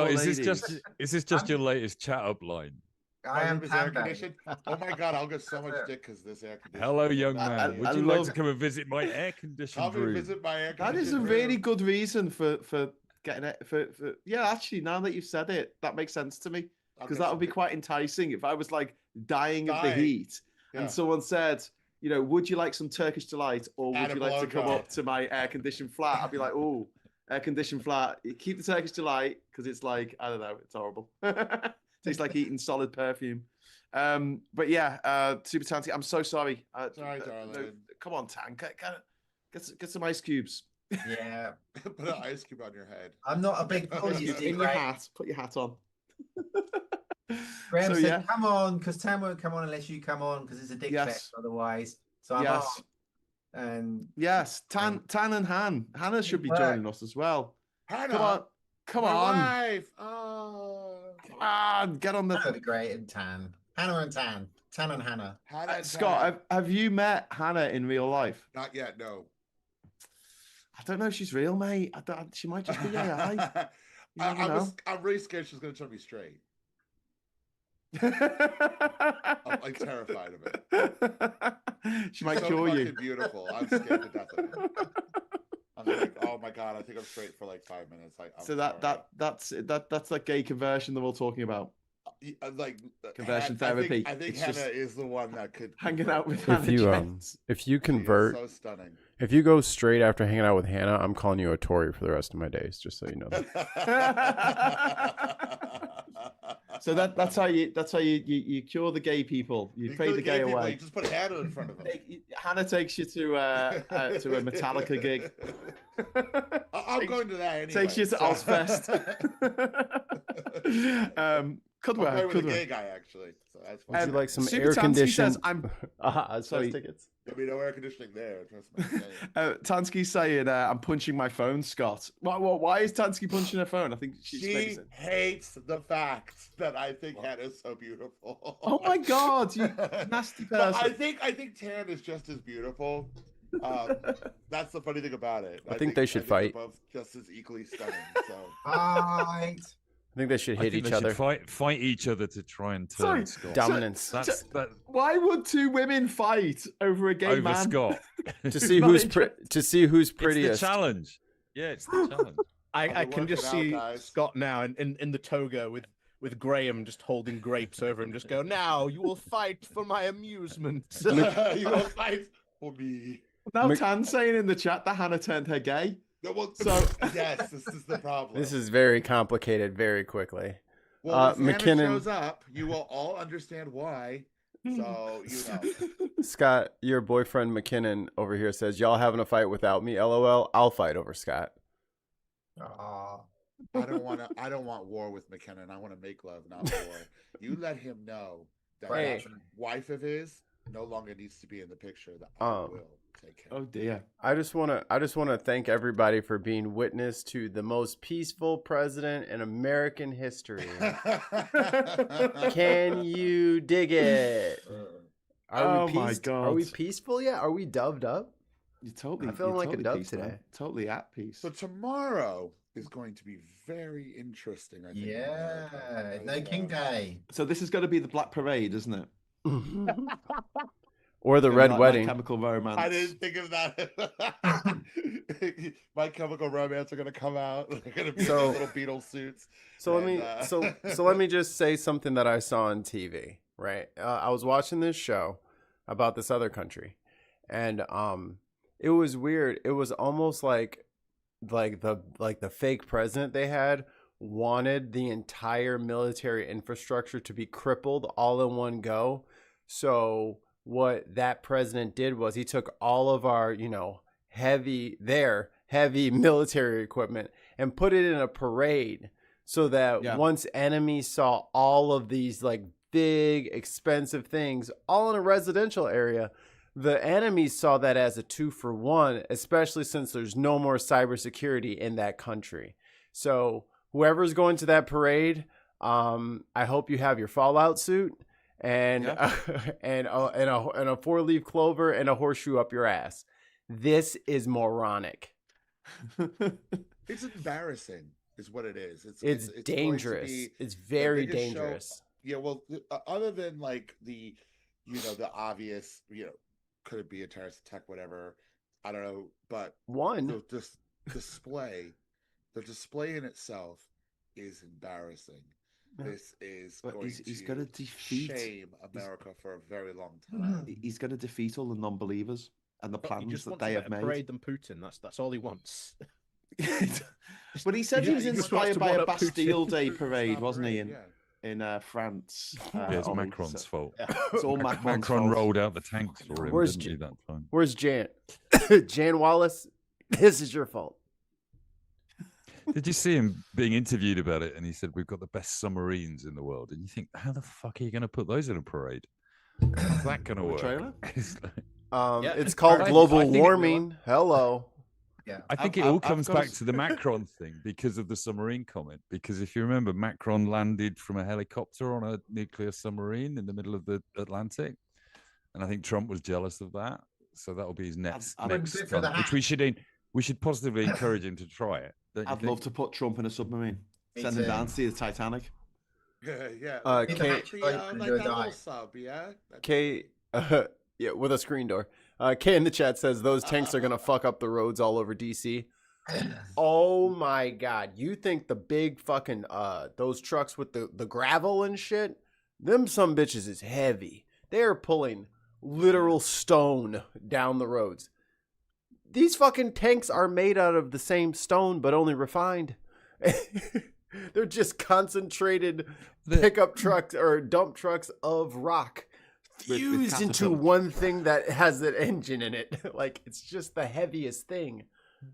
Scott, is ladies. this just your latest chat up line? I am air Panda. conditioned. Oh my god, I'll get so much dick because this air conditioning. Hello, young man. Would I you like love- to come and visit my air-conditioned Come and room? visit my air That is a conditioned really room. good reason for getting it. For yeah, actually, now that you've said it, that makes sense to me because that would be quite enticing if I was like dying of the heat and someone said, you know, would you like some Turkish delight or would you like to come up to my air-conditioned flat? I'd be like, oh, air-conditioned flat. Keep the Turkish delight because it's like, I don't know, it's horrible. Tastes like eating solid perfume. But yeah, Super Tanty, I'm so sorry. Sorry, darling. No, come on, Tan, get some ice cubes. Yeah. Put an ice cube on your head. I'm not a big in your hat. Put your hat on. Graham So, said, yeah. come on, because Tan won't come on unless you come on, because it's a dick fest otherwise. So I'm on. And yes, Tan and Hannah should be joining us as well. Hannah, come my on. wife. Oh, come on, get on the. That'd be great. And Tan, Hannah and Tan, Tan and Hannah. Scott, have you met Hannah in real life? Not yet, no. I don't know if she's real, mate. She might just be AI. I'm really scared she's going to turn me straight. I'm like terrified of it. She might cure you. Beautiful. I'm scared to death of her. I'm like, oh my god, I think I'm straight for like 5 minutes. So that's that gay conversion that we're talking about. Like conversion therapy. I think Hannah is the one that could hanging out with if you convert. So stunning. If you go straight after hanging out with Hannah, I'm calling you a Tory for the rest of my days, just so you know that. So that's how you cure the gay people. You pray the gay away. You just put Hannah in front of them. Hannah takes you to a Metallica gig. I'm going to that anyway. Takes you to Ozfest. Could work. I'm with a gay guy actually. So that's fine. Would you like some Super air Tansky conditioning? says, I'm sorry. Tickets. There'll be no air conditioning there. Trust me. Tansky's saying, I'm punching my phone, Scott. Why is Tansky punching her phone? I think she hates the fact that I think Hannah's so beautiful. Oh my god, you nasty person. But I think Tan is just as beautiful. That's the funny thing about it. I think they should fight. They're both just as equally stunning. So fight. I think they should hit each other. Fight each other to try and turn Scott. Dominance. Why would two women fight over a gay man? Scott. to see who's prettiest. It's the challenge. Yeah, it's the challenge. I can just see Scott now in the toga with Graham just holding grapes over him, just go, now you will fight for my amusement. You will fight for me. Now Tan's saying in the chat that Hannah turned her gay. So yes, this is the problem. This is very complicated very quickly. Well, if McKinnon shows up, you will all understand why. So Scott, your boyfriend McKinnon over here says, y'all having a fight without me, LOL. I'll fight over Scott. I don't want war with McKinnon. I want to make love, not war. You let him know that that wife of his no longer needs to be in the picture. That I will take care. Oh dear. I just wanna thank everybody for being witness to the most peaceful president in American history. Can you dig it? My god. Are we peaceful yet? Are we dubbed up? You're totally. I feel like a dove today. today. Totally at peace. So tomorrow is going to be very interesting. I think. Yeah, no King Day. So this is going to be the Black Parade, isn't it? Or the Red Wedding. My Chemical Romance. I didn't think of that. My Chemical Romance are going to come out. They're going to be in little Beatles suits. So let me just say something that I saw on TV. Right, I was watching this show about this other country, and it was weird. It was almost like the fake president they had wanted the entire military infrastructure to be crippled all in one go. So what that president did was he took all of our, heavy military equipment and put it in a parade so that once enemies saw all of these like big, expensive things all in a residential area, the enemies saw that as a 2-for-1, especially since there's no more cybersecurity in that country. So whoever's going to that parade, I hope you have your Fallout suit and and a 4-leaf clover and a horseshoe up your ass. This is moronic. It's embarrassing. is what it is. It's dangerous. It's very dangerous. Yeah, well, other than like the obvious, could it be a terrorist attack, whatever, I don't know, but the display in itself is embarrassing. This is he's going to defeat shame America for a very long time. He's going to defeat all the non-believers and the plans that they have made. Parade than Putin. That's all he wants. But he said he was inspired by a Bastille Day parade, wasn't he? In France. It's Macron's fault. It's all Macron's Macron fault. rolled out the tanks for him, didn't he, that time? Where's Jan? Jan Wallace, this is your fault. Did you see him being interviewed about it? And he said, we've got the best submarines in the world. And you think, how the fuck are you going to put those in a parade? How's that going to work? Trailer? It's called global warming. Hello. Yeah, I think it all comes back to the Macron thing because of the submarine comment. Because if you remember, Macron landed from a helicopter on a nuclear submarine in the middle of the Atlantic. And I think Trump was jealous of that. So that'll be his next stunt, which we should positively encourage him to try it. I'd love to put Trump in a submarine. Send him down to see the Titanic. Yeah. Yeah, with a screen door. Kay in the chat says those tanks are gonna fuck up the roads all over DC. Oh my god. You think the big fucking those trucks with the gravel and shit, them some bitches is heavy. They are pulling literal stone down the roads. These fucking tanks are made out of the same stone, but only refined. They're just concentrated pickup trucks or dump trucks of rock fused into one thing that has an engine in it. Like, it's just the heaviest thing.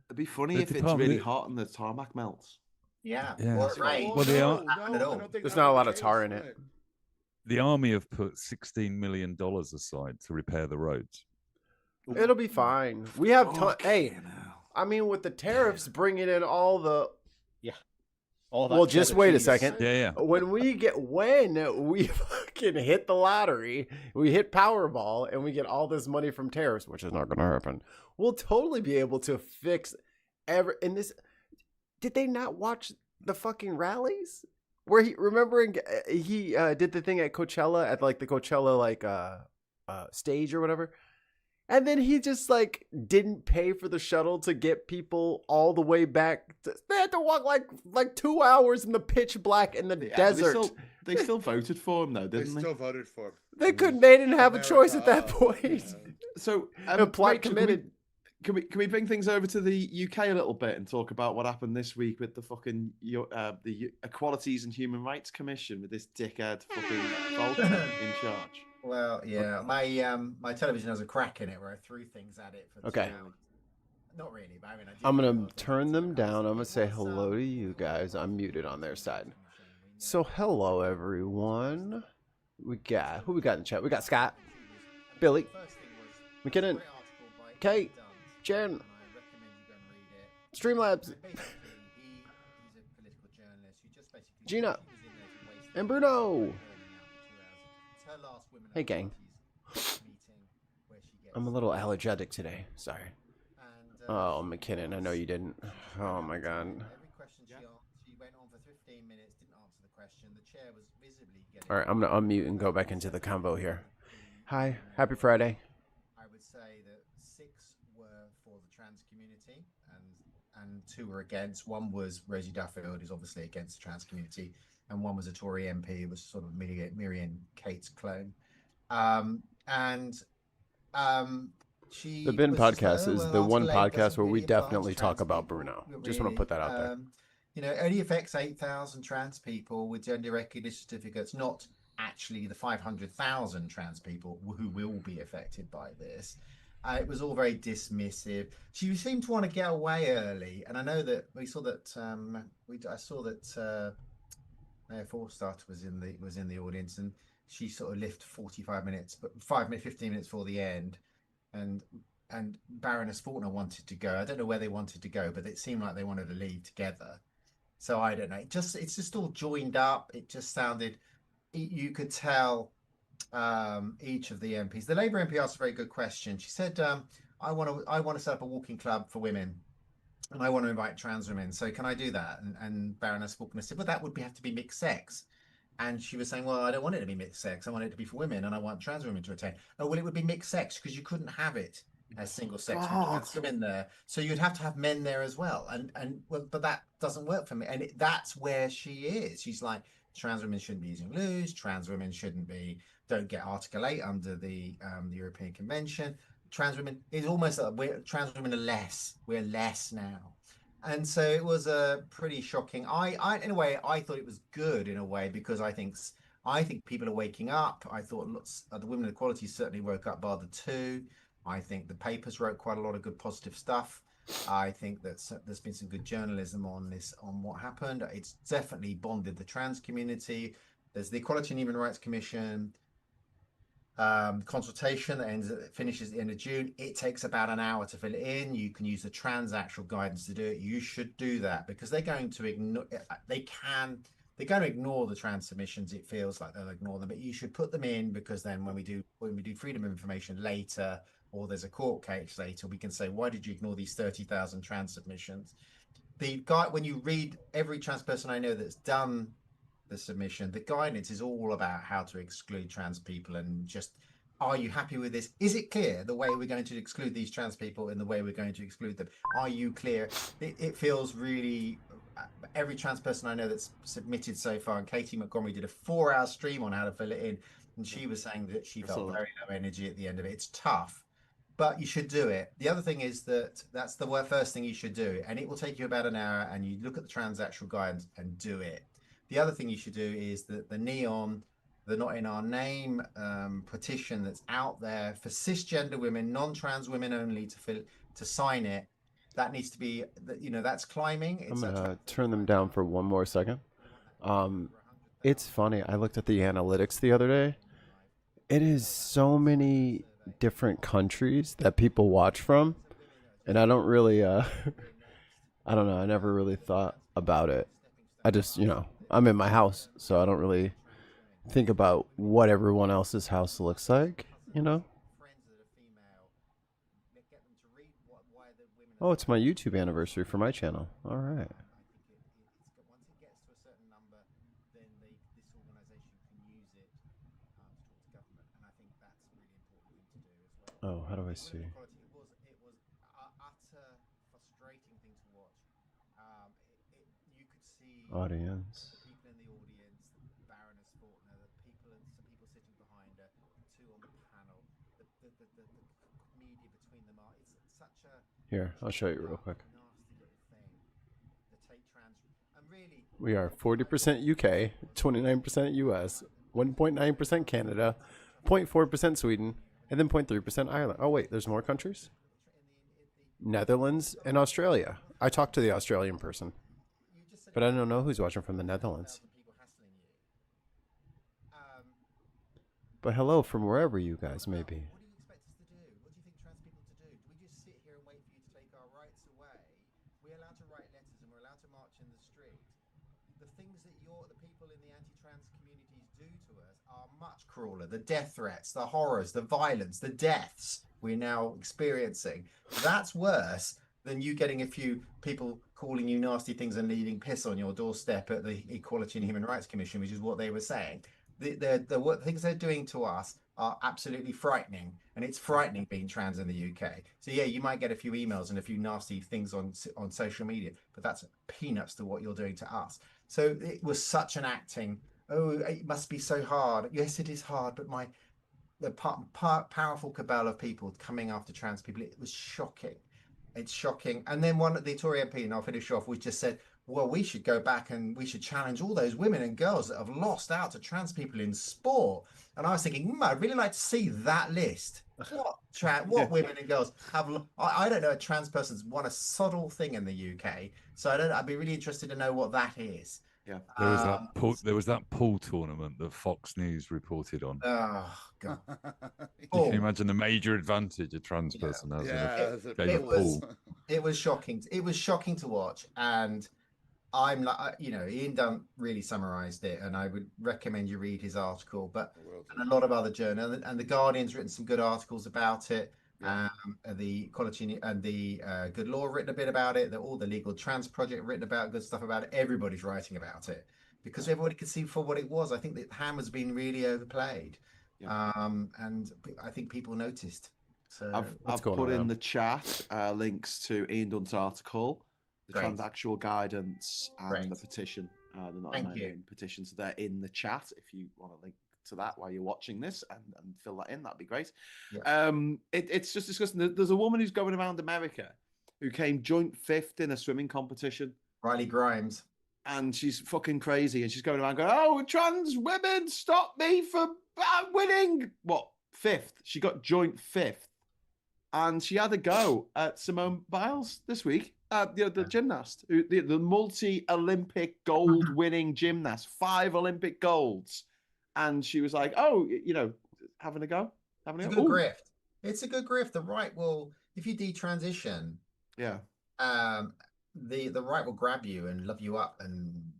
It'd be funny if it's really hot and the tarmac melts. Yeah. Right. Well, there's not a lot of tar in it. The army have put $16 million aside to repair the roads. It'll be fine. We have I mean, with the tariffs bringing in all the well, just wait a second. Yeah. When we fucking hit the lottery, we hit Powerball, and we get all this money from tariffs, which is not going to happen. We'll totally be able to fix in this. Did they not watch the fucking rallies? Where he did the thing at Coachella at like the Coachella stage or whatever. And then he just like didn't pay for the shuttle to get people all the way back. They had to walk like 2 hours in the pitch black in the desert. They still voted for him though, didn't they? They still voted for him. They didn't have a choice at that point. So Rachel, committed. Can we bring things over to the UK a little bit and talk about what happened this week with the fucking the Equalities and Human Rights Commission with this dickhead fucking Bolton in charge? Well, yeah, my television has a crack in it where I threw things at it. Not really, but I mean, I'm gonna turn them down. I'm gonna say hello to you guys. I'm muted on their side. So hello everyone. Who we got in the chat? We got Scott, Billy, McKinnon, Kate, Jen, Streamlabs, Gina, and Bruno. Hey gang. I'm a little allergic today. Sorry. Oh, McKinnon, I know you didn't. Oh my god. Alright, I'm gonna unmute and go back into the convo here. Hi, happy Friday. I would say that 6 were for the trans community and 2 were against. One was Rosie Duffield, who's obviously against the trans community, and one was a Tory MP, who was sort of Miriam Kate's clone. She the Bin podcast is the one podcast where we definitely talk about Bruno. Just want to put that out there. It only affects 8,000 trans people with gender recognition certificates, not actually the 500,000 trans people who will be affected by this. It was all very dismissive. She seemed to want to get away early, and I know that we saw that. I saw that Mayor Forstad was in the audience, and she sort of left 45 minutes, but 15 minutes before the end, and Baroness Faulkner wanted to go. I don't know where they wanted to go, but it seemed like they wanted to leave together. So I don't know. It's just all joined up. It just sounded. You could tell each of the MPs. The Labour MP asked a very good question. She said, "I want to set up a walking club for women." and I want to invite trans women. So can I do that? And Baroness Faulkner said, well, that would have to be mixed sex. And she was saying, well, I don't want it to be mixed sex. I want it to be for women, and I want trans women to attend. Oh, well, it would be mixed sex because you couldn't have it as single sex with trans women there. So you'd have to have men there as well. And well, but that doesn't work for me. And that's where she is. She's like, trans women shouldn't be using loos. Trans women don't get Article 8 under the European Convention. Trans women is almost like trans women are less. We're less now. And so it was a pretty shocking. In a way, I thought it was good in a way, because I think people are waking up. I thought the Women Equality certainly woke up bar the two. I think the papers wrote quite a lot of good positive stuff. I think that there's been some good journalism on what happened. It's definitely bonded the trans community. There's the Equality and Human Rights Commission consultation that finishes at the end of June. It takes about an hour to fill it in. You can use the transactional guidance to do it. You should do that, because they're going to ignore the trans submissions. It feels like they'll ignore them, but you should put them in, because then when we do freedom of information later, or there's a court case later, we can say, why did you ignore these 30,000 trans submissions? When you read every trans person I know that's done the submission, the guidance is all about how to exclude trans people, and just, are you happy with this? Is it clear the way we're going to exclude these trans people and the way we're going to exclude them? Are you clear? It feels really, every trans person I know that's submitted so far, and Katie Montgomery did a 4-hour stream on how to fill it in, and she was saying that she felt very low energy at the end of it. It's tough, but you should do it. The other thing is that's the first thing you should do, and it will take you about an hour, and you look at the transactional guidance and do it. The other thing you should do is the NEON, the Not in Our Name petition that's out there for cisgender women, non-trans women only, to sign it. That needs to be, that's climbing. I'm gonna turn them down for one more second. It's funny. I looked at the analytics the other day. It is so many different countries that people watch from, and I don't really, I don't know. I never really thought about it. I just, I'm in my house, so I don't really think about what everyone else's house looks like, Oh, it's my YouTube anniversary for my channel. All right. Oh, how do I see? Audience. Here, I'll show you real quick. We are 40% UK, 29% US, 1.9% Canada, 0.4% Sweden, and then 0.3% Ireland. Oh, wait, there's more countries? Netherlands and Australia. I talked to the Australian person, but I don't know who's watching from the Netherlands. But hello from wherever you guys may be. Crawler, the death threats, the horrors, the violence, the deaths we're now experiencing. That's worse than you getting a few people calling you nasty things and leaving piss on your doorstep at the Equality and Human Rights Commission, which is what they were saying. The things they're doing to us are absolutely frightening, and it's frightening being trans in the UK. So yeah, you might get a few emails and a few nasty things on social media, but that's peanuts to what you're doing to us. So it was such an acting. Oh, it must be so hard. Yes, it is hard, but the powerful cabal of people coming after trans people, it was shocking. It's shocking. And then the Tory MP, and I'll finish off, we just said, well, we should go back and we should challenge all those women and girls that have lost out to trans people in sport. And I was thinking, I'd really like to see that list. What women and girls have? I don't know a trans person's won a soddle thing in the UK, so I'd be really interested to know what that is. Yeah, there was that pool tournament that Fox News reported on. Oh God! You can imagine the major advantage a trans person has in a game of pool. It was shocking. It was shocking to watch, and I'm like, Ian Dunn really summarized it, and I would recommend you read his article. And a lot of other journals, and the Guardian's written some good articles about it. The Equality and the Good Law written a bit about it. All the Legal Trans Project written about good stuff about it. Everybody's writing about it because everybody could see for what it was. I think that Hammer's been really overplayed, and I think people noticed. So I've put in the chat links to Ian Dunn's article, the transactional guidance, and the petition. The not amending petition. So they're in the chat if you want to link to that while you're watching this and fill that in. That'd be great. Yeah. It's just disgusting. There's a woman who's going around America who came joint 5th in a swimming competition. Riley Grimes. And she's fucking crazy. And she's going around going, "Oh, trans women, stop me from winning." What? 5th. She got joint 5th. And she had a go at Simone Biles this week. The gymnast, the multi-Olympic gold-winning gymnast, 5 Olympic golds. And she was like, "Oh, having a go." It's a good grift. It's a good grift. The right will, if you detransition, the right will grab you and love you up and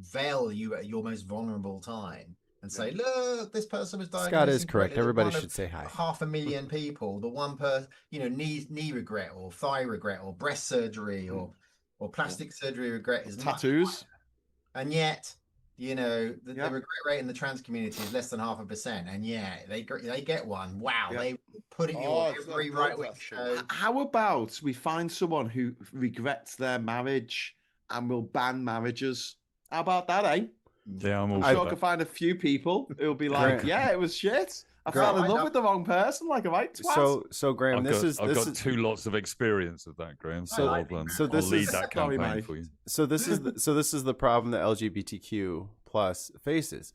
veil you at your most vulnerable time and say, "Look, this person was diagnosed." Scott is correct. Everybody should say hi. 500,000 people. The one person, knee regret or thigh regret or breast surgery or plastic surgery regret is tattoos, and yet. The regret rate in the trans community is less than 0.5%, and they get one. Wow, they put it on every right-wing show. How about we find someone who regrets their marriage and will ban marriages? How about that, eh? Yeah, I'm sure I can find a few people who'll be like, "Yeah, it was shit. I fell in love with the wrong person, like a right twat." So Graham, I've got 2 lots of experience of that, Graham. I'll lead that campaign for you. So this is the problem that LGBTQ plus faces.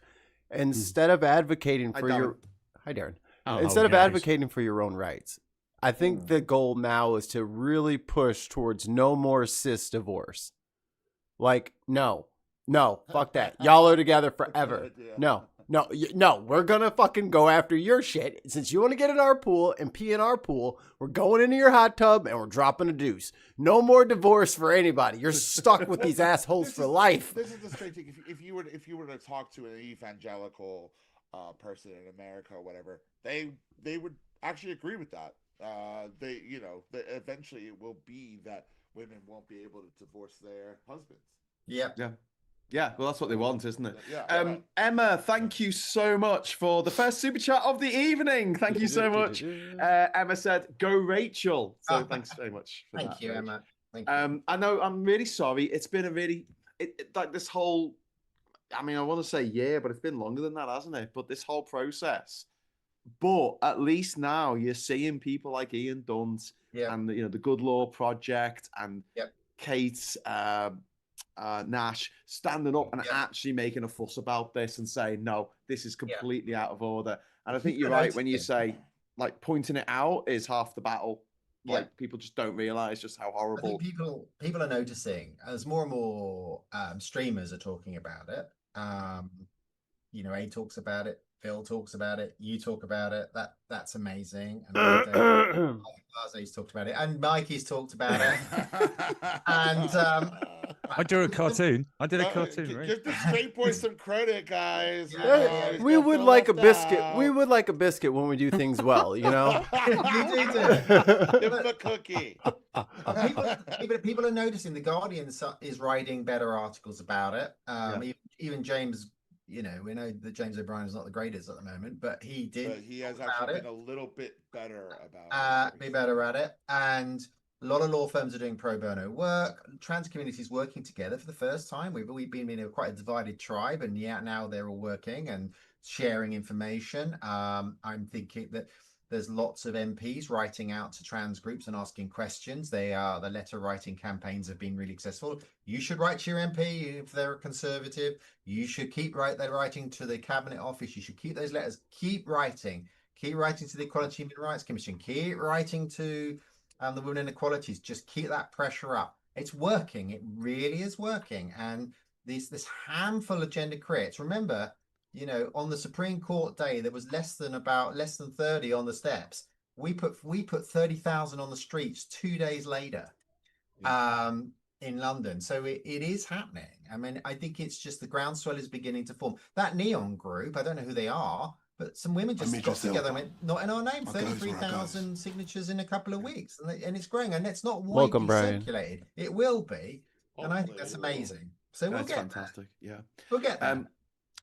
Instead of advocating for your instead of advocating for your own rights, I think the goal now is to really push towards no more cis divorce. Like, no, fuck that. Y'all are together forever. No, we're gonna fucking go after your shit. Since you want to get in our pool and pee in our pool, we're going into your hot tub and we're dropping a deuce. No more divorce for anybody. You're stuck with these assholes for life. This is the strange thing. If you were to talk to an evangelical person in America or whatever, they would actually agree with that. They eventually it will be that women won't be able to divorce their husbands. Yeah, well, that's what they want, isn't it? Emma, thank you so much for the first super chat of the evening. Thank you so much. Emma said, "Go Rachel." So thanks very much. Thank you, Emma. Thank you. I know I'm really sorry. It's been a really like this whole. I mean, I want to say year, but it's been longer than that, hasn't it? But this whole process. But at least now you're seeing people like Ian Dunn and the Good Law Project and Kate. Nash standing up and actually making a fuss about this and saying, "No, this is completely out of order." And I think you're right when you say, like, pointing it out is half the battle. Like, people just don't realize just how horrible. I think people are noticing as more and more streamers are talking about it. A talks about it, Phil talks about it, you talk about it. That's amazing. And He's talked about it, and Mikey's talked about it. And I drew a cartoon. I did a cartoon, right? Give the straight boys some credit, guys. We would like a biscuit. We would like a biscuit when we do things well, You do. Give them a cookie. People are noticing. The Guardian is writing better articles about it. Even James. We know that James O'Brien is not the greatest at the moment, but he did. But he has actually been a little bit better about it. Be better at it. And a lot of law firms are doing pro bono work. Trans communities working together for the first time. We've been in quite a divided tribe, and now they're all working and sharing information. I'm thinking that there's lots of MPs writing out to trans groups and asking questions. The letter writing campaigns have been really successful. You should write to your MP if they're a conservative. You should keep writing to the Cabinet Office. You should keep those letters. Keep writing to the Equality and Human Rights Commission. Keep writing to the Women and Equalities. Just keep that pressure up. It's working. It really is working. And this handful of gender critics. Remember, on the Supreme Court day, there was less than 30 on the steps. We put 30,000 on the streets 2 days later, in London. So it is happening. I mean, I think it's just the groundswell is beginning to form. That Neon group, I don't know who they are, But some women just got together and went, not in our name, I goes where I 33,000 signatures in a couple of weeks. And it's growing, and it's not Welcome, widely Brian. circulated. It will be. And I think that's amazing. So we'll That's get fantastic. Yeah. We'll get that.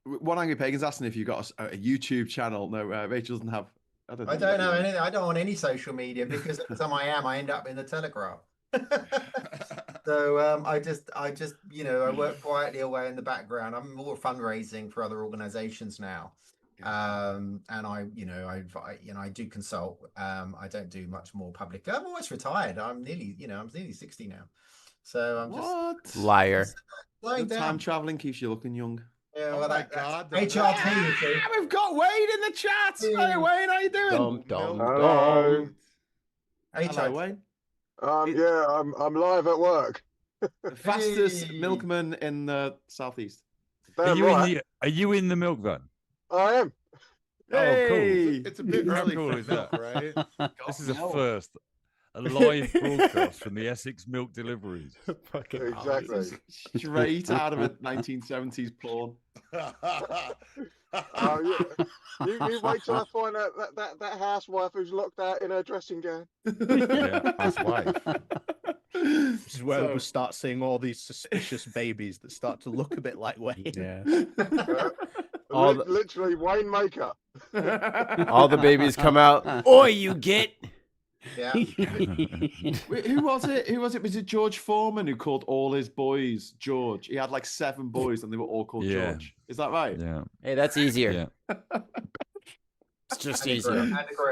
One Angry Pagan's asking if you've got a YouTube channel. No, Rachel doesn't have. I don't know anything. I don't want any social media because every time I end up in the Telegraph. So I just I work quietly away in the background. I'm more fundraising for other organizations now. And I do consult. I don't do much more public. I'm almost retired. I'm nearly 60 now. So I'm just liar. Time traveling keeps you looking young. Yeah, well, God, HRT. We've got Wayne in the chat. Hey Wayne, how you doing? Hello. Hello Wayne. Yeah, I'm live at work. The fastest milkman in the southeast. Are you in the milk van? I am. Oh, cool. It's a bit How early cool for is milk, that? right? This is a first. A live broadcast from the Essex milk deliveries. Exactly. Straight out of a 1970s porn. You wait till I find out that housewife who's locked out in her dressing gown. Yeah, housewife. This is where we start seeing all these suspicious babies that start to look a bit like Wayne. Yeah. Literally Wayne Maker. All the babies come out. Oi, you get. Yeah. Who was it? Was it George Foreman who called all his boys George? He had like 7 boys and they were all called George. Is that right? Yeah. Hey, that's easier. Yeah. It's just easier.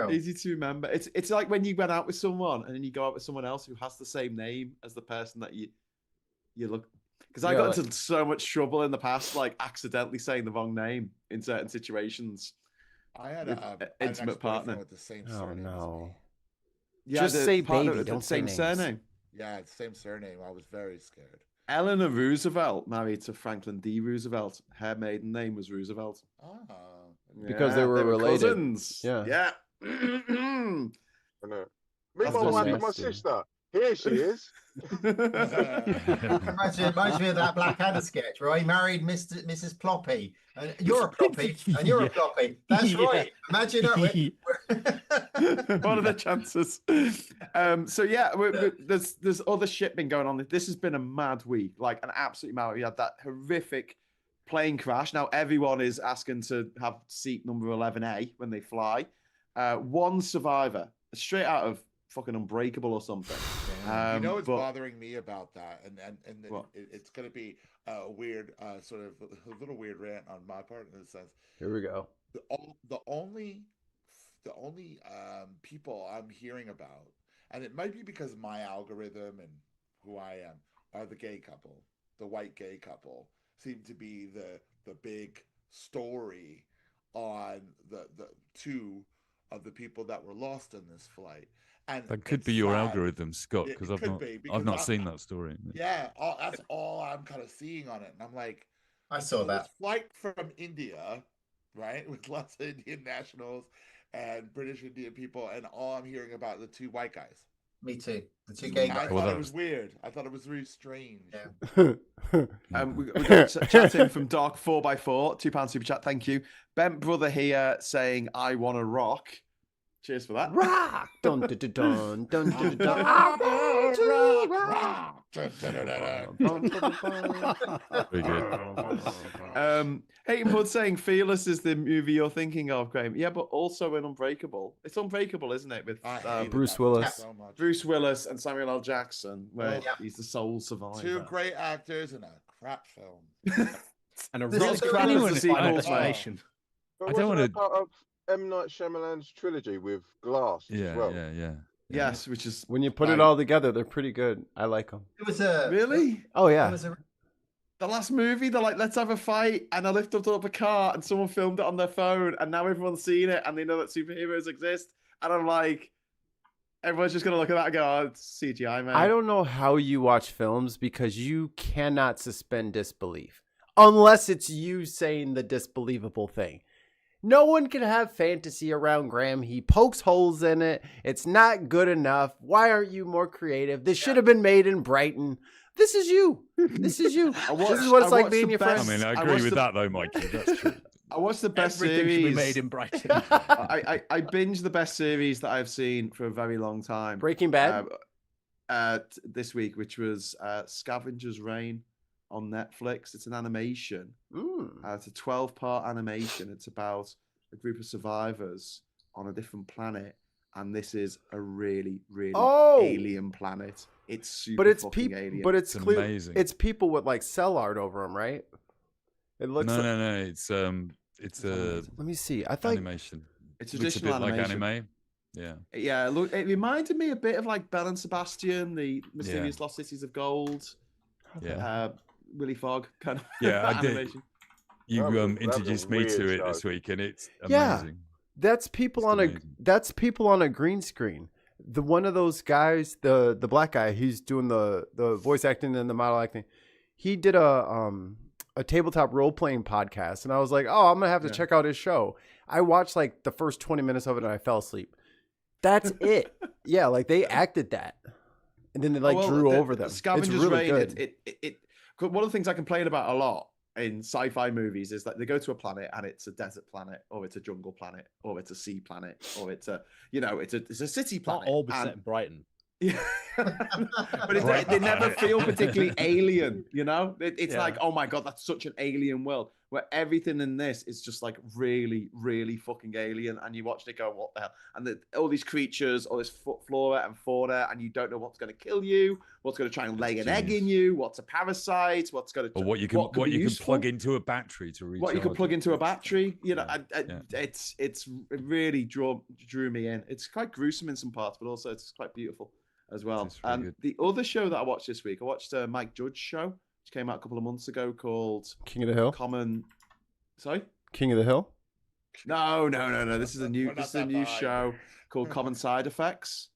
Easy to remember. It's like when you went out with someone and then you go out with someone else who has the same name as the person that you look. Because I got into so much trouble in the past, like accidentally saying the wrong name in certain situations. I had an intimate partner with the same Oh surname. no. Yeah, Just say baby, don't say same names. surname. Yeah, same surname. I was very scared. Eleanor Roosevelt married to Franklin D. Roosevelt. Her maiden name was Roosevelt. Because they were related. Cousins. Yeah. Yeah. I know. That's Meanwhile, what happened to my nasty. sister? Here she is. Reminds me of that Blackadder sketch where he married Mrs. Ploppy. And you're a Ploppy, and you're a Ploppy. That's right. Imagine that. What are the chances? So yeah, there's other shit been going on. This has been a mad week, like an absolute mad. We had that horrific plane crash. Now everyone is asking to have seat number 11A when they fly. One survivor, straight out of fucking Unbreakable or something. You know what's bothering me about that, and it's going to be a weird, sort of a little weird rant on my part in a sense. Here we go. The only people I'm hearing about, and it might be because of my algorithm and who I am, are the gay couple, the white gay couple, seem to be the big story on the 2 of the people that were lost in this flight. And that could be your algorithm, Scott, because I've not seen that story. Yeah, that's all I'm kind of seeing on it, and I'm like, I saw that this flight from India, right, with lots of Indian nationals and British Indian people, and all I'm hearing about are the 2 white guys. Me too. The 2 gay guys. I thought it was weird. I thought it was really strange. Yeah. We got chat in from Dark 4x4, £2 super chat. Thank you. Bent brother here saying, "I want to rock." Cheers for that. Rock! Dun dun dun dun dun dun dun. Very good. Hayden Bud saying Fearless is the movie you're thinking of, Graham. Yeah, but also in Unbreakable. It's Unbreakable, isn't it? With Bruce Willis. So much. Bruce Willis and Samuel L. Jackson, where he's the sole survivor. 2 great actors in a crap film. And a This real is crap as the sequels, explanation. But I don't wasn't wanna- that part of M. Night Shyamalan's trilogy with Glass Yeah, as well? yeah. Yes, which is When you put it all together, they're pretty good. I like them. It was a really Oh It yeah. was a the last movie. They're like, let's have a fight, and I lifted up a car, and someone filmed it on their phone, and now everyone's seen it, and they know that superheroes exist, and I'm like, everyone's just gonna look at that and go, "Oh, it's CGI, man." I don't know how you watch films because you cannot suspend disbelief unless it's you saying the disbelievable thing. No one can have fantasy around Graham. He pokes holes in it. It's not good enough. Why aren't you more creative? This should have been made in Brighton. This is you. This is you. This is what it's like being your friend. I mean, I agree with that though, Mikey. That's true. I watched the best Everything series. should be made in Brighton. I binged the best series that I've seen for a very long time. Breaking Bad. This week, which was Scavenger's Reign on Netflix. It's an animation. It's a 12-part animation. It's about a group of survivors on a different planet, and this is a really, really alien planet. It's super fucking alien. But it's clear, amazing. It's people with like cell art over them, right? It looks. No. It's a. Let me see. I thought animation. It's traditional animation. Like anime. Yeah. Yeah. Look, it reminded me a bit of like Belle and Sebastian, the Mysterious Lost Cities of Gold. Yeah. Willy Fogg kind of animation. You introduced me to it this week, and it's amazing. That's people on a green screen. The one of those guys, the black guy, he's doing the voice acting and the model acting. He did a tabletop role playing podcast, and I was like, oh, I'm gonna have to check out his show. I watched like the first 20 minutes of it, and I fell asleep. That's it. Yeah, like they acted that, and then they drew over them. Scavenger's it's really Reign. good. It one of the things I complain about a lot in sci-fi movies is that they go to a planet and it's a desert planet, or it's a jungle planet, or it's a sea planet, or it's a it's a city planet. Not all be set in Brighton. Yeah, but they never feel particularly alien. It's like, oh my god, that's such an alien world. Where everything in this is just like really, really fucking alien, and you watch it go, what the hell? And all these creatures, all this flora and fauna, and you don't know what's going to kill you, what's going to try and lay an egg in you, what's a parasite, what's going to, or what you can plug into a battery to recharge. What you can plug into a battery, it really drew me in. It's quite gruesome in some parts, but also it's quite beautiful as well. Really and good. the other show that I watched this week, I watched Mike Judge's show, which came out a couple of months ago, called King of the Hill. Sorry? King of the Hill? No. This is a new show called Common Side Effects,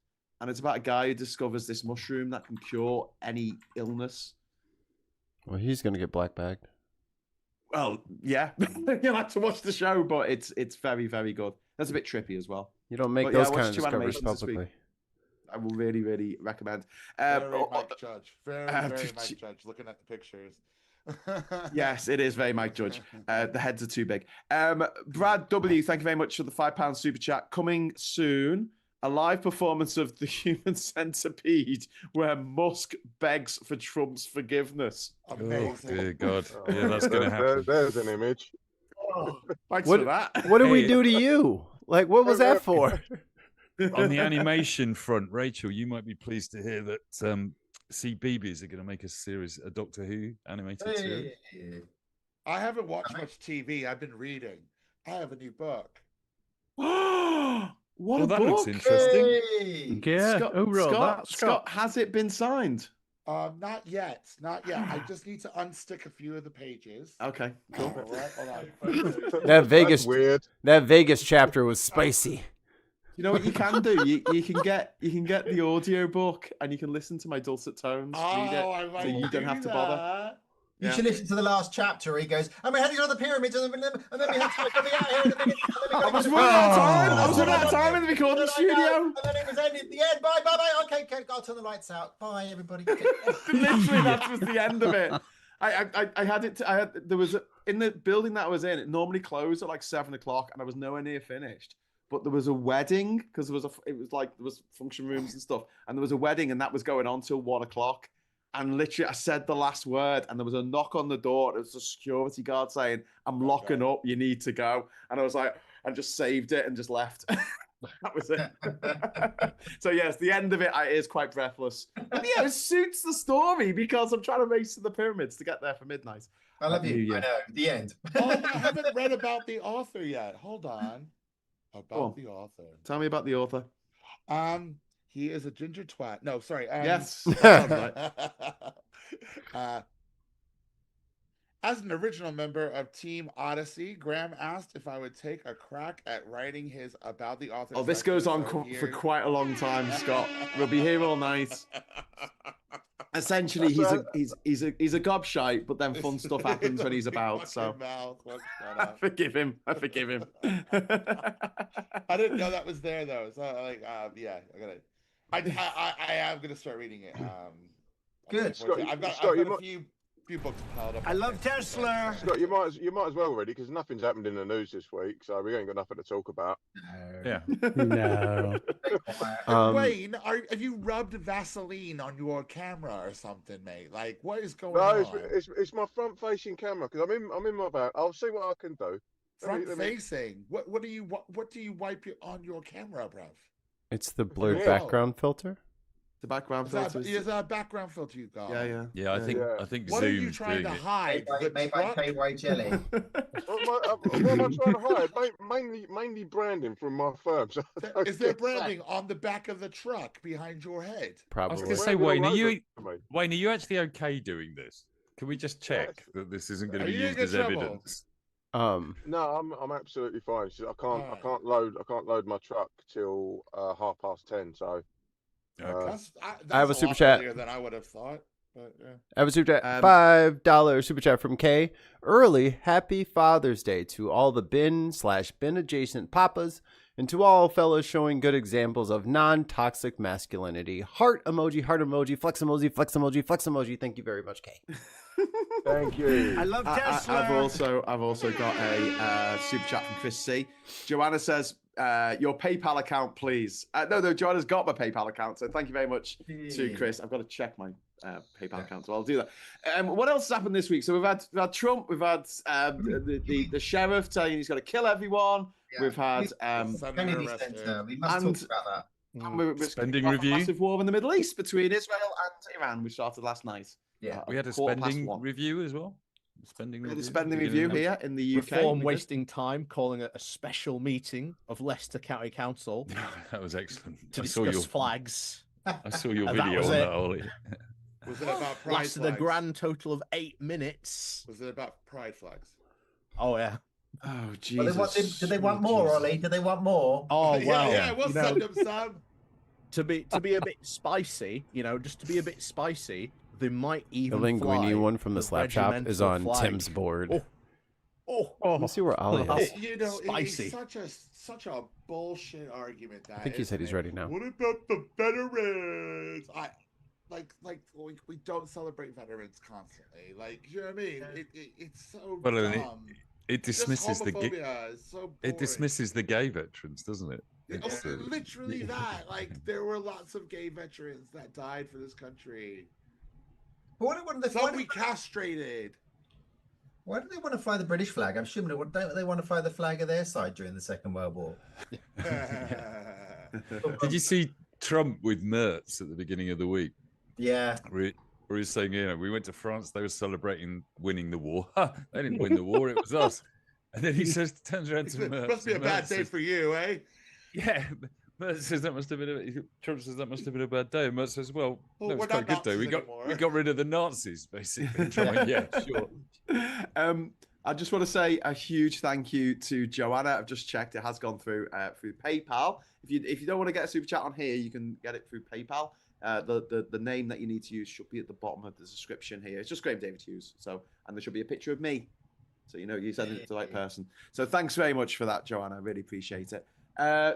and it's about a guy who discovers this mushroom that can cure any illness. Well, he's gonna get black bagged. Well, yeah, you'll have to watch the show, but it's very, very good. That's a bit trippy as well. You don't make those kind of discoveries publicly. I will really, really recommend. Very Mike Judge. Very Mike Judge. Looking at the pictures. Yes, it is very Mike Judge. The heads are too big. Brad W, thank you very much for the £5 super chat. Coming soon, a live performance of The Human Centipede where Musk begs for Trump's forgiveness. Amazing. Oh, dear God. Yeah, that's going to happen. There's an image. Thanks for that. What did we do to you? Like, what was that for? On the animation front, Rachel, you might be pleased to hear that CBeebies are going to make a Doctor Who animated series. I haven't watched much TV. I've been reading. I have a new book. What a that book. looks interesting. Hey! Yeah. Scott, has it been signed? Not yet. I just need to unstick a few of the pages. Okay, cool. All right, hold on. That Vegas chapter was spicy. You know what you can do? You can get the audio book and you can listen to my dulcet tones read it, so you don't have to bother. You should listen to the last chapter where he goes, and we had to go to the pyramids, and then we had to get out here. I was running out of time in the recording studio. And then it was ended. The end. Bye. Okay, I'll turn the lights out. Bye, everybody. Literally, that was the end of it. There was in the building that I was in. It normally closed at like 7 o'clock, and I was nowhere near finished. But there was a wedding because there was function rooms and stuff, and there was a wedding, and that was going on till 1 o'clock. And literally, I said the last word, and there was a knock on the door. It was a security guard saying, "I'm locking up. You need to go." And I was like, I just saved it and just left. That was it. So yes, the end of it is quite breathless. But yeah, it suits the story because I'm trying to race to the pyramids to get there for midnight. I love you. I know. The end. I haven't read about the author yet. Hold on. The author. Tell me about the author. He is a ginger twat. No, sorry. Yes. As an original member of Team Odyssey, Graham asked if I would take a crack at writing his about the author. Oh, this goes on for quite a long time, Scott. We'll be here all night. Essentially, he's a gobshite, but then fun stuff happens when he's about. So I forgive him. I didn't know that was there though. So I am gonna start reading it. Good. I've got a few few books piled up. I love Tesla. Scott, you might as well already, because nothing's happened in the news this week, so we ain't got nothing to talk about. Yeah. No. Wayne, have you rubbed Vaseline on your camera or something, mate? Like, what is going No, on? it's my front-facing camera, because I'm in my van. I'll see what I can do. Front facing. What do you wipe on your camera, bruv? It's the blurred background filter. The background Is filter. that a background filter you got? Yeah. I think What are you Zoom's trying doing to it. hide? Made by KY Jelly. What am I trying to hide? Mainly branding from my firm. So Is there branding on the back of the truck behind your head? I was Probably. going to say, Wayne, are you actually okay doing this? Can we just check that this isn't going to be used as evidence? No, I'm absolutely fine. It's just I can't load my truck till 10:30. So That's I have a lot super chat. earlier than I would have thought. But, yeah. I have a super chat. $5 super chat from Kay. Early happy Father's Day to all the bin/bin adjacent papas and to all fellas showing good examples of non-toxic masculinity. Heart emoji, flex emoji, flex emoji, flex emoji. Thank you very much, Kay. thank you. I love Tesla. I've also got a super chat from Chris C. Joanna says, your PayPal account, please. No, Joanna's got my PayPal account, so thank you very much to Chris. I've got to check my PayPal account, so I'll do that. What else has happened this week? So we've had Trump, we've had the sheriff telling he's got to kill everyone. Yeah. We've had Kennedy Center. We must talk about that. and we're Spending a review. massive war in the Middle East between Israel and Iran. We started last night. Yeah. We had a 1:15. spending review as well. We had a spending review here in the UK. Reform wasting time, calling it a special meeting of Leicester County Council That was excellent. to I saw discuss your flags. I saw your And that video was on it. that, Ollie. Was it about pride Lasted a flags? grand total of 8 minutes. Was it about pride flags? Oh yeah. Oh Well, Jesus! did they want more, Jesus. Ollie? Did they want more? Oh wow. yeah, we'll You know, send them some. to be a bit spicy, just to be a bit spicy, they might The even linguine fly one from the slap shop is on regimental flag. Tim's board. Oh, Let me see where Ollie is. Spicy. It's such a bullshit argument. That I think he said he's isn't it? ready now. What about the veterans? We don't celebrate veterans constantly. Like, you know what I mean? It's so Well, dumb. It dismisses Just the gay. homophobia is so It boring. dismisses the gay veterans, doesn't it? It's, Literally that. Like, there were lots of gay veterans that died for this country. Why do Some we castrated. Why do they want to fly the British flag? I'm assuming don't they want to fly the flag of their side during the Second World War? Did you see Trump with Mertz at the beginning of the week? Yeah. Where he was saying, we went to France, they were celebrating winning the war. They didn't win the war, it was us. And then he turns around to Mertz. Must be a bad day for you, eh? Yeah. Mertz says Trump says that must have been a bad day. And Mertz says, well, no, we're it's quite a not good day. Nazis We got rid of the Nazis, basically. Yeah, sure. I just want to say a huge thank you to Joanna. I've just checked; it has gone through PayPal. If you don't want to get a super chat on here, you can get it through PayPal. The name that you need to use should be at the bottom of the description here. It's just Graham David Hughes. And there should be a picture of me, so you know you sent it to the right person. So thanks very much for that, Joanna. I really appreciate it.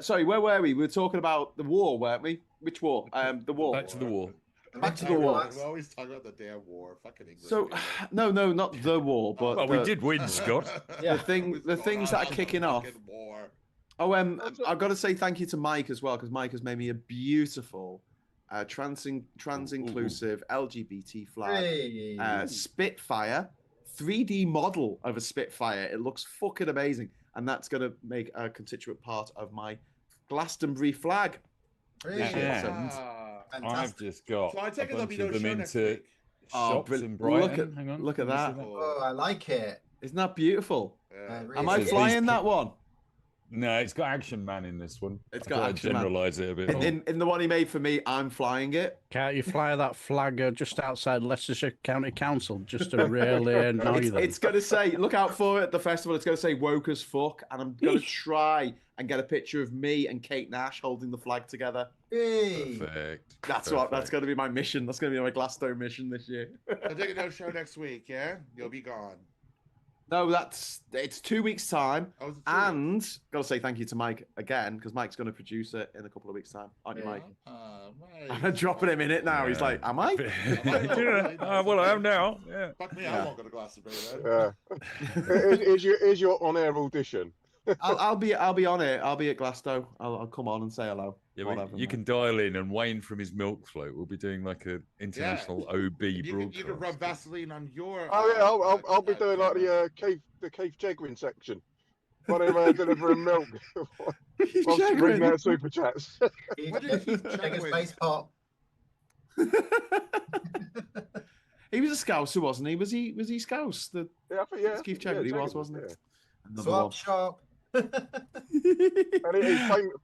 Sorry, where were we? We were talking about the war, weren't we? Which war? The war. Back to the war. Back to the war. We always talk about the damn war. Fucking English. So, people. no, not the war, but Well, we did win, Scott. the things that are kicking off. War. Oh, I've got to say thank you to Mike as well, because Mike has made me a beautiful trans inclusive LGBT flag, Hey. Spitfire, 3D model of a Spitfire. It looks fucking amazing, and that's going to make a constituent part of my Glastonbury flag. Really? Yeah. I've Fantastic. just got So I a take it there'll be bunch no of them show next into week. shops brilliant. in Brighton. Hang on. Look at Can you see that. Oh, I like it. Isn't that beautiful? Yeah. Really Am I is. flying that one? No, it's got Action Man in this one. It's I got thought I'd Action Man. generalize it a bit more. In the one he made for me, I'm flying it. Can't you fly that flag just outside Leicestershire County Council just to really annoy them? It's going to say, look out for it at the festival. It's going to say woke as fuck. And I'm going to try and get a picture of me and Kate Nash holding the flag together. Hey. Perfect. That's Perfect. going to be my mission. That's going to be my Glasgow mission this year. I take it no show next week. Yeah, you'll be gone. No, it's 2 weeks time, Oh, is it 2 weeks? and got to say thank you to Mike again because Mike's going to produce it in a couple of weeks' time, aren't you, Mike? Mike. I'm dropping him in it now. He's like, "Am I?" Well, I am now. Yeah. Fuck me, Yeah. I won't go to Glastonbury then. Yeah. is your on-air audition? I'll be on it. I'll be at Glasgow. I'll come on and say hello. Yeah, whatever, you man. can dial in, and Wayne from his milk float will be doing like an international OB broadcast. You can rub Vaseline on your. Oh yeah, I'll be doing like the Keith Chegwin section. Funny man delivering milk. I'm reading out super chats. What did Keith Take a Chegwin- space pop. He was a Scouser, wasn't he? Was he Scouse? Yeah, I think, yeah. Keith yeah, Chegwin, he was, Chegwin, wasn't yeah. it? Another one. Swap shop. And he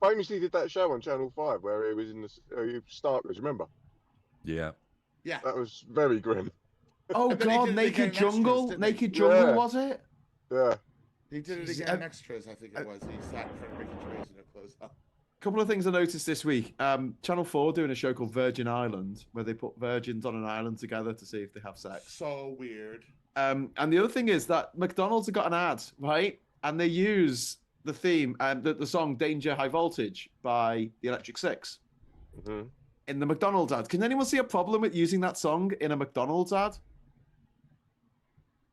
famously did that show on Channel 5 where he was in the Starkers, remember? Yeah. Yeah. That was very grim. Oh But he God, did it Naked again in extras, Jungle, didn't he? Naked Jungle, Yeah. was it? Yeah. He did it Jesus, again in extras, I think it was. He sat in front of Ricky Gervais in a close up. Couple of things I noticed this week. Channel 4 doing a show called Virgin Island, where they put virgins on an island together to see if they have sex. So weird. And the other thing is that McDonald's have got an ad, right? And they use the theme and the song "Danger High Voltage" by the Electric Six Mm-hmm. in the McDonald's ad. Can anyone see a problem with using that song in a McDonald's ad?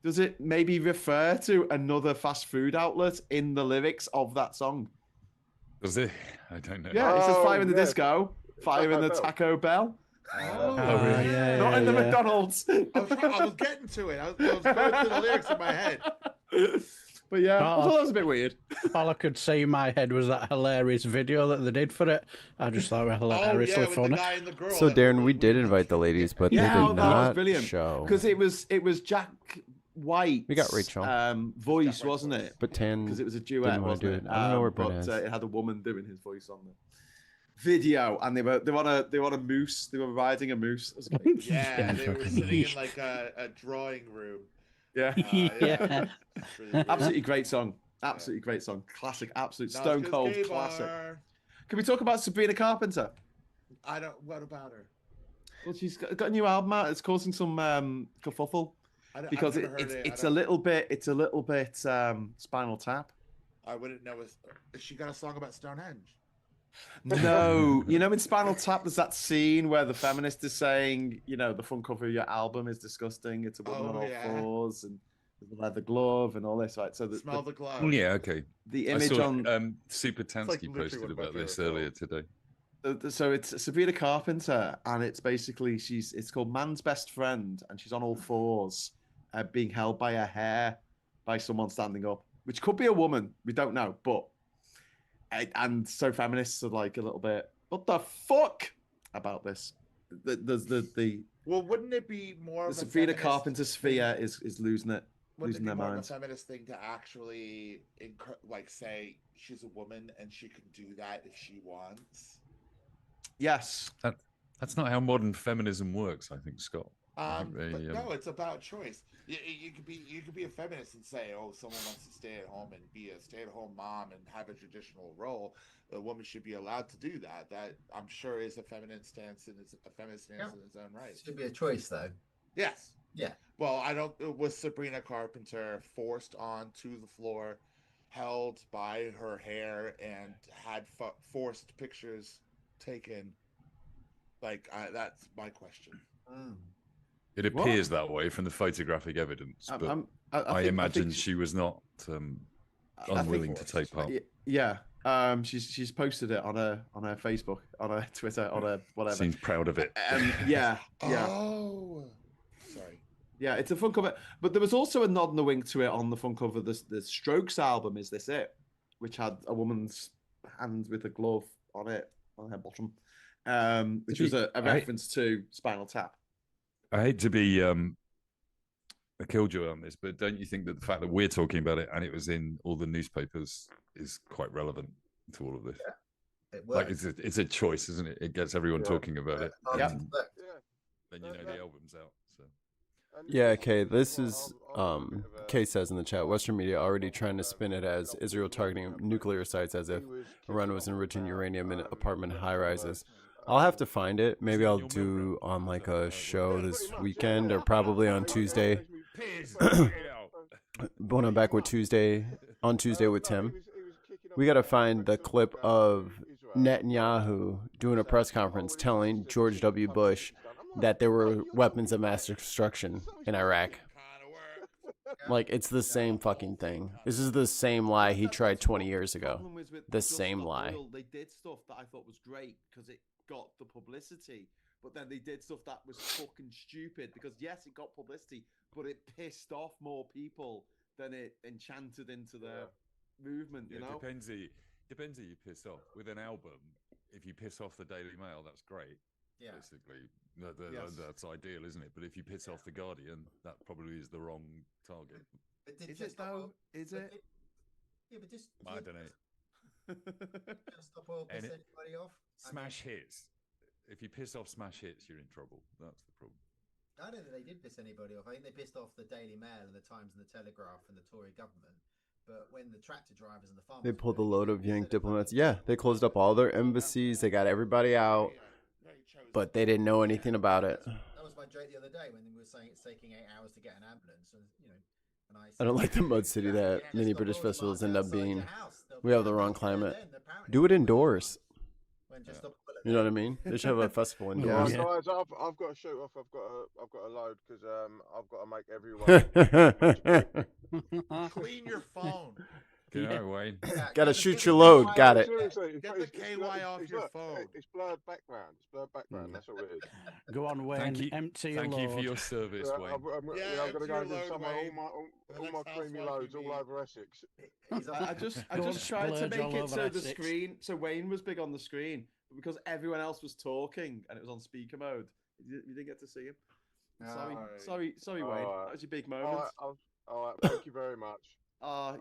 Does it maybe refer to another fast food outlet in the lyrics of that song? Does it? I don't know. Yeah, it says Oh, "Fire in the yeah. Disco," "Fire in the Taco Taco Bell. Bell." Oh, really? Yeah, Not in the yeah. McDonald's. I was getting to it. I was going through the lyrics in my head. But yeah, I Oh. thought that was a bit weird. All I could see in my head was that hilarious video that they did for it. I just thought it was Oh, hilariously yeah, with the funny. guy and the girl. So that Darren, was- we did invite the ladies, but Yeah, they that did was not brilliant. show. Because it was Jack White's We got Rachel. voice, Jack White's wasn't voice. it? But Tan Because it was a didn't duet, wanna wasn't do it? it. I don't know where But Brent is. it had a woman doing his voice on the video, and they were on a moose. They were riding a moose. It was great. Yeah, they were fucking sitting in niche. like a drawing room. Yeah, Yeah. It's really weird. absolutely great song. Absolutely great song. Classic, absolute No, stone it's 'cause cold gay classic. bar. Can we talk about Sabrina Carpenter? I don't. What about her? Well, she's got a new album out. It's causing some kerfuffle I don't, because I've never heard it. it's a little bit Spinal Tap. I wouldn't know. She got a song about Stonehenge. No, you know in Spinal Tap there's that scene where the feminist is saying, you know, the front cover of your album is disgusting. It's a woman on all fours and with the leather glove and all this, right? So Smell the glove. Oh, yeah, okay. the I image saw on Super Tansky literally posted one of my about this favorite earlier today. so it's Sabrina Carpenter, and it's basically it's called Man's Best Friend, and she's on all fours, being held by her hair by someone standing up, which could be a woman. We don't know, but and so feminists are like a little bit, what the fuck about this? There's the Well, wouldn't it be more of a Sabrina feminist Carpenter sphere is losing it, Wouldn't losing it be their more minds. of a feminist thing to actually like say she's a woman and she can do that if she wants? Yes. That's not how modern feminism works, I think, Scott. I think But they, no, it's about choice. You could be a feminist and say, oh, someone wants to stay at home and be a stay-at-home mom and have a traditional role. A woman should be allowed to do that. That I'm sure is a feminist stance and it's a feminist stance in its own right. Should be a choice, though. Yes. Yeah. Well, I don't. Was Sabrina Carpenter forced onto the floor, held by her hair, and had forced pictures taken? Like that's my question. It appears that way from the photographic evidence, but I imagine she was not unwilling to take part. Yeah. She's posted it on her Facebook, on her Twitter, on her whatever. Seems proud of it. Yeah. Oh, sorry. Yeah, it's a fun cover, but there was also a nod and a wink to it on the front cover of the Strokes album. Is This It? Which had a woman's hand with a glove on it on her bottom, which was a reference to Spinal Tap. I hate to be a killjoy on this, but don't you think that the fact that we're talking about it and it was in all the newspapers is quite relevant to all of this? Yeah, it like works. it's a choice, isn't it? It gets everyone talking about it. Yeah. and Yeah. Then you know the album's out. So Yeah, Kay, this is, Kay says in the chat, Western media already trying to spin it as Israel targeting nuclear sites as if Iran was enriching uranium in apartment high-rises. I'll have to find it. Maybe I'll do on like a show this weekend or probably on Tuesday. going on back with Tuesday with Tim. We got to find the clip of Netanyahu doing a press conference telling George W. Bush that there were weapons of mass destruction in Iraq. Like, it's the same fucking thing. This is the same lie he tried 20 years ago. The same lie. They did stuff that I thought was great because it got the publicity, but then they did stuff that was fucking stupid because, yes, it got publicity, but it pissed off more people than it enchanted into the movement, you know? Depends who you piss off. With an album, if you piss off the Daily Mail, that's great. Yeah. Basically, that's ideal, isn't it? But if you piss off the Guardian, that probably is the wrong target. Is it though? Is it? Yeah, but just I don't know. Stop oil piss anybody off. Smash hits. If you piss off smash hits, you're in trouble. That's the problem. I don't think they did piss anybody off. I think they pissed off the Daily Mail and the Times and the Telegraph and the Tory government. But when the tractor drivers and the farmers, they pulled a load of yanked diplomats. Yeah, they closed up all their embassies. They got everybody out, but they didn't know anything about it. That was my joke the other day when they were saying it's taking 8 hours to get an ambulance, and you know. And I don't like the mud city that many British festivals end up being. We have the wrong climate. Do it indoors. You know what I mean? They should have a festival indoors. Yeah, guys, I've got to shoot off. I've got to load because I've got to make everyone clean your phone. Get out, Wayne. Got to shoot your load. Got it. Get the KY off your phone. It's blurred background. It's blurred background. That's all it is. Go on, Wayne. Empty your load. Thank you for your service, Wayne. I'm going to go and do some all my creamy loads all over Essex. I just tried to make it so the screen, so Wayne was big on the screen, but because everyone else was talking and it was on speaker mode, you didn't get to see him. Sorry, Wayne. That was your big moment. All right, thank you very much.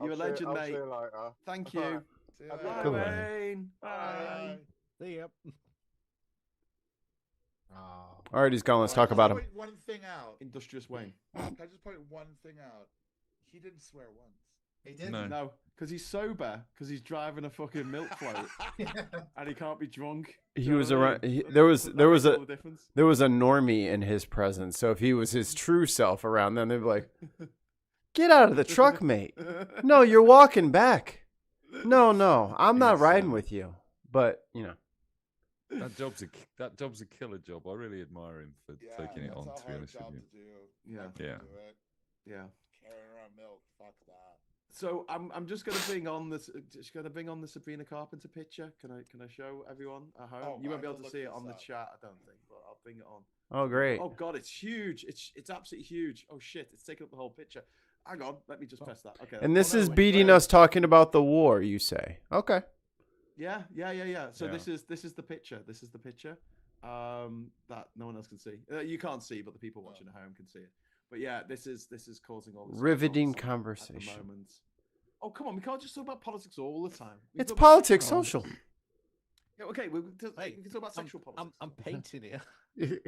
You're a legend, mate. See you later. Thank you. Bye, Wayne. Bye. See ya. All right, he's gone. Let's talk about him. One thing out. Industrious Wayne. Can I just point one thing out? He didn't swear once. He didn't? No, because he's sober, because he's driving a fucking milk float, and he can't be drunk. He was around. There was a normie in his presence. So if he was his true self around them, they'd be like, "Get out of the truck, mate! No, you're walking back. No, I'm not riding with you." But you know, that job's a killer job. I really admire him for taking it on. To be honest with you, Yeah. Carrying around milk, fuck that. So I'm just gonna bring on the Sabrina Carpenter picture. Can I show everyone at home? You won't be able to see it on the chat, I don't think, but I'll bring it on. Oh great! Oh god, it's huge. It's absolutely huge. Oh shit, it's taking up the whole picture. Hang on, let me just press that. Okay. And this is beating us talking about the war, you say? Okay. Yeah. So this is the picture. This is the picture that no one else can see. You can't see, but the people watching at home can see it. But yeah, this is causing all this riveting conversation. At the moment. Oh come on, we can't just talk about politics all the time. It's politics social. Yeah, okay, we can talk about sexual politics. I'm painting here. To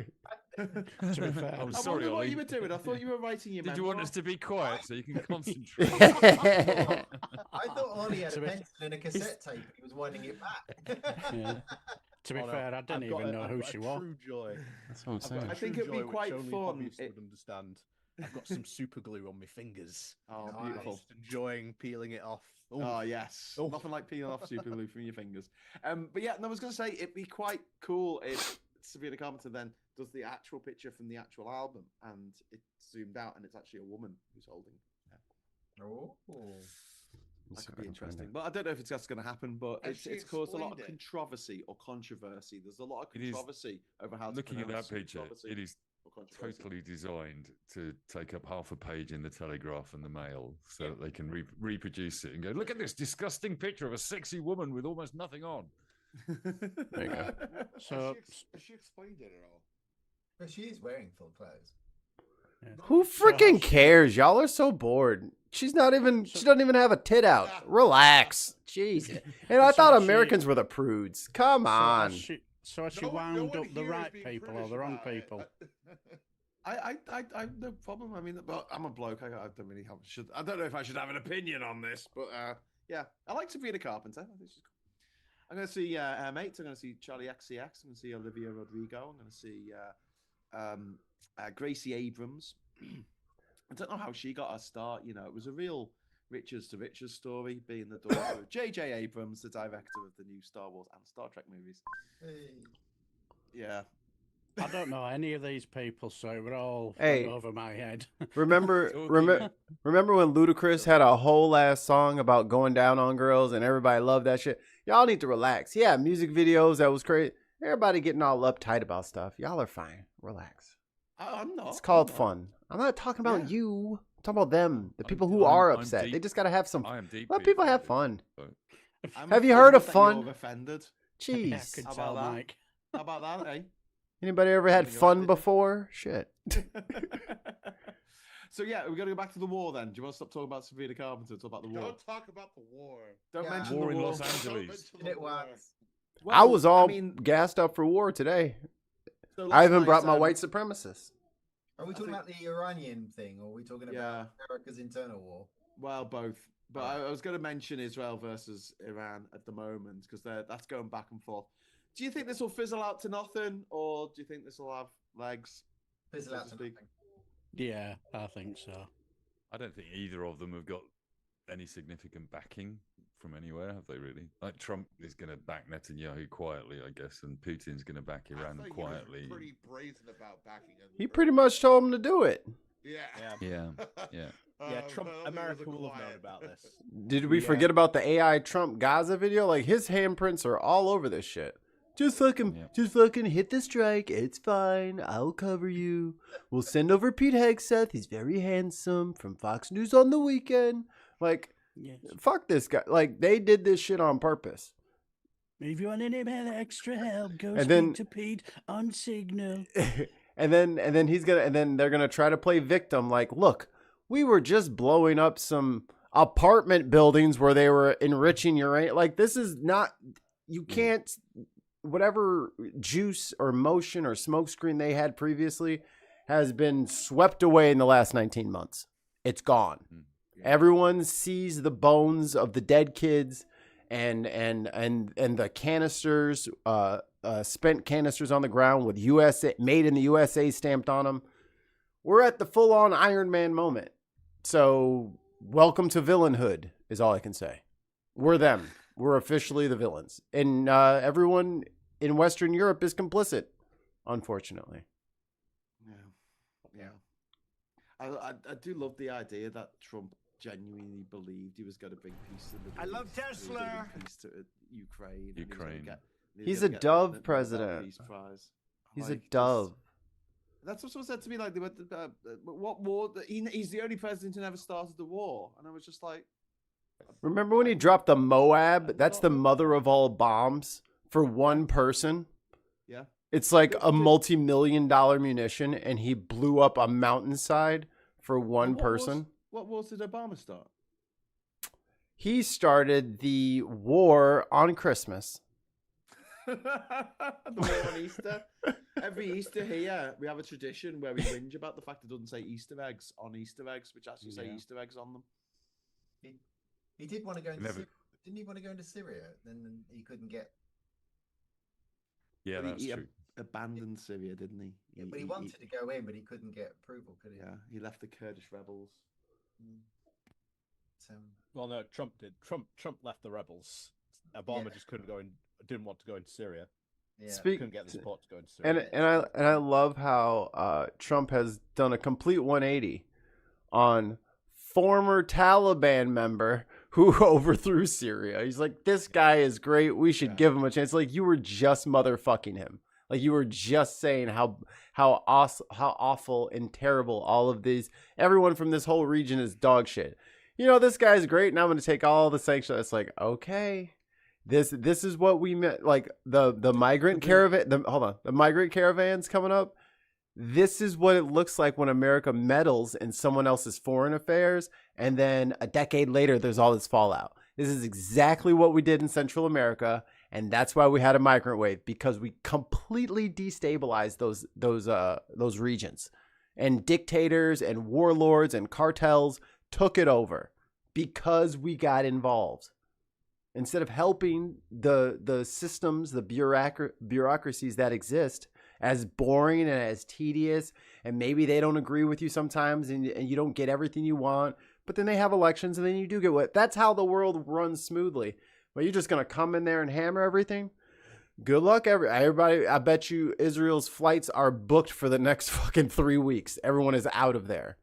be fair, I'm sorry, what Ollie. you were doing. I thought you were writing your Did memoir. you want us to be quiet so you can concentrate? I thought Ollie had a pencil and a cassette tape. He was winding it back. Yeah. To be fair, I didn't even know who she was. True joy. That's what I'm saying. I think it'd be quite fun. Would understand. I've got some super glue on my fingers. Oh, beautiful. Just enjoying peeling it off. Ooh. Oh, yes. Oh. Nothing like peeling off super glue from your fingers. But yeah, no, I was going to say, it'd be quite cool if Sabrina Carpenter then does the actual picture from the actual album and it's zoomed out and it's actually a woman who's holding it. Oh. That could be interesting. But I don't know if it's going to happen, but it's caused a lot of controversy or controversy. There's a lot of controversy over how to looking at that picture, it is totally designed to take up half a page in the Telegraph and the Mail so that they can reproduce it and go, look at this disgusting picture of a sexy woman with almost nothing on. There you go. So has she explained it at all? But she is wearing full clothes. Yeah. Who freaking cares? Y'all are so bored. She doesn't even have a tit out. Relax. Jesus. And I thought Americans were the prudes. Come on. So has she wound up the right people or the wrong people? I no problem. I mean, but I'm a bloke. I don't really have. I don't know if I should have an opinion on this, but yeah, I like Sabrina Carpenter. I think she's cool. I'm going to see mates. I'm going to see Charlie XCX. I'm going to see Olivia Rodrigo. I'm going to see Gracie Abrams. I don't know how she got her start. You know, it was a real riches to riches story, being the daughter of J.J. Abrams, the director of the new Star Wars and Star Trek movies. Yeah. I don't know any of these people, so it would all Hey. went over my head. Remember when Ludacris had a whole ass song about going down on girls and everybody loved that shit? Y'all need to relax. Yeah, music videos, that was crazy. Everybody getting all uptight about stuff. Y'all are fine. Relax. I'm not. It's called fun. I'm not talking about you. I'm talking about them, the people who are upset. They just got to have some fun. Let people have fun. Have you heard of fun? Offended. Jeez. Yeah, I could tell, Mike. How about that, eh? Anybody ever had fun before? Shit. So yeah, we're gonna go back to the war then. Do you want to stop talking about Sabrina Carpenter? Talk about the war. Don't talk about the war. Don't mention war the in war. Los Angeles. Well, I was all mean, gassed up for war today. so I last even night, brought my white supremacists. Are we talking about the Iranian thing, or are we talking about America's internal war? Well, both. But I was going to mention Israel versus Iran at the moment because that's going back and forth. Do you think this will fizzle out to nothing, or do you think this will have legs? Fizzle out to nothing. Yeah, I think so. I don't think either of them have got any significant backing from anywhere, have they really? Like Trump is going to back Netanyahu quietly, I guess, and Putin's going to back Iran quietly. He was pretty brazen about backing him. He pretty much told him to do it. Yeah. Trump, America will have known about this. Did we forget about the AI Trump Gaza video? Like his handprints are all over this shit. Just fucking hit the strike. It's fine. I'll cover you. We'll send over Pete Hegseth. He's very handsome from Fox News on the weekend. Like, fuck this guy. Like, they did this shit on purpose. If you want any extra help, go speak to Pete on Signal. and then they're gonna try to play victim. Like, look, we were just blowing up some apartment buildings where they were enriching uranium. Like, this is not. You can't. Whatever juice or motion or smokescreen they had previously has been swept away in the last 19 months. It's gone. Everyone sees the bones of the dead kids and the canisters, spent canisters on the ground with USA made in the USA stamped on them. We're at the full-on Iron Man moment. So welcome to villainhood is all I can say. We're them. We're officially the villains. And everyone in Western Europe is complicit, unfortunately. Yeah. I do love the idea that Trump genuinely believed he was going to bring peace to the Middle East. I love Tesla. Peace to Ukraine. He's a dove president. Peace prize. He's a dove. That's what someone said to me. Like, what war? He's the only president who never started the war, and I was just like, remember when he dropped the Moab? That's the mother of all bombs for one person. Yeah. It's like a multi-million-dollar munition, and he blew up a mountainside for one person. What wars did Obama start? He started the war on Christmas. The war on Easter. Every Easter here, we have a tradition where we whinge about the fact it doesn't say Easter eggs on Easter eggs, which actually say Easter eggs on them. He did want to go into Syria. Didn't he want to go into Syria? Then he couldn't get. Yeah, that's true. Abandoned Syria, didn't he? But he wanted to go in, but he couldn't get approval, could he? Yeah, he left the Kurdish rebels. Well, no, Trump did. Trump left the rebels. Obama just couldn't go in. Didn't want to go into Syria. Yeah, couldn't get the support to go into Syria. And I love how Trump has done a complete 180 on former Taliban member who overthrew Syria. He's like, this guy is great. We should give him a chance. Like, you were just motherfucking him. Like, you were just saying how awful and terrible all of these. Everyone from this whole region is dog shit. You know, this guy's great, and I'm going to take all the sanctions. It's like, okay, this is what we meant. Like the migrant caravan. The migrant caravans coming up. This is what it looks like when America meddles in someone else's foreign affairs, and then a decade later, there's all this fallout. This is exactly what we did in Central America, and that's why we had a migrant wave, because we completely destabilized those regions, and dictators and warlords and cartels took it over because we got involved. Instead of helping the systems, the bureaucracies that exist, as boring and as tedious, and maybe they don't agree with you sometimes, and you don't get everything you want, but then they have elections and then you do get what. That's how the world runs smoothly. But you're just going to come in there and hammer everything? Good luck, everybody. I bet you Israel's flights are booked for the next fucking 3 weeks. Everyone is out of there.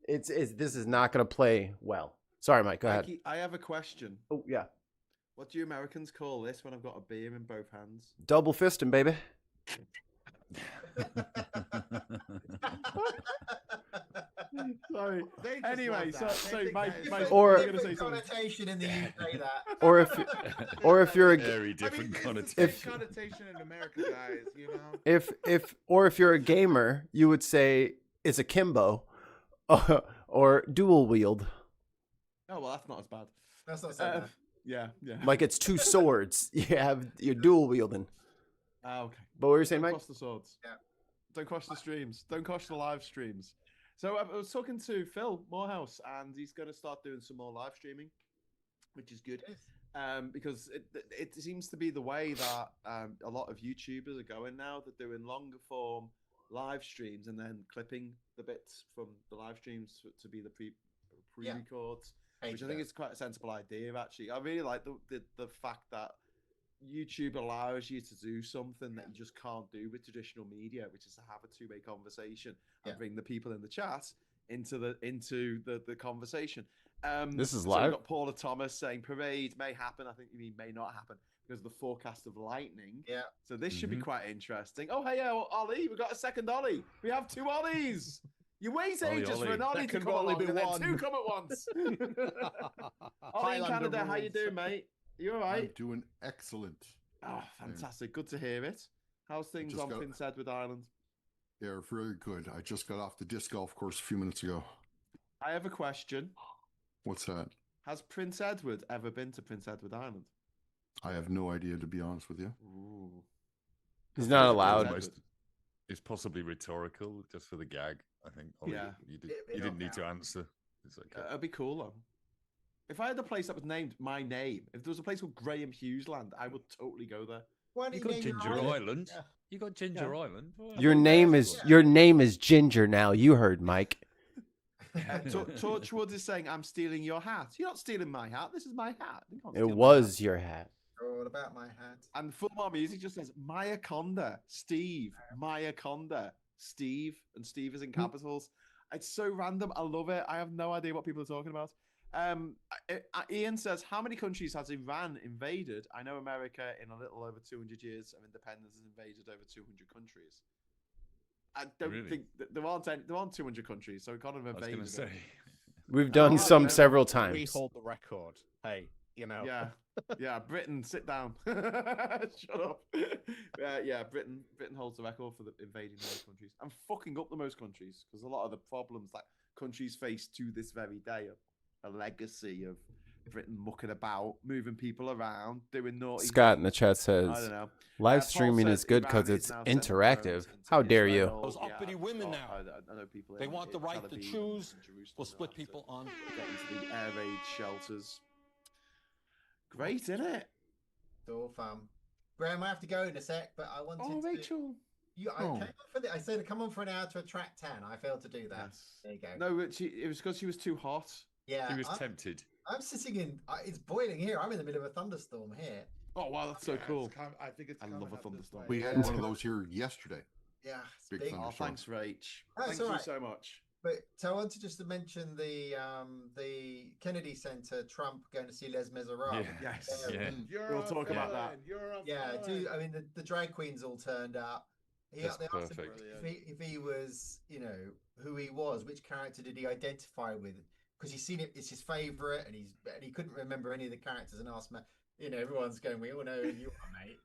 This is not going to play well. Sorry, Mike. Go ahead. I have a question. Oh, yeah. What do you Americans call this when I've got a beer in both hands? Double fisting, baby. Sorry. Anyway, so Mike, or you're gonna say something. Connotation in the UK that. or if you're a very different connotation. Connotation in America, guys. You know. If you're a gamer, you would say it's a kimbo, or dual wield. Oh well, that's not as bad. That's not so bad. Yeah. Like it's two swords. You're dual wielding. Okay. But what were you saying, Don't Mike? cross the swords. Yeah. Don't cross the streams. Don't cross the live streams. So I was talking to Phil Morehouse, and he's going to start doing some more live streaming, which is good. Because it seems to be the way that a lot of YouTubers are going now. They're doing longer form live streams and then clipping the bits from the live streams to be the pre-records, which I think is quite a sensible idea, actually. I really like the fact that YouTube allows you to do something that you just can't do with traditional media, which is to have a two-way conversation and bring the people in the chat into the conversation. This is so live. We've got Paula Thomas saying parade may happen. I think you mean may not happen because of the forecast of lightning. Yeah. So this should be quite interesting. Oh, hey, Ollie, we've got a second Ollie. We have two Ollies. You wait ages for an Ollie to come along, and then two come at once. Ollie in Canada, how you doing, mate? You all right? I'm doing excellent. Oh, fantastic. Good to hear it. How's things on Prince Edward Island? They're very good. I just got off the disc golf course a few minutes ago. I have a question. What's that? Has Prince Edward ever been to Prince Edward Island? I have no idea, to be honest with you. Ooh. He's not allowed. It's possibly rhetorical, just for the gag, I think. Ollie, Yeah. You didn't need to answer. It's okay. It'd be cool, though. If I had a place that was named my name, if there was a place called Graham Hughes Land, I would totally go there. You got Ginger Island. Yeah. You got Ginger Island. Well, your name is Ginger now. You heard, Mike. Torchwood is saying, I'm stealing your hat. You're not stealing my hat. This is my hat. It was your hat. All about my hat. And Full More Music just says, Mayaconda, Steve, Mayaconda, Steve, and Steve is in capitals. It's so random. I love it. I have no idea what people are talking about. Ian says, how many countries has Iran invaded? I know America in a little over 200 years of independence has invaded over 200 countries. I don't think there aren't 200 countries, so we can't have invaded. I was going to say. We've done some several times. We hold the record. Hey, you know. Yeah. Britain, sit down. Shut up. Britain holds the record for invading most countries and fucking up the most countries, because a lot of the problems that countries face to this very day are a legacy of Britain mucking about, moving people around, doing naughty. Scott in the chat says, I don't know. Live streaming is good because it's interactive. How dare you? Those uppity women now. I know people. They want the right to choose. We'll split people on. Get into the air raid shelters. Great, isn't it? It's all fun. Graham, I have to go in a sec, but I wanted to... Rachel. I said come on for an hour to attract 10. I failed to do that. Yes. There you go. No, it was because she was too hot. Yeah, he was tempted. I'm sitting in. It's boiling here. I'm in the middle of a thunderstorm here. Oh wow, that's so cool. I think it's. I love a thunderstorm. We had one of those here yesterday. Yeah, big thunderstorm. Oh, thanks, Rach. Thank you so much. But so I wanted just to mention the Kennedy Center, Trump going to see Les Miserables. Yeah. Yes. We'll talk about that. I mean, the drag queens all turned up. That's perfect. If he was, who he was, which character did he identify with? Because he's seen it, it's his favorite, and he couldn't remember any of the characters, and asked me, everyone's going, we all know who you are, mate.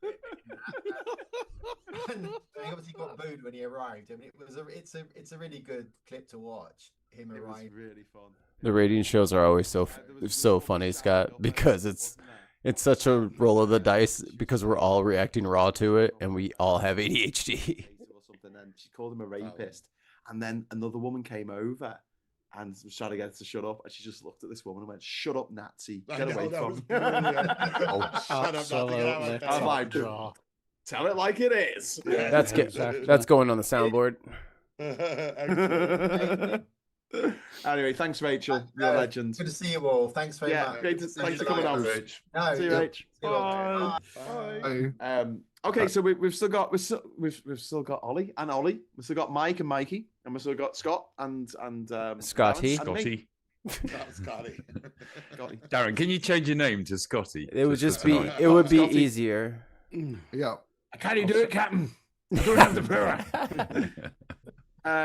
And he obviously got booed when he arrived. I mean, it's a really good clip to watch. Him arriving. It was really fun. The rating shows are always so funny, Scott, because it's such a roll of the dice because we're all reacting raw to it, and we all have ADHD. Or something, and she called him a rapist, and then another woman came over and was trying to get her to shut up, and she just looked at this woman and went, "Shut up, Nazi! Get away from me!" Shut up, Nazi! I'm like, Tell it like it is. That's that's going on the soundboard. Anyway, thanks, Rachel. You're a legend. Good to see you all. Thanks very much. Thanks for coming on, Rich. See you, Rich. Bye. Okay, so we've still got Ollie and Ollie. We've still got Mike and Mikey, and we've still got Scott and Scotty. Scotty. Scotty. Darren, can you change your name to Scotty? It would just be easier. Yeah. Can you do it, Captain? I don't have the power.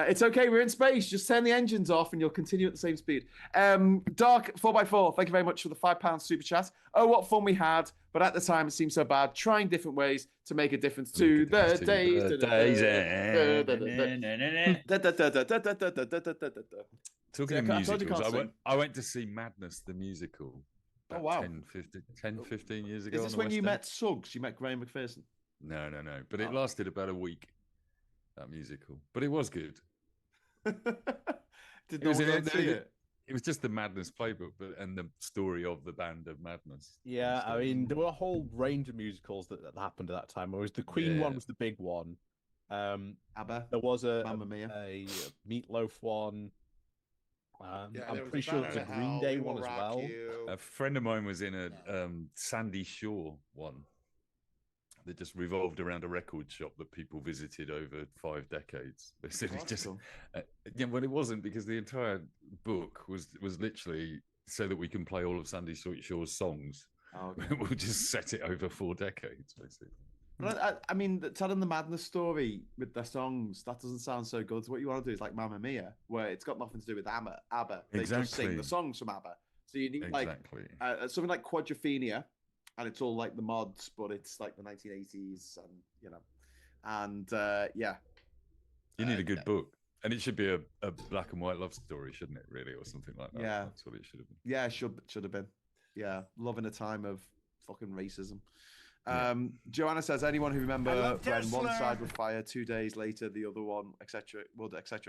It's okay. We're in space. Just turn the engines off, and you'll continue at the same speed. Dark 4x4. Thank you very much for the £5 super chat. Oh, what fun we had! But at the time, it seemed so bad. Trying different ways to make a difference to the days. Talking of musicals, I went to see Madness the musical. Oh wow! 10, 15 years ago. Is this when you met Suggs? You met Graham McPherson? No. But it lasted about a week. That musical, but it was good. Did no one see it? It was just the Madness playbook, and the story of the band of Madness. Yeah, I mean, there were a whole range of musicals that happened at that time. Whereas the Queen one was the big one. ABBA. There was Mamma Mia. a Meatloaf one. I'm pretty sure there was a Green Day one as well. A friend of mine was in a Sandy Shore one that just revolved around a record shop that people visited over 5 decades. They said it just, well, it wasn't, because the entire book was literally so that we can play all of Sandy Shore's songs. Oh, okay. We'll just set it over 4 decades, basically. But I mean, telling the Madness story with their songs, that doesn't sound so good. So what you want to do is like Mamma Mia, where it's got nothing to do with ABBA. They just sing the songs from ABBA. So you need like something like Quadrophenia, and it's all like the mods, but it's like the 1980s, and you need a good book, and it should be a black and white love story, shouldn't it? Really, or something like that. Yeah, that's what it should have been. Yeah, should have been. Yeah, love in a time of fucking racism. Joanna says, anyone who remember when one side would fire 2 days later, the other one, etc.,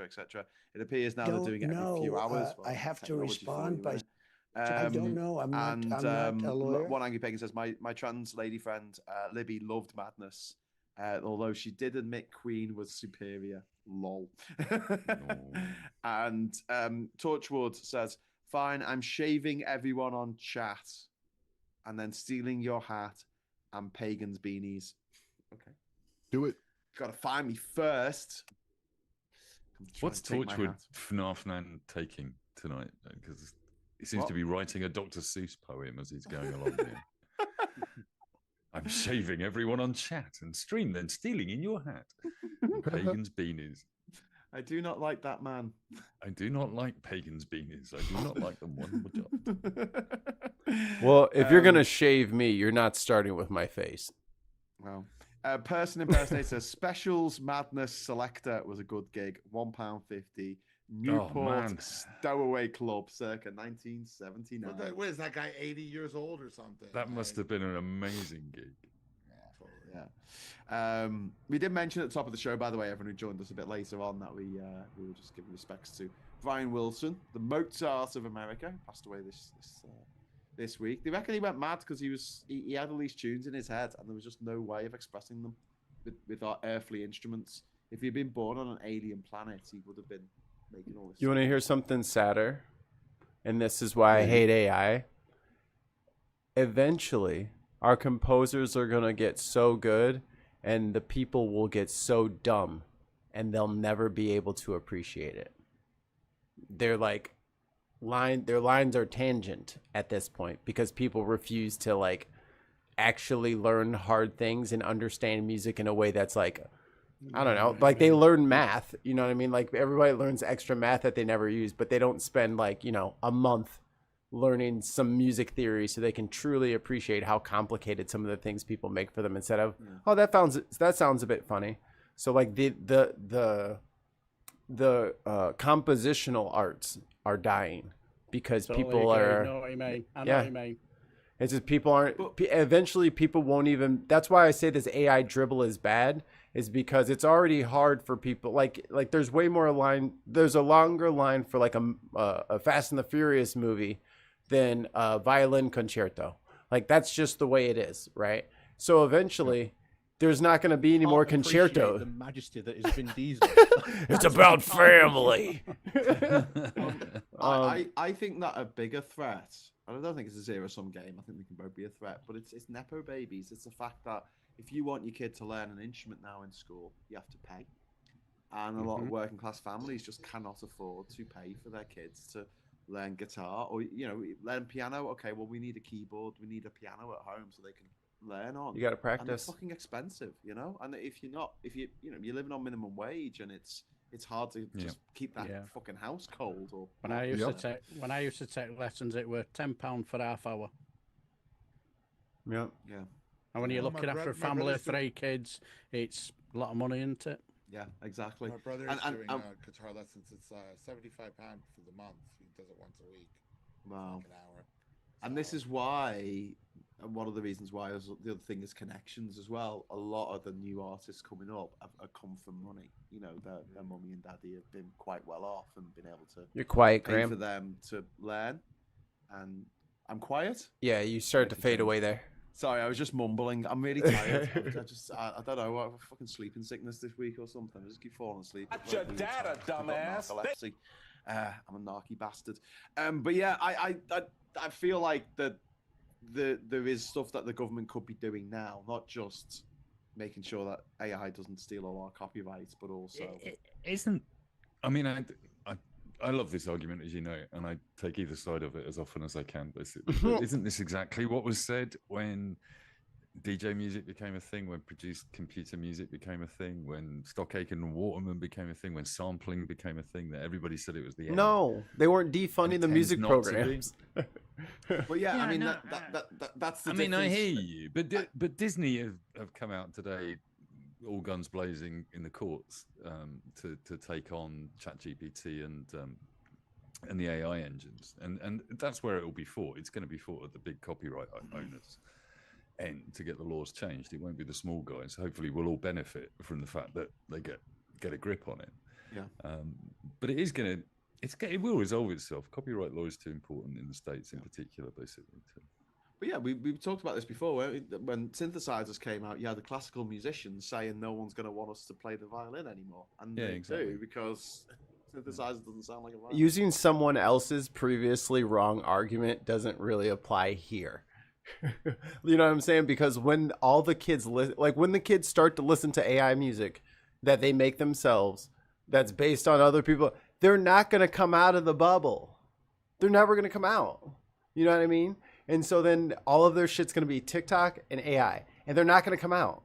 etc. It appears now they're doing it every few hours. I have to respond by. I don't know. I'm not a lawyer. One Angry Pagan says, my trans lady friend Libby loved Madness, although she did admit Queen was superior. Lol. And Torchwood says, fine, I'm shaving everyone on chat, and then stealing your hat and Pagan's beanies. Okay, do it. Got to find me first. What's Torchwood FNAF taking tonight? Because he seems to be writing a Dr. Seuss poem as he's going along here. I'm shaving everyone on chat and then stealing in your hat. Pagan's beanies. I do not like that man. I do not like Pagan's beanies. I do not like them one bit. Well, if you're going to shave me, you're not starting with my face. Well, person impersonator Specials Madness Selector was a good gig. £1.50. Newport Stowaway Club, circa 1979. What is that guy, 80 years old or something? That must have been an amazing gig. Yeah. We did mention at the top of the show, by the way, everyone who joined us a bit later on, that we were just giving respects to Brian Wilson, the Mozart of America, who passed away this week. They reckon he went mad because he had all these tunes in his head, and there was just no way of expressing them with our earthly instruments. If he'd been born on an alien planet, he would have been making all this. You want to hear something sadder? And this is why I hate AI. Eventually, our composers are going to get so good, and the people will get so dumb, and they'll never be able to appreciate it. They're like their lines are tangent at this point, because people refuse to like actually learn hard things and understand music in a way that's like, I don't know, like they learn math, you know what I mean? Like everybody learns extra math that they never use, but they don't spend like, a month learning some music theory so they can truly appreciate how complicated some of the things people make for them, instead of, oh, that sounds a bit funny. So like the compositional arts are dying because people are. I know what you mean. I know what you mean. It's just people aren't. Eventually, people won't even. That's why I say this AI dribble is bad. Is because it's already hard for people. Like there's way more line. There's a longer line for like a Fast and the Furious movie than a violin concerto. Like that's just the way it is, right? So eventually, there's not going to be any more concerto. The majesty that is Vin Diesel. It's about family. I think that a bigger threat. I don't think it's a zero-sum game. I think they can both be a threat, but it's nepo babies. It's the fact that if you want your kid to learn an instrument now in school, you have to pay, and a lot of working class families just cannot afford to pay for their kids to learn guitar or learn piano. Okay, well we need a keyboard, we need a piano at home so they can learn on. You got to practice. And it's fucking expensive, And if you're living on minimum wage, and it's hard to just keep that fucking house cold. Or when I used to take lessons, it were £10 for half hour. Yeah. Yeah. And when you're looking after a family of 3 kids, it's a lot of money, isn't it? Yeah, exactly. My brother is doing guitar lessons. It's £75 for the month. He does it once a week. Wow. Like an hour. And this is why, and one of the reasons why, the other thing is connections as well. A lot of the new artists coming up have come from money. Their mummy and daddy have been quite well off and been able to. You're quiet, pay Graham. For them to learn. And I'm quiet. Yeah, you started to fade away there. Sorry, I was just mumbling. I'm really tired. I don't know. I have a fucking sleeping sickness this week or something. I just keep falling asleep. That's your data, dumbass. I'm a narky bastard. But yeah, I feel like that there is stuff that the government could be doing now, not just making sure that AI doesn't steal all our copyrights, but also it isn't. I mean, I love this argument, as you know, and I take either side of it as often as I can, basically. But isn't this exactly what was said when DJ music became a thing, when produced computer music became a thing, when Stock Aitken and Waterman became a thing, when sampling became a thing, that everybody said it was the end? No, they weren't defunding the music programs. Well, yeah, I mean, that's the difference. I hear you, but Disney have come out today, all guns blazing in the courts, to take on ChatGPT and the AI engines, and that's where it will be fought. It's going to be fought at the big copyright owners end to get the laws changed. It won't be the small guys. Hopefully, we'll all benefit from the fact that they get a grip on it. Yeah. But it is going to. It will resolve itself. Copyright law is too important in the States, in particular, basically. But yeah, we've talked about this before. When synthesizers came out, you had the classical musicians saying no one's going to want us to play the violin anymore, and they do, because synthesizer doesn't sound like a violin. Using someone else's previously wrong argument doesn't really apply here. You know what I'm saying? Because when all the kids when the kids start to listen to AI music that they make themselves, that's based on other people, they're not going to come out of the bubble. They're never going to come out. You know what I mean? And so then all of their shit's going to be TikTok and AI, and they're not going to come out.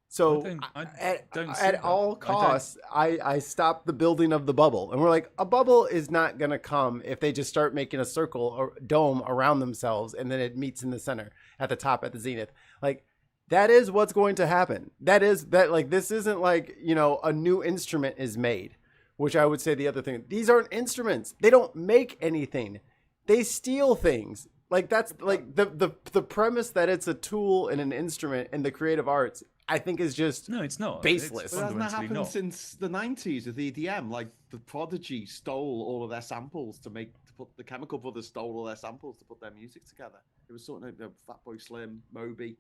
So at all costs, I stopped the building of the bubble. And we're like, a bubble is not going to come if they just start making a circle or dome around themselves, and then it meets in the center at the top at the zenith. Like, that is what's going to happen. This isn't like, a new instrument is made, which I would say the other thing. These aren't instruments. They don't make anything. They steal things. Like, that's like the premise that it's a tool and an instrument in the creative arts, I think, is just it's not baseless. But hasn't that happened since the 90s with EDM? Like, the Prodigy stole all of their samples the Chemical Brothers stole all their samples to put their music together. It was something like Fatboy Slim, Moby.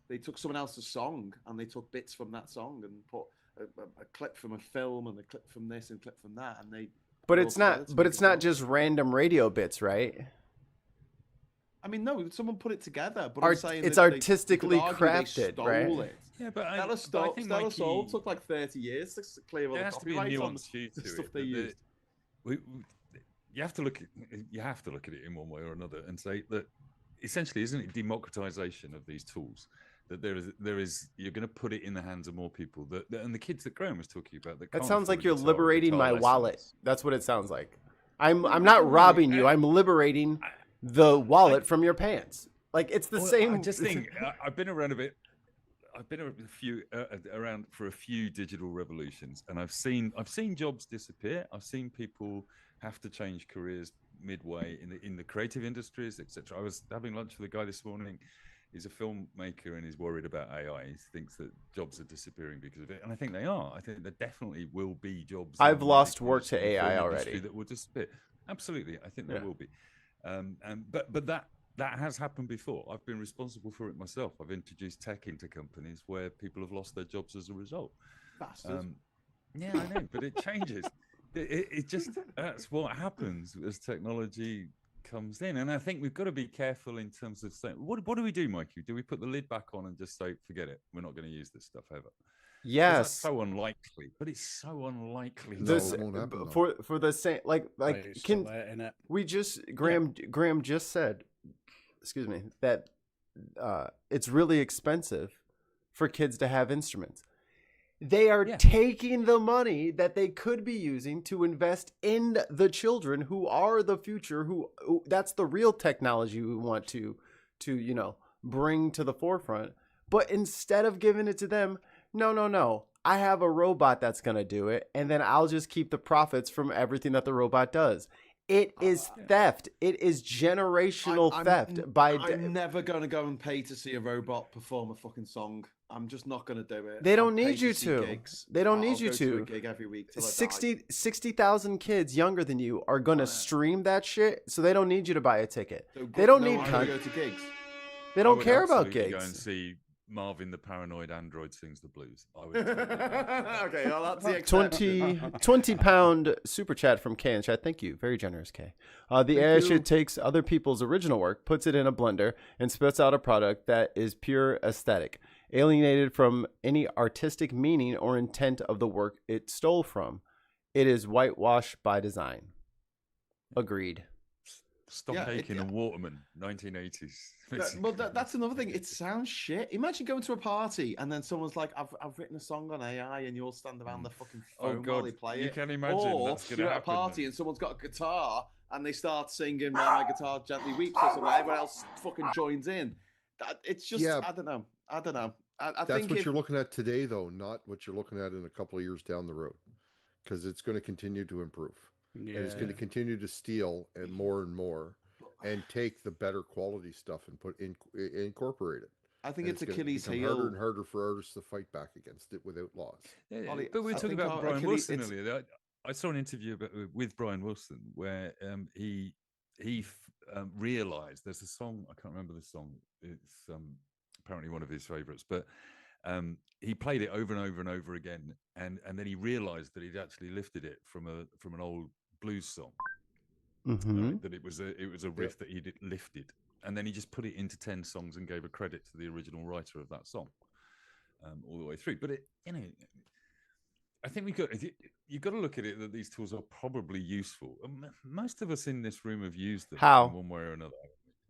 They took someone else's song and they took bits from that song and put a clip from a film and a clip from this and a clip from that, and they. But it's not just random radio bits, right? I mean, no, someone put it together, but I'm saying it's artistically crafted, right? It. Yeah, but Stellar Soul took like 30 years to clear all the copyrights on the stuff they used. You have to look at it in one way or another and say that essentially, isn't it democratization of these tools? That there is you're going to put it in the hands of more people. And the kids that Graham was talking about. That sounds like you're liberating my wallet. That's what it sounds like. I'm not robbing you. I'm liberating the wallet from your pants. Like, it's the same. I just think I've been around a bit. I've been around for a few digital revolutions, and I've seen jobs disappear. I've seen people have to change careers midway in the creative industries, etc. I was having lunch with a guy this morning. He's a filmmaker and he's worried about AI. He thinks that jobs are disappearing because of it, and I think they are. I think there definitely will be jobs. I've lost work to AI already. That will disappear. Absolutely, I think there will be. But that that has happened before. I've been responsible for it myself. I've introduced tech into companies where people have lost their jobs as a result. Yeah, I know, but it changes. It just, that's what happens as technology comes in. And I think we've got to be careful in terms of saying, what do we do, Mikey? Do we put the lid back on and just say, forget it, we're not going to use this stuff ever? Yes. That's so unlikely, but it's so unlikely. No, it won't happen, for the same, like can we just Graham just said, excuse me, that it's really expensive for kids to have instruments. They are taking the money that they could be using to invest in the children who are the future, who that's the real technology we want to bring to the forefront. But instead of giving it to them, no. I have a robot that's going to do it, and then I'll just keep the profits from everything that the robot does. It is theft. It is generational theft. I'm never going to go and pay to see a robot perform a fucking song. I'm just not going to do it. They don't need you to. Gigs. They don't need I'll you go to. A gig every week 60,000 kids younger than you are going to stream that shit, so they don't need you to buy a ticket. So they don't need to go to gigs. They don't care about gigs. Go and see Marvin the Paranoid Android Sings the Blues. I would okay, well, that's the 20 pound super chat from K in chat. Thank you. Very generous, K. The AI shit takes other people's original work, puts it in a blender, and spits out a product that is pure aesthetic, alienated from any artistic meaning or intent of the work it stole from. It is whitewash by design. Agreed. Stop Taking a Waterman, 1980s. Well, that's another thing. It sounds shit. Imagine going to a party and then someone's like, "I've written a song on AI," and you'll stand around the fucking phone while they play it. You can imagine. Or you're at a party and someone's got a guitar and they start singing "While My Guitar Gently Weeps" or something. Everyone else fucking joins in. It's just, I don't know. I That's think what you're looking at today, though, not what you're looking at in a couple of years down the road, because it's going to continue to improve. Yeah. And it's going to continue to steal and more, and take the better quality stuff and incorporate it. I think it's Achilles' heel. Harder and harder for artists to fight back against it without laws. Yeah. But we were talking about Brian Wilson earlier. I saw an interview with Brian Wilson where he realized there's a song, I can't remember the song. It's apparently one of his favorites, but he played it over and over and over again, and then he realized that he'd actually lifted it from an old blues song. Mm-hmm. That it was a riff that he'd lifted, and then he just put it into 10 songs and gave a credit to the original writer of that song all the way through. But I think you've got to look at it that these tools are probably useful. Most of us in this room have used them in one way or another.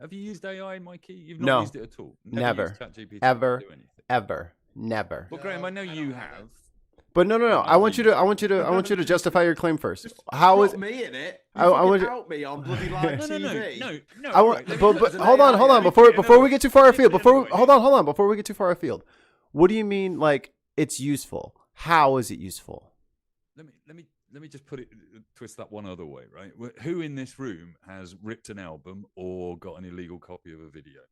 Have you used AI, Mikey? You've not used it at all. Never. Ever. Never. Well, Graham, I know you have. But no. I want you to justify your claim first. How is me in it? I want you out me on bloody live TV. No. But hold on. Before we get too far afield. Before we get too far afield, what do you mean? Like it's useful? How is it useful? Let me just twist that one other way, right? Who in this room has ripped an album or got an illegal copy of a video?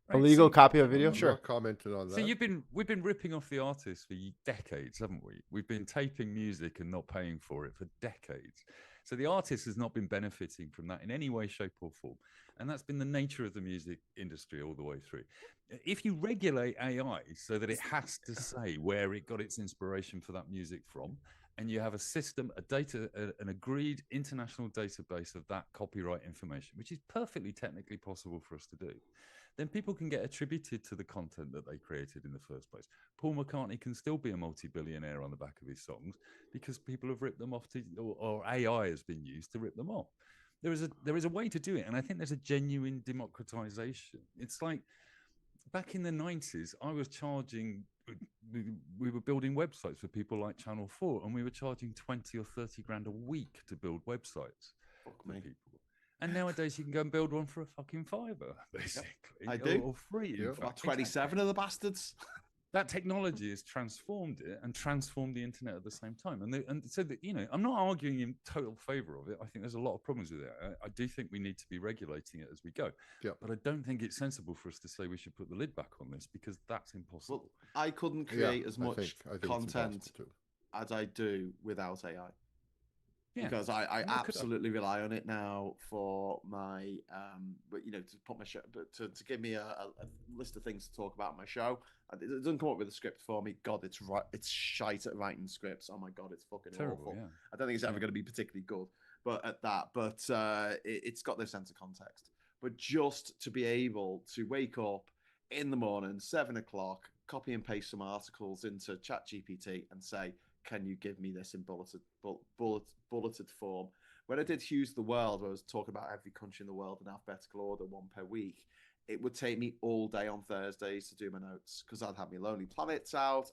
Right, illegal copy of video? Sure. Commented on that. So we've been ripping off the artists for decades, haven't we? We've been taping music and not paying for it for decades. So the artist has not been benefiting from that in any way, shape, or form. And that's been the nature of the music industry all the way through. If you regulate AI so that it has to say where it got its inspiration for that music from, and you have a system, an agreed international database of that copyright information, which is perfectly technically possible for us to do, then people can get attributed to the content that they created in the first place. Paul McCartney can still be a multi-billionaire on the back of his songs because people have ripped them off or AI has been used to rip them off. There is a way to do it, and I think there's a genuine democratization. It's like back in the 90s, I was charging, we were building websites for people like Channel 4, and we were charging 20 or 30 grand a week to build websites for people. And nowadays you can go and build one for a fucking $5, basically. I do. Or free. Yeah. About 27 of the bastards. That technology has transformed it and transformed the internet at the same time. And so that, I'm not arguing in total favor of it. I think there's a lot of problems with it. I do think we need to be regulating it as we go. Yeah. But I don't think it's sensible for us to say we should put the lid back on this because that's impossible. Well, I couldn't create as much content as I do without AI. because I absolutely rely on it now for my, but to put my show, but to give me a list of things to talk about in my show. It doesn't come up with a script for me. God, it's shite at writing scripts. Oh my God, it's fucking terrible. awful. Yeah. I don't think it's ever going to be particularly good, but at that, it's got no sense of context. But just to be able to wake up in the morning, 7 o'clock, copy and paste some articles into ChatGPT and say, can you give me this in bulleted form? When I did Hughes the World, where I was talking about every country in the world in alphabetical order, one per week, it would take me all day on Thursdays to do my notes because I'd have my Lonely Planets out.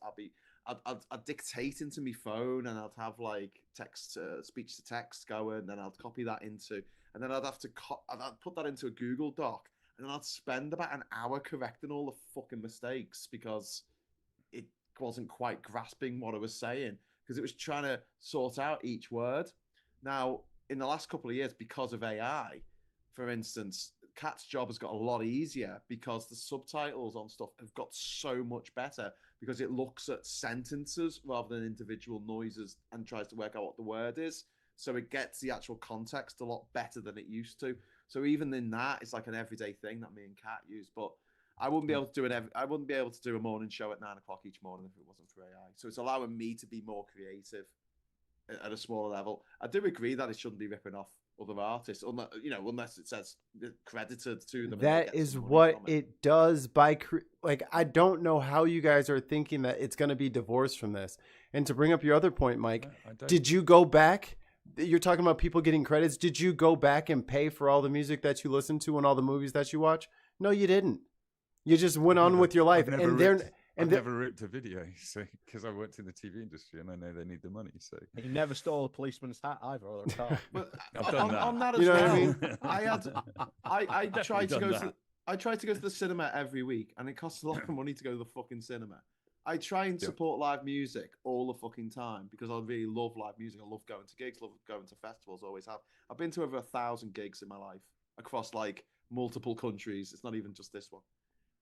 I'd dictate into my phone and I'd have like text, speech to text going, then I'd copy that into, and then I'd have to I'd put that into a Google Doc, and then I'd spend about an hour correcting all the fucking mistakes because it wasn't quite grasping what I was saying because it was trying to sort out each word. Now, in the last couple of years, because of AI, for instance, Kat's job has got a lot easier because the subtitles on stuff have got so much better because it looks at sentences rather than individual noises and tries to work out what the word is. So it gets the actual context a lot better than it used to. So even in that, it's like an everyday thing that me and Kat use. But I wouldn't be able to do I wouldn't be able to do a morning show at 9 o'clock each morning if it wasn't for AI. So it's allowing me to be more creative at a smaller level. I do agree that it shouldn't be ripping off other artists, unless it says credited to them. That is what it does by I don't know how you guys are thinking that it's going to be divorced from this. And to bring up your other point, Mike, did you go back? You're talking about people getting credits. Did you go back and pay for all the music that you listen to and all the movies that you watch? No, you didn't. You just went on with your life. I've never ripped a video, because I worked in the TV industry and I know they need the money. So he never stole a policeman's hat either or a car. But I've done that. On that as I tried to go to the cinema every week, and it costs a lot of money to go to the fucking cinema. I try and support live music all the fucking time because I really love live music. I love going to gigs, love going to festivals. Always have. I've been to over 1,000 gigs in my life across like multiple countries. It's not even just this one.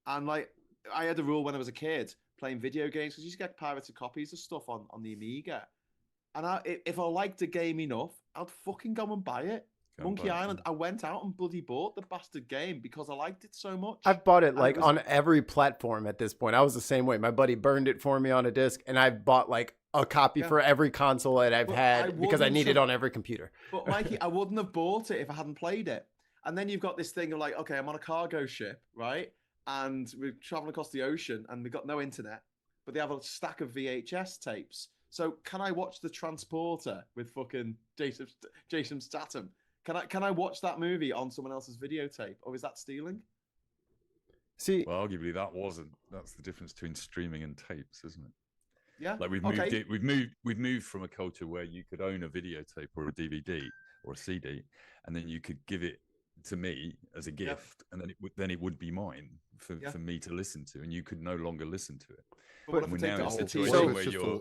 And like, I had a rule when I was a kid playing video games because you used to get pirated copies of stuff on the Amiga. And if I liked a game enough, I'd fucking go and buy it. Monkey Island, I went out and bloody bought the bastard game because I liked it so much. I've bought it on every platform at this point. I was the same way. My buddy burned it for me on a disc, and I've bought like a copy for every console that I've had because I need it on every computer. But Mikey, I wouldn't have bought it if I hadn't played it. And then you've got this thing of like, okay, I'm on a cargo ship, right? And we're traveling across the ocean and we've got no internet, but they have a stack of VHS tapes. So can I watch The Transporter with fucking Jason Statham? Can I watch that movie on someone else's videotape, or is that stealing? See, well, arguably that's the difference between streaming and tapes, isn't it? Yeah. Like we've moved from a culture where you could own a videotape or a DVD or a CD, and then you could give it to me as a gift, and then it would be mine for me to listen to, and you could no longer listen to it. But we're now in a situation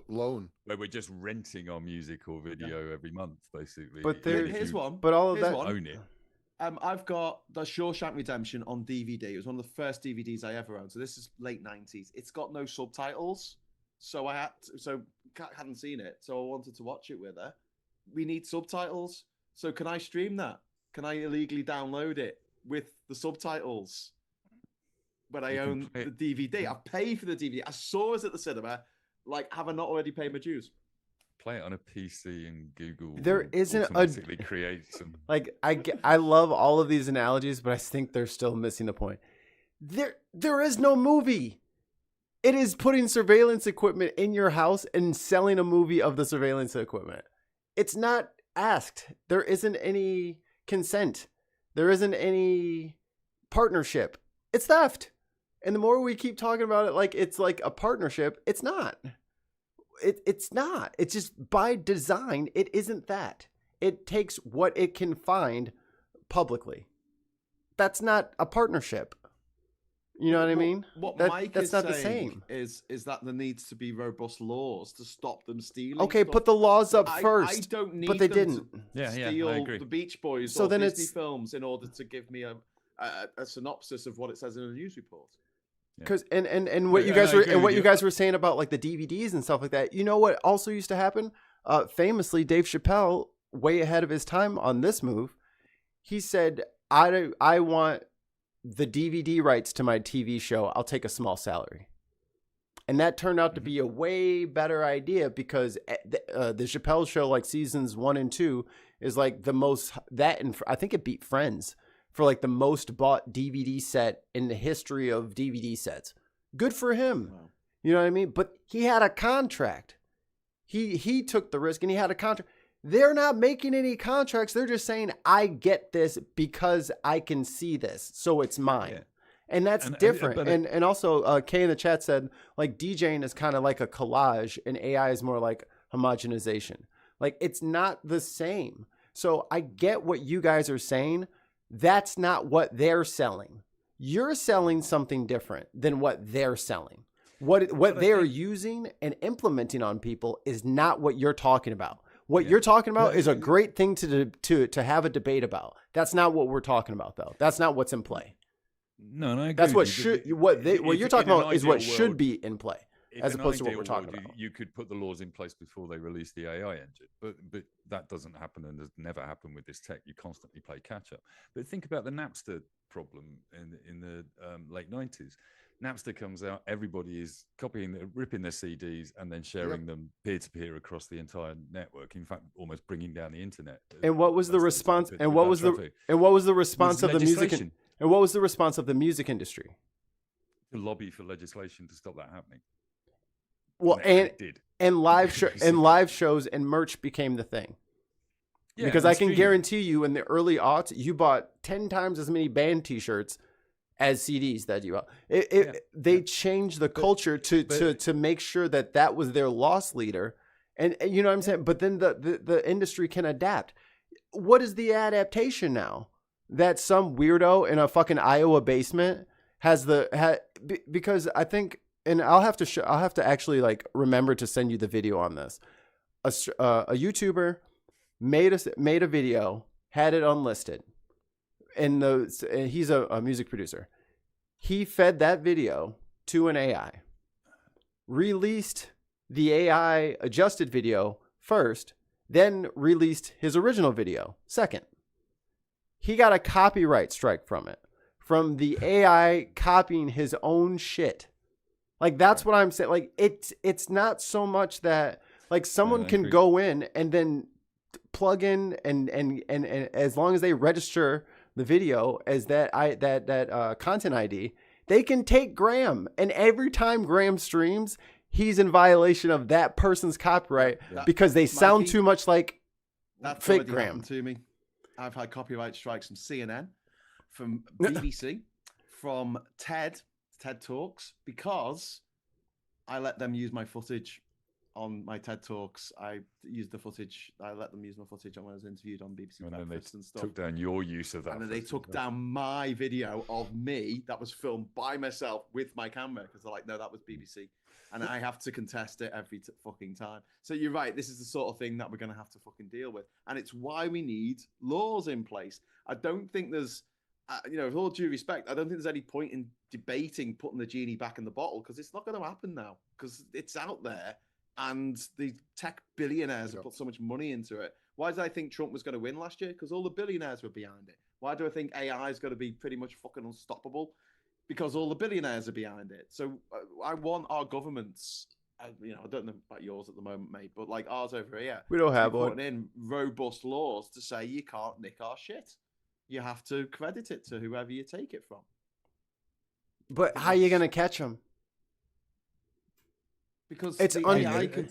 where we're just renting our music or video every month, basically. But here's one. But all of that, own it. I've got The Shawshank Redemption on DVD. It was one of the first DVDs I ever owned. So this is late 90s. It's got no subtitles, so Kat hadn't seen it, so I wanted to watch it with her. We need subtitles, so can I stream that? Can I illegally download it with the subtitles? But I own the DVD. I pay for the DVD. I saw us at the cinema. Like, have I not already paid my dues? Play it on a PC and Google. There isn't automatically create some. Like, I love all of these analogies, but I think they're still missing the point. There is no movie. It is putting surveillance equipment in your house and selling a movie of the surveillance equipment. It's not asked. There isn't any consent. There isn't any partnership. It's theft. And the more we keep talking about it like it's like a partnership, it's not. It's not. It's just by design, it isn't that. It takes what it can find publicly. That's not a partnership. You know what I mean? What Mike is not saying is that there needs to be robust laws to stop them stealing. Okay, stuff. put the laws up first. I don't need but they them didn't. to steal the Beach Boys or Disney films in order to give me a synopsis of what it says in a news report. Because and what you guys were saying about like the DVDs and stuff like that. You know what also used to happen? Famously, Dave Chappelle way ahead of his time on this move. He said, I want the DVD rights to my TV show. I'll take a small salary. And that turned out to be a way better idea because the Chappelle Show, like seasons 1 and 2, is like the most, that, and I think it beat Friends for like the most bought DVD set in the history of DVD sets. Good for him. Wow. You know what I mean? But he had a contract. He took the risk and he had a contract. They're not making any contracts. They're just saying, I get this because I can see this. So it's mine. Yeah. And that's different. And also, Kay in the chat said, like, DJing is kind of like a collage and AI is more like homogenization. Like, it's not the same. So I get what you guys are saying. That's not what they're selling. You're selling something different than what they're selling. What they're using and implementing on people is not what you're talking about. What you're talking about is a great thing to have a debate about. That's not what we're talking about, though. That's not what's in play. No, and I agree. That's what you're talking about is what should be in play, as opposed to what we're talking about. You could put the laws in place before they release the AI engine, but that doesn't happen and has never happened with this tech. You constantly play catch up. But think about the Napster problem in the late 90s. Napster comes out, everybody is ripping their CDs and then sharing them peer-to-peer across the entire network. In fact, almost bringing down the internet. And what was the response? And what was the response of the music? And what was the response of the music industry? To lobby for legislation to stop that happening. Well, and live shows and merch became the thing. Yeah, because I can guarantee you, in the early aughts, you bought 10 times as many band T-shirts as CDs that you bought. They changed the culture to make sure that was their loss leader, and you know what I'm saying. But then the industry can adapt. What is the adaptation now? That some weirdo in a fucking Iowa basement because I think, and I'll have to actually like remember to send you the video on this. A YouTuber made a video, had it unlisted, and he's a music producer. He fed that video to an AI, released the AI adjusted video first, then released his original video second. He got a copyright strike from it, from the AI copying his own shit. Like, that's what I'm saying. Like, it's not so much that, like, someone can go in and then plug in and as long as they register the video as that content ID, they can take Graham, and every time Graham streams, he's in violation of that person's copyright because they sound too much like fake Graham. To me, I've had copyright strikes from CNN, from BBC, from TED Talks, because I let them use my footage on my TED Talks. I used the footage. I let them use my footage when I was interviewed on BBC Breakfast and stuff. Took down your use of that. And then they took down my video of me that was filmed by myself with my camera, because they're like, no, that was BBC. And I have to contest it every fucking time. So you're right. This is the sort of thing that we're going to have to fucking deal with. And it's why we need laws in place. I don't think there's, with all due respect, I don't think there's any point in debating putting the genie back in the bottle, because it's not going to happen now, because it's out there. And the tech billionaires have put so much money into it. Why did I think Trump was going to win last year? Because all the billionaires were behind it. Why do I think AI is going to be pretty much fucking unstoppable? Because all the billionaires are behind it. So I want our governments, I don't know about yours at the moment, mate, but like ours over here, we don't have putting in robust laws to say you can't nick our shit. You have to credit it to whoever you take it from. But how are you going to catch them? Because it's AI can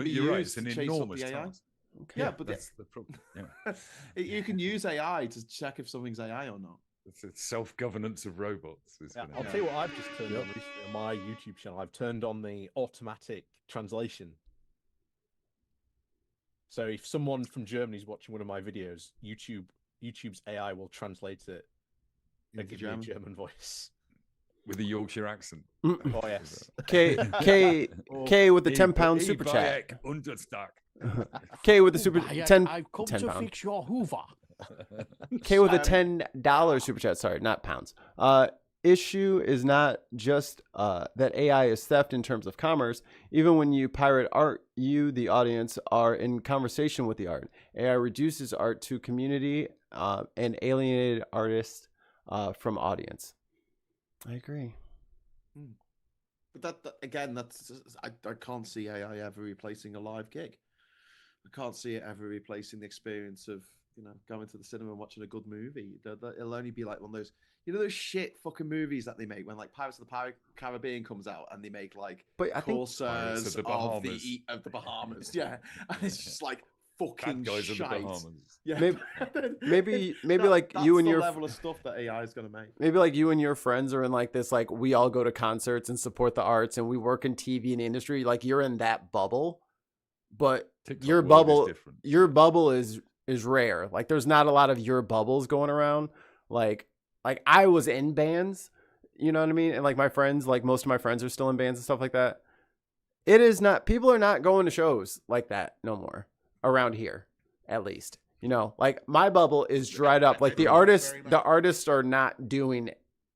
be used to chase up the AI. Task. Okay. Yeah, but that's the problem. Yeah. You can use AI to check if something's AI or not. It's self-governance of robots. I'll tell you what I've just turned on recently on my YouTube channel. I've turned on the automatic translation. So if someone from Germany is watching one of my videos, YouTube's AI will translate it and give you a German voice. With a Yorkshire accent. Oh, yes. K with the £10 super chat. K with the super 10. I've come to fix your Hoover. K with a $10 super chat. Sorry, not pounds. issue is not just that AI is theft in terms of commerce. Even when you pirate art, you, the audience, are in conversation with the art. AI reduces art to community and alienated artists from audience. I agree. But that again, that's I can't see AI ever replacing a live gig. I can't see it ever replacing the experience of going to the cinema and watching a good movie. It'll only be like one of those those shit fucking movies that they make when like Pirates of the Caribbean comes out and they make like Corsairs of the Bahamas. Yeah, and it's just like fucking guys shite. of the Bahamas. Yeah, maybe like you and your level of stuff that AI is gonna make. Maybe like you and your friends are in like this, like we all go to concerts and support the arts and we work in TV and industry. Like you're in that bubble, but TikTok your bubble is rare. Like there's not a lot of your bubbles going around. Like I was in bands, you know what I mean? And like my friends, like most of my friends are still in bands and stuff like that. It is not, people are not going to shows like that no more around here, at least. Like my bubble is dried up. Like the artists are not doing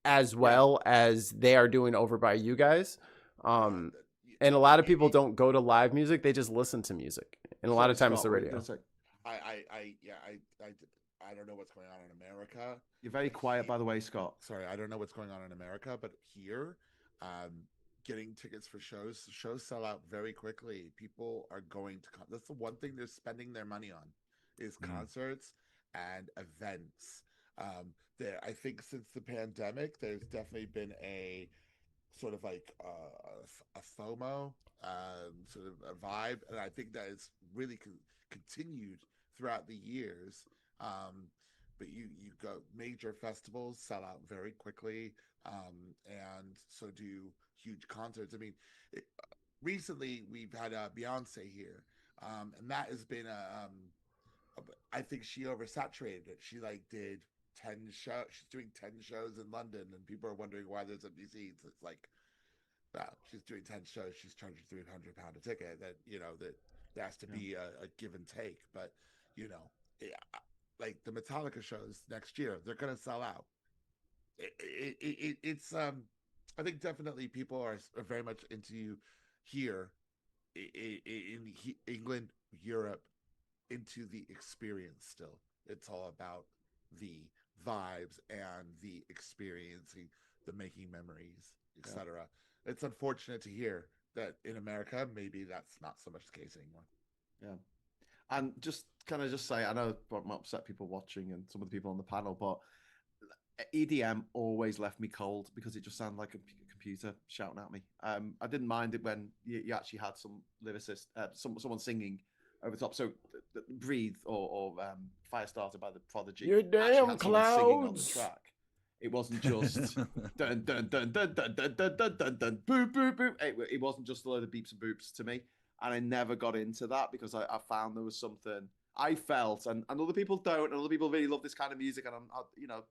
as well as they are doing over by you guys. And a lot of people don't go to live music. They just listen to music. And a lot of times it's the radio. I don't know what's going on in America. You're very quiet, by the way, Scott. Sorry, I don't know what's going on in America, but here, getting tickets for shows sell out very quickly. People are going to that's the one thing they're spending their money on is concerts and events. I think since the pandemic, there's definitely been a sort of like a FOMO sort of a vibe, and I think that it's really continued throughout the years. But you go, major festivals sell out very quickly, and so do huge concerts. I mean, recently we've had Beyonce here, and that has been I think she oversaturated it. She did 10 shows. She's doing 10 shows in London, and people are wondering why there's empty seats. It's like, well, she's doing 10 shows. She's charging £300 a ticket. That there has to be a give and take. But like the Metallica shows next year, they're gonna sell out. It's I think definitely people are very much into here in England, Europe, into the experience. Still, it's all about the vibes and the experiencing, the making memories, etc. It's unfortunate to hear that in America maybe that's not so much the case anymore. Yeah. And just say, I know it might upset people watching and some of the people on the panel, but EDM always left me cold because it just sounded like a computer shouting at me. I didn't mind it when you actually had some lyricist, someone singing over the top. So Breathe or Firestarter by the Prodigy. Your damn clouds. Singing on the track. It wasn't just dun dun dun dun dun dun dun dun dun dun boop boop boop. It wasn't just a load of beeps and boops to me. And I never got into that because I found there was something I felt, and other people don't, and other people really love this kind of music. And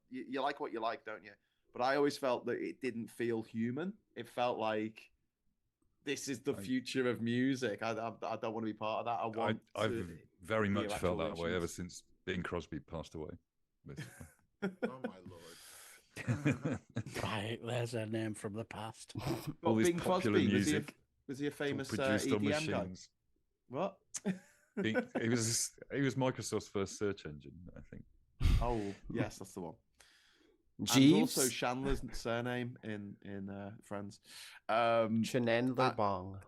you like what you like, don't you? But I always felt that it didn't feel human. It felt like this is the future of music. I don't want to be part of that. I've very much felt that way ever since Bing Crosby passed away. Oh my lord! Right, there's a name from the past. All this Bing popular Crosby, music. Was he a famous produced on EDM guy? machines. What? He was Microsoft's first search engine, I think. Oh yes, that's the one. Jeeves? And also Chandler's surname in Friends. Chandler Bong.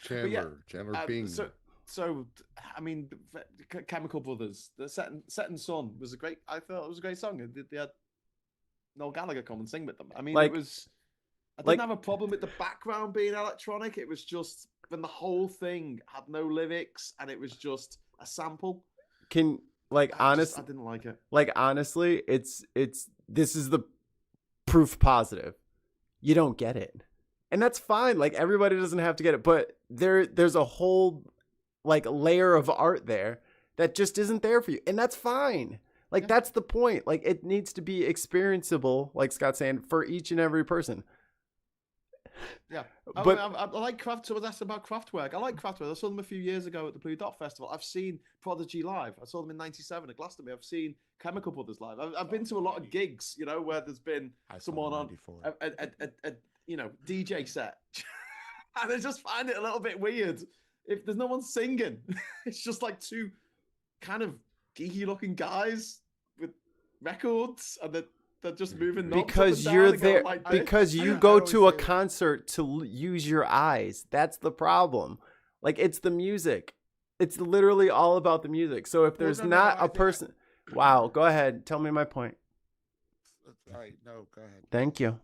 Chandler Bing. So I mean, Chemical Brothers, the Setting Sun was a great. I thought it was a great song. They had Noel Gallagher come and sing with them. I mean, it was. I didn't have a problem with the background being electronic. It was just when the whole thing had no lyrics and it was just a sample. I didn't like it. Like honestly, this is the proof positive. You don't get it. And that's fine. Like everybody doesn't have to get it, but there's a whole layer of art there that just isn't there for you. And that's fine. That's the point. Like it needs to be experienceable, like Scott's saying, for each and every person. Yeah, But I like craft. Someone asked about Kraftwerk. I like Kraftwerk. I saw them a few years ago at the Blue Dot Festival. I've seen Prodigy live. I saw them in '97 at Glastonbury. I've seen Chemical Brothers live. I've been to a lot of gigs, you know, where there's been someone on a you know, DJ set, and I just find it a little bit weird if there's no one singing. It's just like two kind of geeky looking guys with records, and they're just moving knobs because up and you're down and going there like because this. you go to a concert to use your eyes. That's the problem. Like, it's the music. It's literally all about the music. So if there's not a person, wow, go ahead, tell me my point. All right, no, go ahead. Thank you.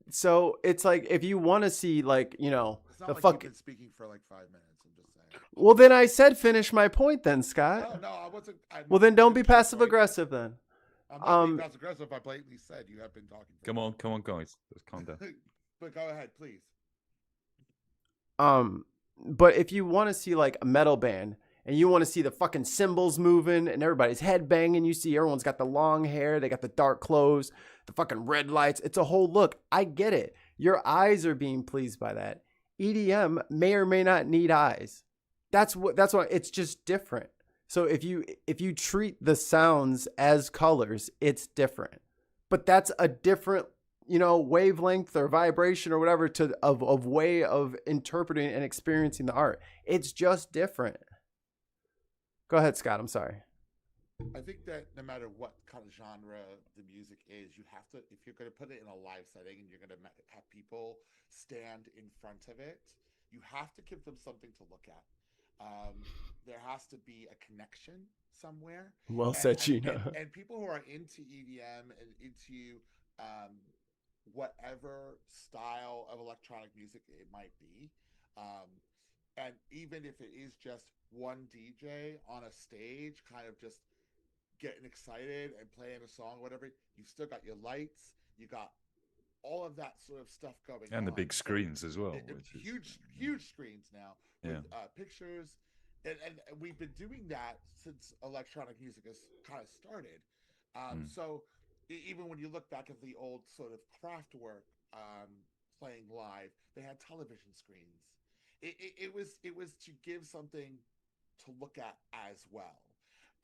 So it's like, if you want to see, like, you know, it's not the like fuck. You've been speaking for like 5 minutes. I'm just saying. Well, then I said finish my point, then, Scott. No, I wasn't. Well, then don't be passive aggressive, then. I'm not being passive aggressive. I blatantly said you have been talking. Come on, guys. Let's calm down. But go ahead, please. But if you want to see like a metal band and you want to see the fucking cymbals moving and everybody's head banging, you see everyone's got the long hair, they got the dark clothes, the fucking red lights. It's a whole look. I get it. Your eyes are being pleased by that. EDM may or may not need eyes. That's why it's just different. So if you treat the sounds as colors, it's different. But that's a different, you know, wavelength or vibration or whatever of way of interpreting and experiencing the art. It's just different. Go ahead, Scott. I'm sorry. I think that no matter what kind of genre the music is, you have to, if you're going to put it in a live setting and you're going to have people stand in front of it, you have to give them something to look at. There has to be a connection somewhere. Well said, Gina. And people who are into EDM and into whatever style of electronic music it might be, and even if it is just one DJ on a stage kind of just getting excited and playing a song, whatever, you've still got your lights, you got all of that sort of stuff going on. And the big screens as well. Huge screens now with pictures. And we've been doing that since electronic music has kind of started. So even when you look back at the old sort of Kraftwerk playing live, they had television screens. It was to give something to look at as well.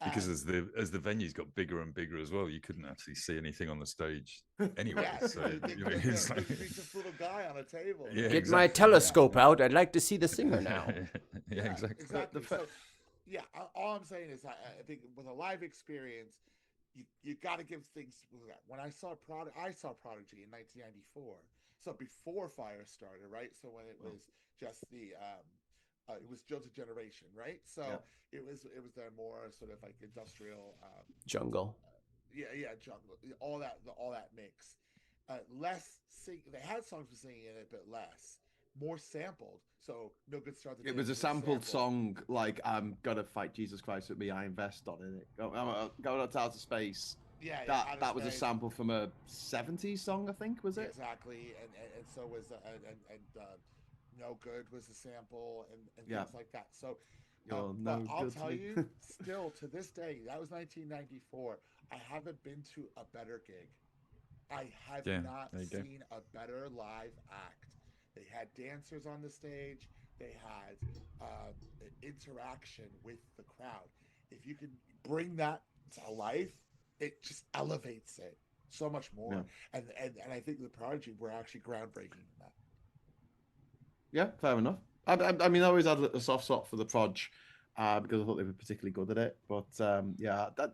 Because as the venues got bigger and bigger as well, you couldn't actually see anything on the stage anyway. So it's like just a little guy on a table. Yeah, get my telescope out. I'd like to see the singer now. Yeah, exactly. So, all I'm saying is I think with a live experience, you got to give things. When I saw Prodigy in 1994, so before Fire started, right? So when it was just the it was Jilted Generation, right? So it was their more sort of like industrial jungle. Jungle. All that mix. Less sing. They had songs for singing in it, but less. More sampled. So No Good Start. It was a sampled song, like "I'm gonna fight Jesus Christ with me, I invest on it." Going out to outer space. That was a sample from a '70s song, I think, was it? Exactly, and so was No Good was a sample and things like that. So, but I'll tell you, still to this day, that was 1994. I haven't been to a better gig. I have not seen a better live act. They had dancers on the stage. They had interaction with the crowd. If you can bring that to life, it just elevates it so much more. Yeah. And I think the Prodigy were actually groundbreaking in that. Yeah, fair enough. I mean, I always had a soft spot for the Proj because I thought they were particularly good at it. But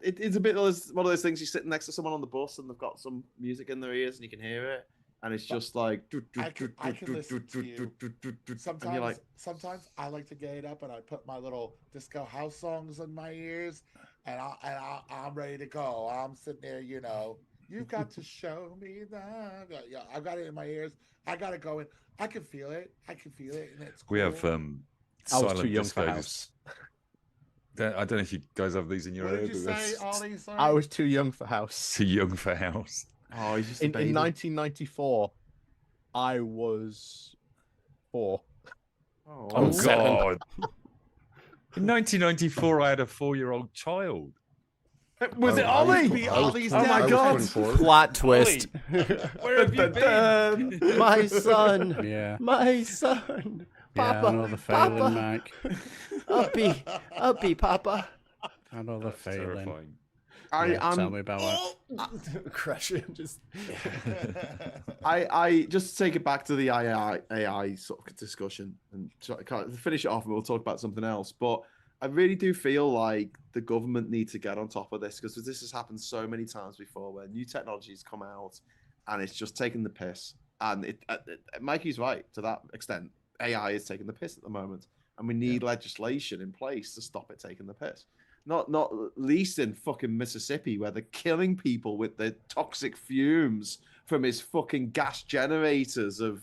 it's a bit one of those things. You're sitting next to someone on the bus and they've got some music in their ears and you can hear it. And it's just like I can listen to you. Sometimes I like to get it up and I put my little disco house songs in my ears, and I'm ready to go. I'm sitting there, you know. You've got to show me that. Yeah, I've got it in my ears. I got it going. I can feel it. And it's cool. We have I was too young for house. I don't know if you guys have these in your What did you say, Ollie? Sorry? I was too young for house. Too young for house. Oh, he's just in 1994, I was 4. Oh God! In 1994, I had a 4-year-old child. Was it Ollie? Ollie's Oh my dead. god! Plot twist. Where have you been? My son. Yeah. My son. Papa. Yeah, another failing, Papa. Mike. Uppy, Papa. Another failing. Terrifying. Tell me about it. Crush him. Just. I just to take it back to the AI sort of discussion and finish it off, and we'll talk about something else. But I really do feel like the government need to get on top of this, because this has happened so many times before, where new technologies come out and it's just taking the piss. And Mikey's right to that extent. AI is taking the piss at the moment, and we need legislation in place to stop it taking the piss. Not least in fucking Mississippi, where they're killing people with the toxic fumes from his fucking gas generators of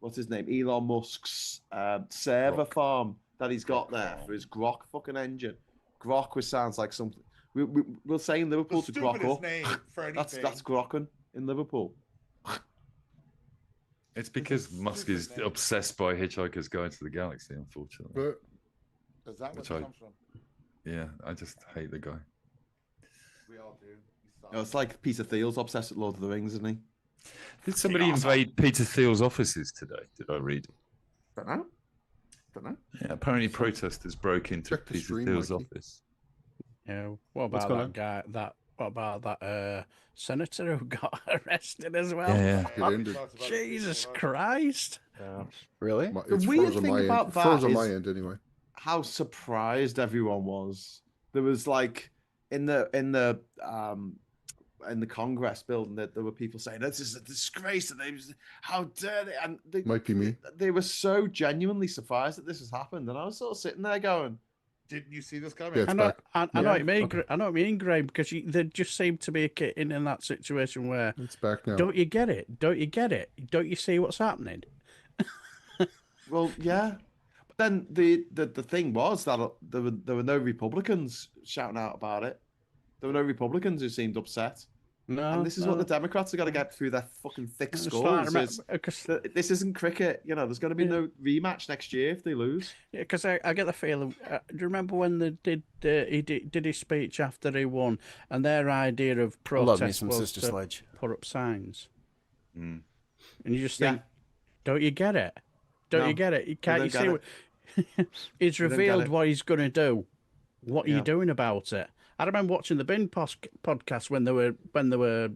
what's his name, Elon Musk's server farm that he's got there for his Grok fucking engine. Grok, which sounds like something we'll say in Liverpool to Grok up. Name for anything. That's Grokken in Liverpool. It's because Musk is obsessed by Hitchhiker's Guide to the Galaxy, unfortunately. Is that what Which it comes from? Yeah, I just hate the guy. We all do. It's like Peter Thiel's obsessed with Lord of the Rings, isn't he? Did somebody invade Peter Thiel's offices today? Did I read? Don't know. Yeah, apparently protesters broke into Check the Peter stream, Thiel's Mikey. office. Yeah. What about that guy? What about that senator who got arrested as well? Yeah. It ended. Jesus Christ! Really? It's weird frozen thing my about end. that Frozen is- my end anyway. How surprised everyone was. There was like in the Congress building that there were people saying this is a disgrace, and how dare they, and Might be me. they were so genuinely surprised that this has happened, and I was sort of sitting there going, Didn't you see this coming? Yeah, it's I know, back. I know what you mean. I know what you mean, Graham, because they just seem to be in that situation where It's back now. don't you get it? Don't you get it? Don't you see what's happening? well, yeah. But then the thing was that there were no Republicans shouting out about it. There were no Republicans who seemed upset. No, And this is what the Democrats have got to get through their fucking thick It's skulls. like, is that this isn't cricket. You know, there's going to be no rematch next year if they lose. Yeah, because I get the feeling. Do you remember when they did his speech after he won, and their idea of Love me protest some was Sister to Sledge. put up signs, Mm. and you just think, don't you get it? Don't No, you get it? You they can't. don't You get see, it. what, he's don't get revealed it. what he's going to do. What are Yeah. you doing about it? I remember watching the Bin podcast when they were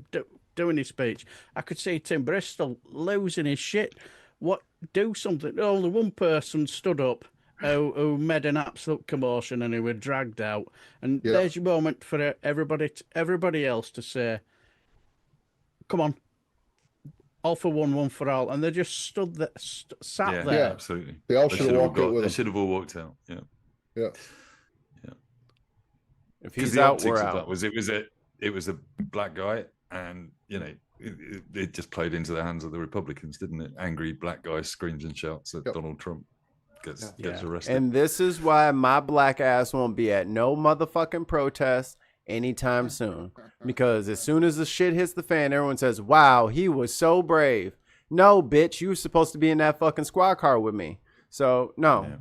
doing his speech. I could see Tim Bristol losing his shit. What? Do something. Only one person stood up who made an absolute commotion, and he was dragged out. And Yeah. there's your moment for everybody else to say, "Come on, all for one for all," and they just stood there, sat Yeah, there. absolutely. They all They should have walked out with They him. should have all walked out. Yeah. Yeah. If Because he's the out, optics we're of out. that was it was a black guy, and you know it just played into the hands of the Republicans, didn't it? Angry black guy screams and shouts at Yep. Donald Trump, gets Yeah. arrested. And this is why my black ass won't be at no motherfucking protest anytime soon. Because as soon as the shit hits the fan, everyone says, "Wow, he was so brave." No, bitch, you were supposed to be in that fucking squad car with me. So no,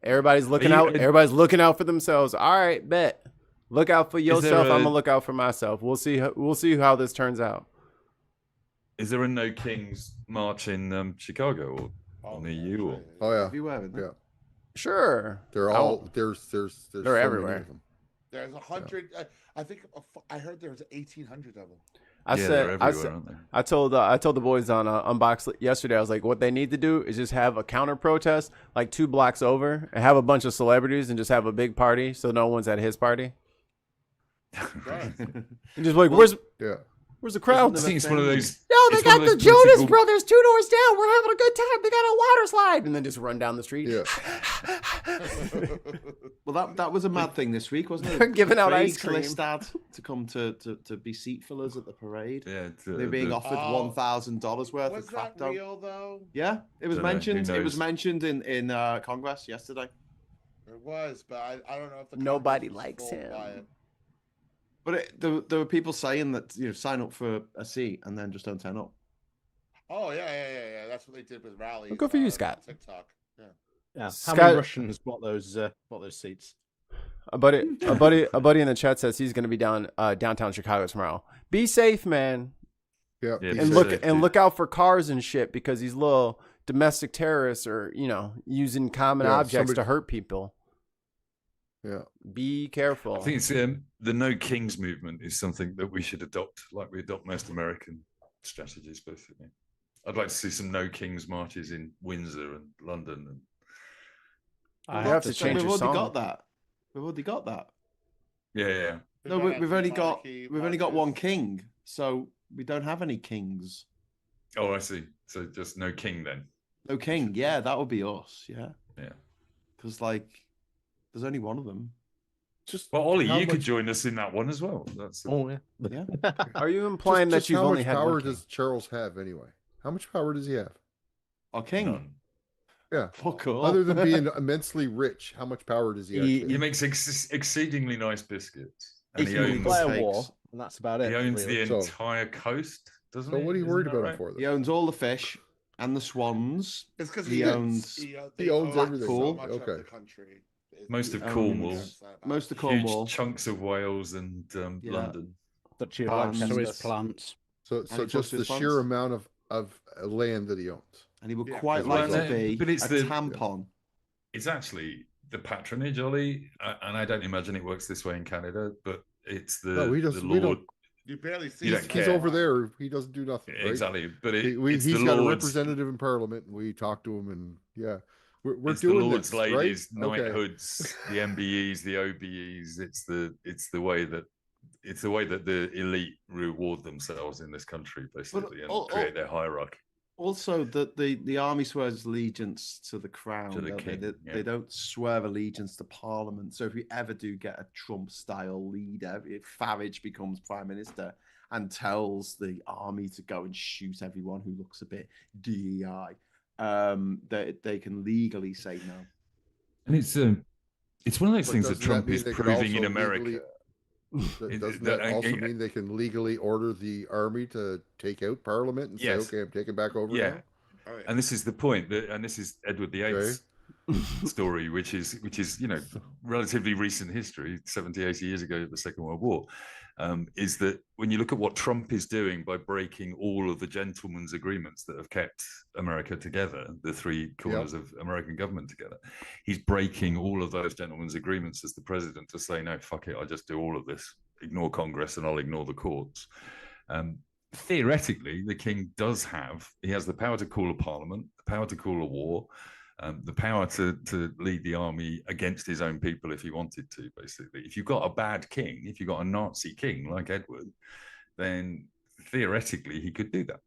Everybody's looking out. Everybody's looking out for themselves. All right, bet. Look out for yourself. I'm gonna look out for myself. We'll see. We'll see how this turns out. Is there a No Kings march in Chicago or near you? Or Oh yeah. Everywhere, isn't it? Yeah. Sure. They're all there's so many everywhere. of them. There's 100. I think I heard there was 1,800 of them. they're everywhere, aren't they? I told the boys on Unbox yesterday. I was like, what they need to do is just have a counter protest like 2 blocks over, and have a bunch of celebrities and just have a big party so no one's at his party. And just like, where's the crowd? I think it's one of those. Yo, they got the Jonas Brothers 2 doors down. We're having a good time. They got a water slide, and then just run down the street. Yeah. Well, that was a mad thing this week, wasn't it? They're giving out ice cream. Craigslist ad to come to be seat fillers at the parade. Yeah, They're being offered $1,000 worth Was of that crap. real though? Yeah, it was Dunno, who mentioned. It was knows? mentioned in Congress yesterday. It was, but I don't know if the Nobody Congress was likes full him. by it. But there were people saying that sign up for a seat and then just don't turn up. Oh yeah. That's what they did with rallies. Good for you, on Scott. TikTok. Yeah. Yeah. How Scott- many Russians bought those seats? A buddy in the chat says he's going to be downtown Chicago tomorrow. Be safe, man. Yeah, and look out for cars and shit, because these little domestic terrorists are, using common objects to hurt people. Yeah, be careful. I think it's the No Kings movement is something that we should adopt, like we adopt most American strategies, basically. I'd like to see some No Kings marches in Windsor and London. And I have to change your song. We've already got that. Yeah. No, we've only got one king, so we don't have any kings. Oh, I see. So just no king then. No king. Yeah, that would be us. Yeah. Yeah. Because there's only one of them. Well, Ollie, you could join us in that one as well. Yeah. Are you implying that you've only had one? How much power does Charles have anyway? How much power does he have? Our king. None. Yeah. Fuck off. Other than being immensely rich, how much power does he actually have? He makes exceedingly nice biscuits. And he owns war, and that's about it. He owns the entire coast, doesn't he? So what are you worried about him for? He owns all the fish and the swans. It's because he owns everything. So much of the country. Most of Cornwall. Most of Cornwall. Huge chunks of Wales and London. That he likes to his plants. So just the sheer amount of land that he owns. And he would quite like to be a tampon. It's actually the patronage, Ollie, and I don't imagine it works this way in Canada, but it's the Lord. You barely see him. He's over there. He doesn't do nothing. Right? Exactly, but he's got a representative in Parliament, and we talk to him, and we're doing the Lord's this, ladies, right? knighthoods, the MBEs, the OBEs. It's the way that the elite reward themselves in this country, basically, and create their hierarchy. Also, the army swears allegiance to the crown. To the king, they don't swear allegiance to Parliament. So if we ever do get a Trump-style leader, if Farage becomes prime minister and tells the army to go and shoot everyone who looks a bit DEI, they can legally say no. And it's one of those things that Trump is proving in America. Doesn't that also mean they can legally order the army to take out Parliament and say, okay, I'm taking back over now? Oh, yeah. And this is the point, and this is Edward VIII's story, which is relatively recent history, 70, 80 years ago at the Second World War, is that when you look at what Trump is doing by breaking all of the gentlemen's agreements that have kept America together, the three corners of American government together, he's breaking all of those gentlemen's agreements as the president to say, no, fuck it, I'll just do all of this, ignore Congress and I'll ignore the courts. Theoretically, the king he has the power to call a parliament, the power to call a war, the power to lead the army against his own people if he wanted to, basically. If you've got a bad king, if you've got a Nazi king like Edward, then theoretically he could do that.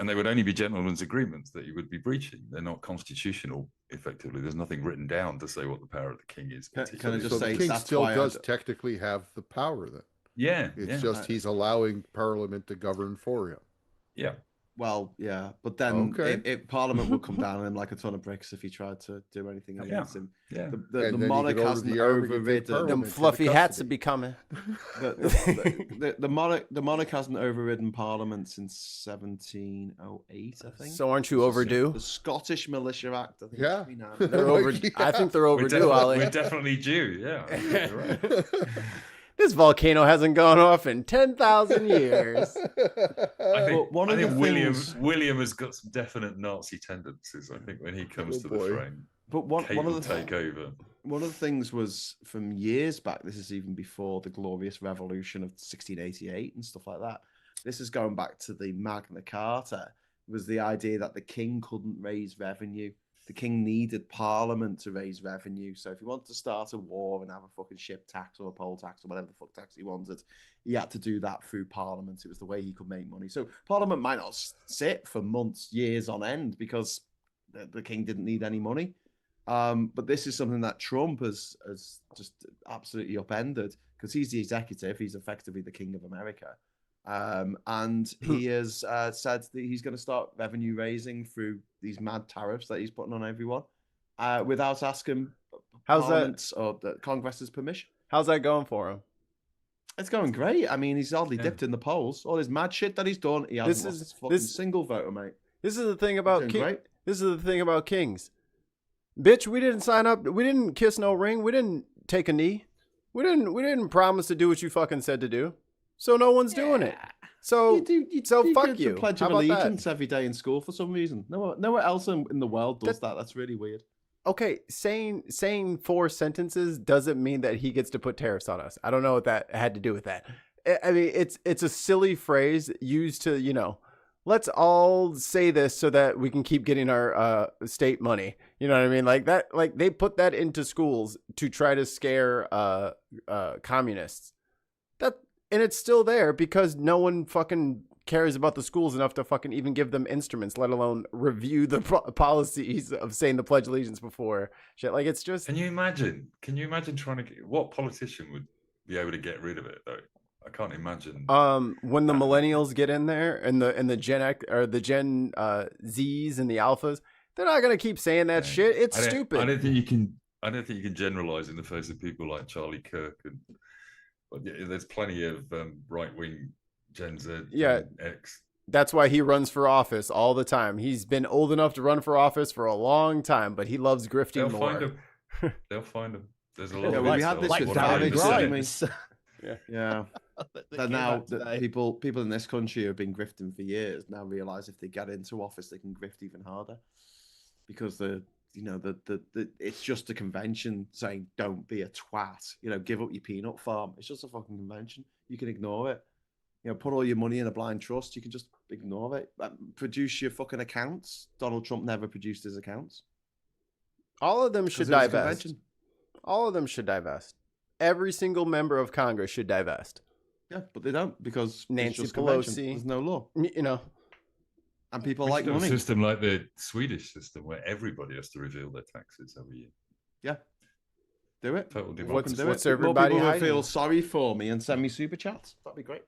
And they would only be gentlemen's agreements that he would be breaching. They're not constitutional, effectively. There's nothing written down to say what the power of the king is. Can I just say the king still does technically have the power then? Yeah. It's just he's allowing Parliament to govern for him. Yeah. Well, yeah, but then if Parliament would come down on him like a ton of bricks if he tried to do anything against him. Yeah. The monarch hasn't overridden them fluffy hats would be coming. The monarch hasn't overridden Parliament since 1708, I think. So aren't you overdue? The Scottish Militia Act, I think. Yeah, I think they're overdue, Ollie. We're definitely due. Yeah, you're right. This volcano hasn't gone off in 10,000 years. I think William has got some definite Nazi tendencies, I think, when he comes to the throne. But one of the take over. One of the things was from years back, this is even before the Glorious Revolution of 1688 and stuff like that. This is going back to the Magna Carta, was the idea that the king couldn't raise revenue. The king needed Parliament to raise revenue. So if he wanted to start a war and have a fucking ship tax or a poll tax or whatever the fuck tax he wanted, he had to do that through Parliament. It was the way he could make money. So Parliament might not sit for months, years on end because the king didn't need any money. But this is something that Trump has just absolutely upended because he's the executive. He's effectively the king of America. And he has said that he's going to start revenue raising through these mad tariffs that he's putting on everyone without asking Parliament's or the Congress's permission. How's that going for him? It's going great. I mean, he's hardly dipped in the polls. All his mad shit that he's done, he hasn't lost his fucking single voter, mate. This is the thing about This is the thing about kings. Bitch, we didn't sign up. We didn't kiss no ring. We didn't take a knee. We didn't promise to do what you fucking said to do, so no one's doing it. So fuck you. Pledge of Allegiance every day in school for some reason. Nowhere else in the world does that. That's really weird. Okay, saying 4 sentences doesn't mean that he gets to put tariffs on us. I don't know what that had to do with that. I mean, it's a silly phrase used to, let's all say this so that we can keep getting our state money. You know what I mean? Like that, like they put that into schools to try to scare communists. And it's still there because no one fucking cares about the schools enough to fucking even give them instruments, let alone review the policies of saying the Pledge of Allegiance before shit. Like, it's just. Can you imagine trying to what politician would be able to get rid of it though? I can't imagine. When the millennials get in there and the Gen X or the Gen Zs and the alphas, they're not gonna keep saying that shit. It's stupid. I don't think you can generalize in the face of people like Charlie Kirk and. But yeah, there's plenty of right-wing Gen Z and X. That's why he runs for office all the time. He's been old enough to run for office for a long time, but he loves grifting more. They'll find him. There's a lot of we had this like Grimes. Yeah. That now that people in this country who have been grifting for years now realize if they get into office, they can grift even harder because it's just a convention saying don't be a twat, give up your peanut farm. It's just a fucking convention. You can ignore it. Put all your money in a blind trust. You can just ignore it. Produce your fucking accounts. Donald Trump never produced his accounts. All of them should divest. All of them should divest. Every single member of Congress should divest. Yeah, but they don't because Nancy Pelosi. There's no law. And people we like money. A system like the Swedish system where everybody has to reveal their taxes every year. Yeah. Do it. What's everybody people hiding? Feel sorry for me and send me super chats. That'd be great.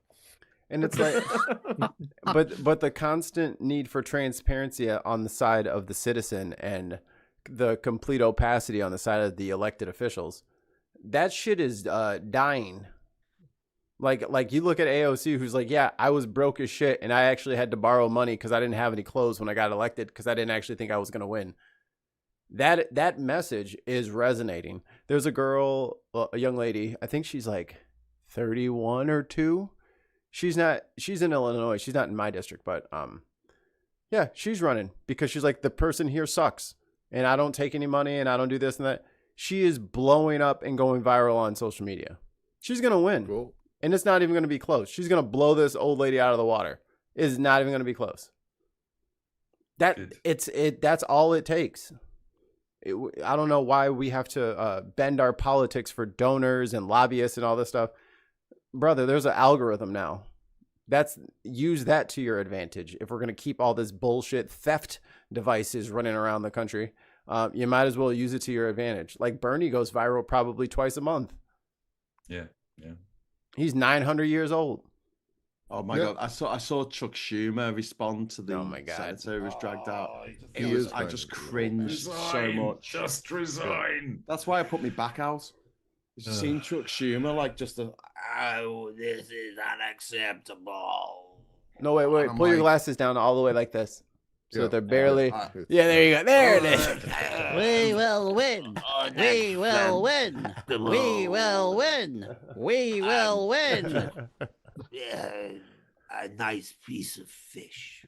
And it's like, but the constant need for transparency on the side of the citizen and the complete opacity on the side of the elected officials, that shit is dying. Like you look at AOC, who's like, yeah, I was broke as shit, and I actually had to borrow money because I didn't have any clothes when I got elected because I didn't actually think I was going to win. That message is resonating. There's a girl, a young lady, I think she's like 31 or 2. She's in Illinois. She's not in my district, but yeah, she's running because she's like, the person here sucks, and I don't take any money, and I don't do this and that. She is blowing up and going viral on social media. She's going to win. Cool. And it's not even going to be close. She's going to blow this old lady out of the water. It's not even going to be close. That's all it takes. I don't know why we have to bend our politics for donors and lobbyists and all this stuff. Brother, there's an algorithm now. Use that to your advantage. If we're going to keep all this bullshit theft devices running around the country, you might as well use it to your advantage. Like Bernie goes viral probably twice a month. Yeah. He's 900 years old. Oh my God! I saw Chuck Schumer respond to the senator who was dragged out. I just cringed so much. Just resign. That's why I put my back out. Just seeing Chuck Schumer this is unacceptable. No, wait. Pull your glasses down all the way like this. So they're barely. Yeah, there you go. There it is. We will win. We will win. We will win. We will win. A nice piece of fish.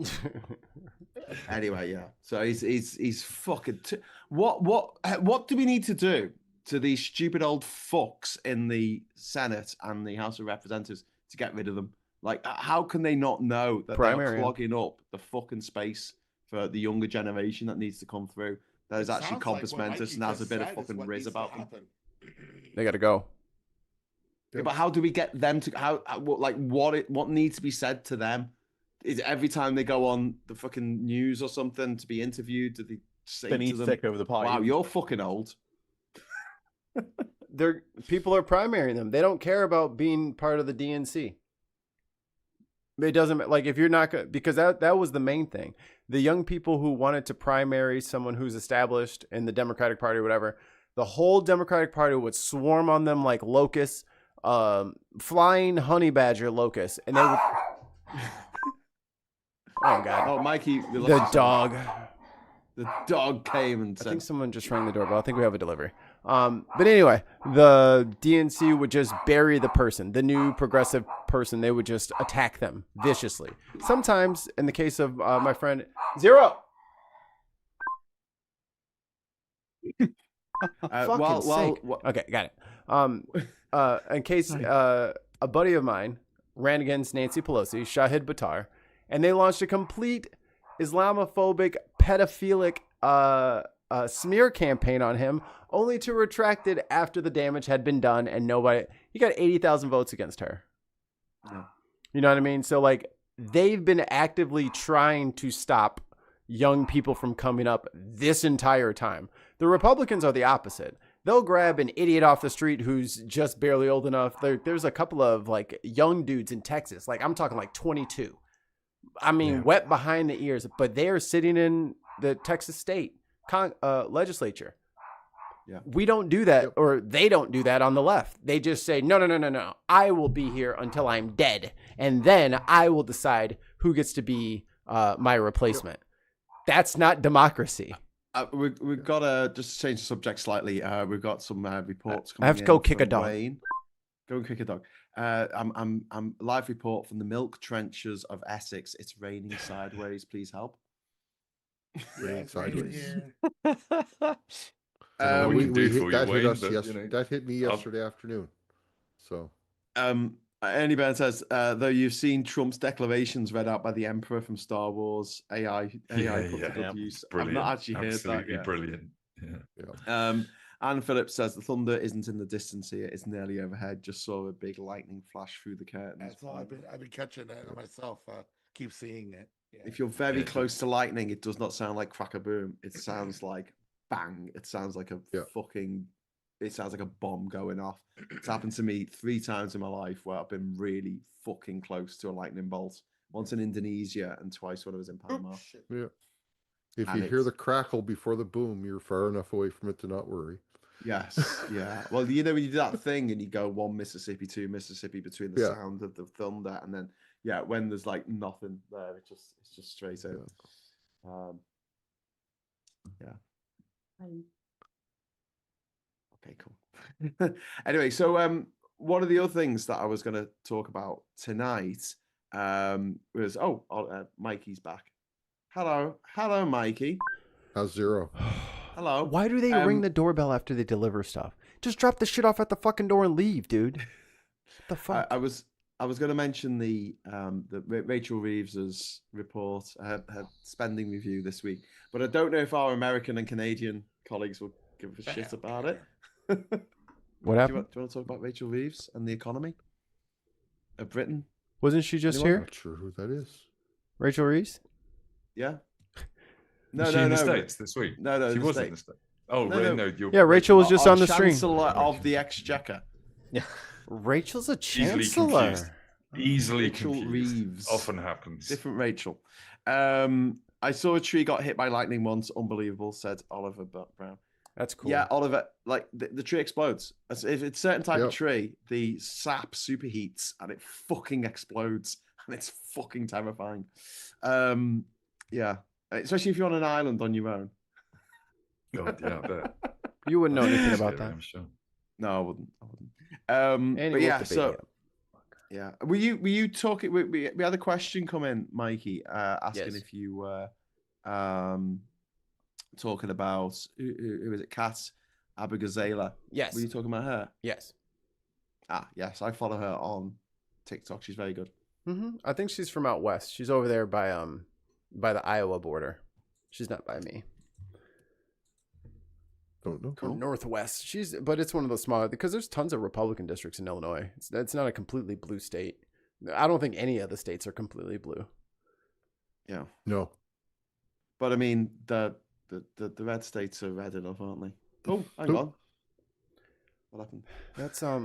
Anyway, yeah. So he's fucking. What do we need to do to these stupid old fucks in the Senate and the House of Representatives to get rid of them? Like, how can they not know that they're clogging up the fucking space for the younger generation that needs to come through? That is actually compass mentis and has a bit of fucking riz about them. They got to go. Yeah, but how do we get them to what needs to be said to them? Is it every time they go on the fucking news or something to be interviewed, do they say to them, take over the party? Wow, you're fucking old. People are primarying them. They don't care about being part of the DNC. It doesn't, like, if you're not, because that was the main thing. The young people who wanted to primary someone who's established in the Democratic Party or whatever, the whole Democratic Party would swarm on them like locusts, flying honey badger locusts, and they would. Oh God! Oh, Mikey, the dog. The dog came and said. I think someone just rang the doorbell. I think we have a delivery. But anyway, the DNC would just bury the person, the new progressive person. They would just attack them viciously. Sometimes, in the case of my friend Zero. Okay, got it. In case a buddy of mine ran against Nancy Pelosi, Shahid Buttar, and they launched a complete Islamophobic, pedophilic smear campaign on him, only to retract it after the damage had been done and nobody. He got 80,000 votes against her. Yeah. You know what I mean? So like they've been actively trying to stop young people from coming up this entire time. The Republicans are the opposite. They'll grab an idiot off the street who's just barely old enough. There's a couple of like young dudes in Texas. Like I'm talking like 22. I mean, wet behind the ears, but they are sitting in the Texas state legislature. Yeah. We don't do that, or they don't do that on the left. They just say, no. I will be here until I'm dead, and then I will decide who gets to be my replacement. That's not democracy. We've got to just change the subject slightly. We've got some reports coming in. I have to go kick a dog. Wayne. Go and kick a dog. I'm live report from the milk trenches of Essex. It's raining sideways. Please help. Raining sideways. That hit me yesterday afternoon. So, Andy Byrne says, though you've seen Trump's declarations read out by the Emperor from Star Wars, AI use. I've not actually heard that yet. Brilliant. Anne Phillips says the thunder isn't in the distance here; it's nearly overhead. Just saw a big lightning flash through the curtains. That's all I've been catching that myself. Keep seeing it. Yeah. If you're very close to lightning, it does not sound like crack a boom. It sounds like bang. It sounds like a it sounds like a bomb going off. It's happened to me 3 times in my life where I've been really fucking close to a lightning bolt. Once in Indonesia and twice when I was in Panama. Yeah. If you hear the crackle before the boom, you're far enough away from it to not worry. Yes, yeah. Well, you know when you do that thing and you go 1 Mississippi, 2 Mississippi between the sound of the thunder, and then when there's like nothing there, it's just straight out. Okay, cool. Anyway, so one of the other things that I was going to talk about tonight was Mikey's back. Hello, Mikey. How's Zero? Hello. Why do they ring the doorbell after they deliver stuff? Just drop the shit off at the fucking door and leave, dude. What the fuck? I was going to mention the Rachel Reeves's report, her spending review this week, but I don't know if our American and Canadian colleagues will give a shit about it. What happened? Do you want to talk about Rachel Reeves and the economy of Britain? Wasn't she just here? I'm not sure who that is. Rachel Reeves? Yeah. Was she in the States this week? No, she wasn't in the States. Oh, Rachel was just on the stream. Chancellor of the Exchequer. Yeah. Rachel's a chancellor. Easily Rachel confused. Reeves. Often happens. Different Rachel. I saw a tree got hit by lightning once. Unbelievable, said Oliver Brown. That's cool. Yeah, Oliver, like the tree explodes. If it's a certain type of tree, the sap superheats and it fucking explodes. And it's fucking terrifying. Yeah. Especially if you're on an island on your own. God, yeah, I bet. You wouldn't know anything about that. I'm sure. No, I wouldn't. But yeah, so yeah. Were you talking? We had a question come in, Mikey, asking if you were talking about who is it? Kat Abigazela. Yes. Were you talking about her? Yes. Yes. I follow her on TikTok. She's very good. Mm-hmm. I think she's from out west. She's over there by the Iowa border. She's not by me. Don't know. Cool. Northwest. But it's one of those smaller, because there's tons of Republican districts in Illinois. It's not a completely blue state. I don't think any of the states are completely blue. Yeah. No. But I mean, the red states are red enough, aren't they? Oh, hang on. What happened? That's I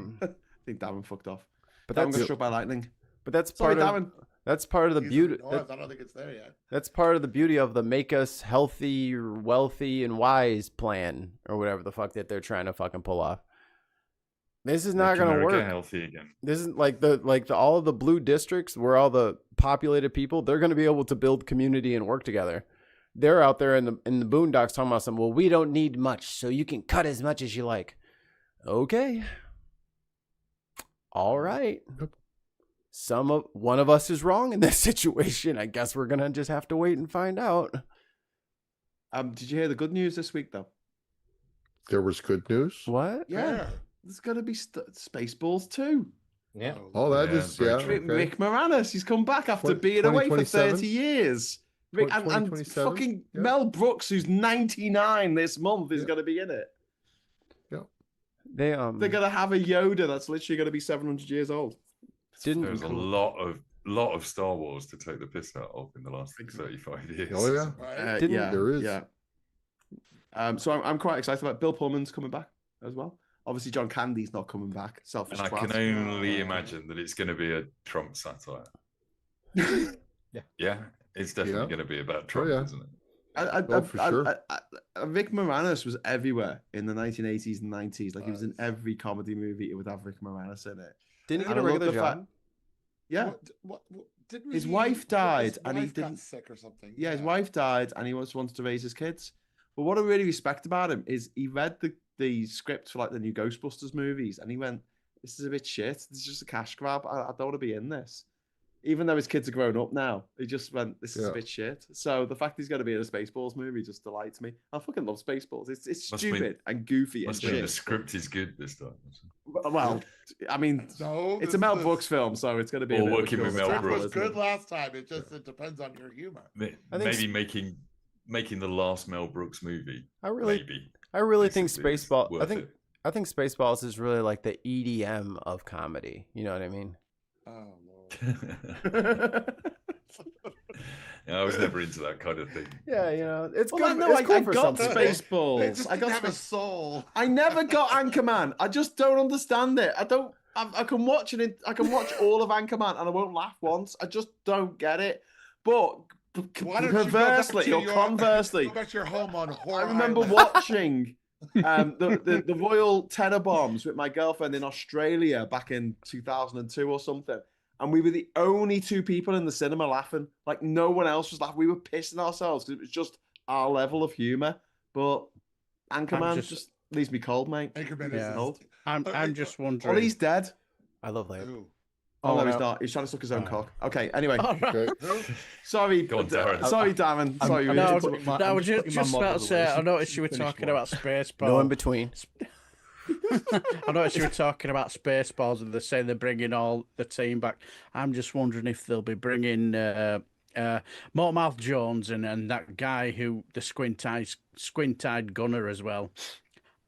think Darren fucked off. But Darren got struck by lightning. But that's Sorry, part Darren. of that's part of the beauty. I don't think it's there yet. That's part of the beauty of the make us healthy, wealthy, and wise plan, or whatever the fuck that they're trying to fucking pull off. This is not going to work. Healthy again. This is all of the blue districts where all the populated people, they're going to be able to build community and work together. they're out there in the boondocks talking about something. Well, we don't need much, so you can cut as much as you like. Okay. All right. One of us is wrong in this situation. I guess we're gonna just have to wait and find out. Did you hear the good news this week though? There was good news. What? Yeah, there's gonna be Spaceballs 2. Yeah. Oh, that is okay. Rick Moranis, he's come back after being away for 30 years. And fucking Mel Brooks, who's 99 this month, is going to be in it. Yeah. They're going to have a Yoda that's literally going to be 700 years old. There's a lot of Star Wars to take the piss out of in the last 35 years. Oh yeah, there is. Yeah. So I'm quite excited about Bill Pullman's coming back as well. Obviously, John Candy's not coming back. Selfish. And I can only imagine that it's going to be a Trump satire. Yeah, it's definitely going to be about Trump, isn't it? For sure. Rick Moranis was everywhere in the 1980s and 90s. Like he was in every comedy movie. It would have Rick Moranis in it. Didn't he get a regular job? Yeah. His wife died, and he didn't. Sick or something. Yeah, his wife died, and he just wanted to raise his kids. But what I really respect about him is he read the script for like the new Ghostbusters movies, and he went, "This is a bit shit. This is just a cash grab. I don't want to be in this." Even though his kids are grown up now, he just went, "This is a bit shit." So the fact he's going to be in a Spaceballs movie just delights me. I fucking love Spaceballs. It's stupid and goofy and shit. The script is good this time. Well, I mean, it's a Mel Brooks film, so it's going to be. Or working with Mel Brooks. It was good last time. It depends on your humor. Maybe making the last Mel Brooks movie. I really think Spaceballs. I think Spaceballs is really like the EDM of comedy. You know what I mean? Oh Lord. Yeah, I was never into that kind of thing. Yeah, it's cool. good. I cool got something. Spaceballs. I got a soul. I never got Anchorman. I just don't understand it. I can watch it. I can watch all of Anchorman and I won't laugh once. I just don't get it. But conversely, go back to your home on horror. I remember watching the Royal Tenenbaums with my girlfriend in Australia back in 2002 or something. And we were the only two people in the cinema laughing. Like no one else was laughing. We were pissing ourselves because it was just our level of humor. But Anchorman just leaves me cold, mate. Anchorman is old. I'm just wondering. Oh, he's dead. I love Liam. Oh, no, he's not. He's trying to suck his own cock. Okay, anyway. Okay. Sorry. Go on, Darren. Sorry, Darren. Sorry. I was just about to say, I noticed you were talking about Spaceballs. No in between. I noticed you were talking about Spaceballs and they're saying they're bringing all the team back. I'm just wondering if they'll be bringing Mortmouth Jones and that guy who the squint-eyed gunner as well,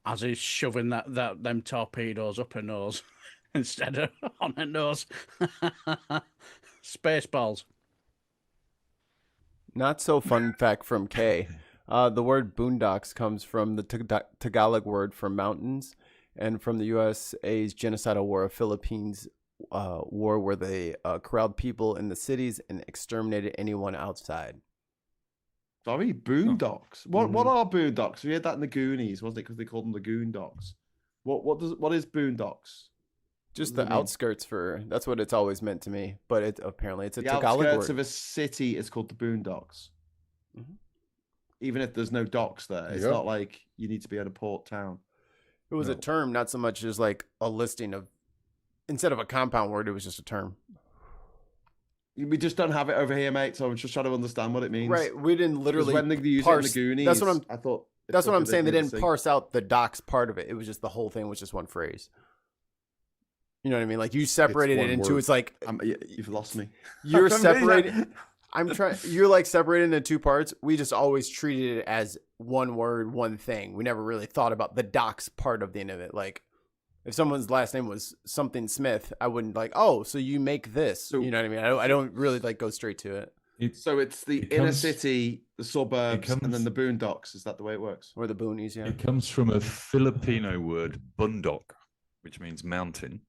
as he's shoving them torpedoes up her nose instead of on her nose. Spaceballs. Not so fun fact from Kay. The word boondocks comes from the Tagalog word for mountains and from the USA's genocidal war of Philippines war where they corralled people in the cities and exterminated anyone outside. Sorry, boondocks. What are boondocks? We had that in the Goonies, wasn't it? Because they called them the Goondocks. What is boondocks? Just the outskirts that's what it's always meant to me. But apparently it's a Tagalog word. The outskirts of a city is called the boondocks. Mm-hmm. Even if there's no docks there, it's not like you need to be at a port town. It was a term, not so much as like a listing of, instead of a compound word, it was just a term. We just don't have it over here, mate. So I'm just trying to understand what it means. Right, we didn't literally when they use parse. It in the Goonies. That's what I'm saying. They didn't parse out the docks part of it. It was just the whole thing was just one phrase. You know what I mean? Like you separated it into. Word. It's like you've lost me. You're separated. You're like separated into two parts. We just always treated it as one word, one thing. We never really thought about the docks part of the end of it. Like if someone's last name was something Smith, I wouldn't like, oh, so you make this. So, you know what I mean? I don't really like go straight to it. So it's the inner city, the suburbs, and then the boondocks. Is that the way it works? Or the boonies, yeah. It comes from a Filipino word, bundok, which means mountain.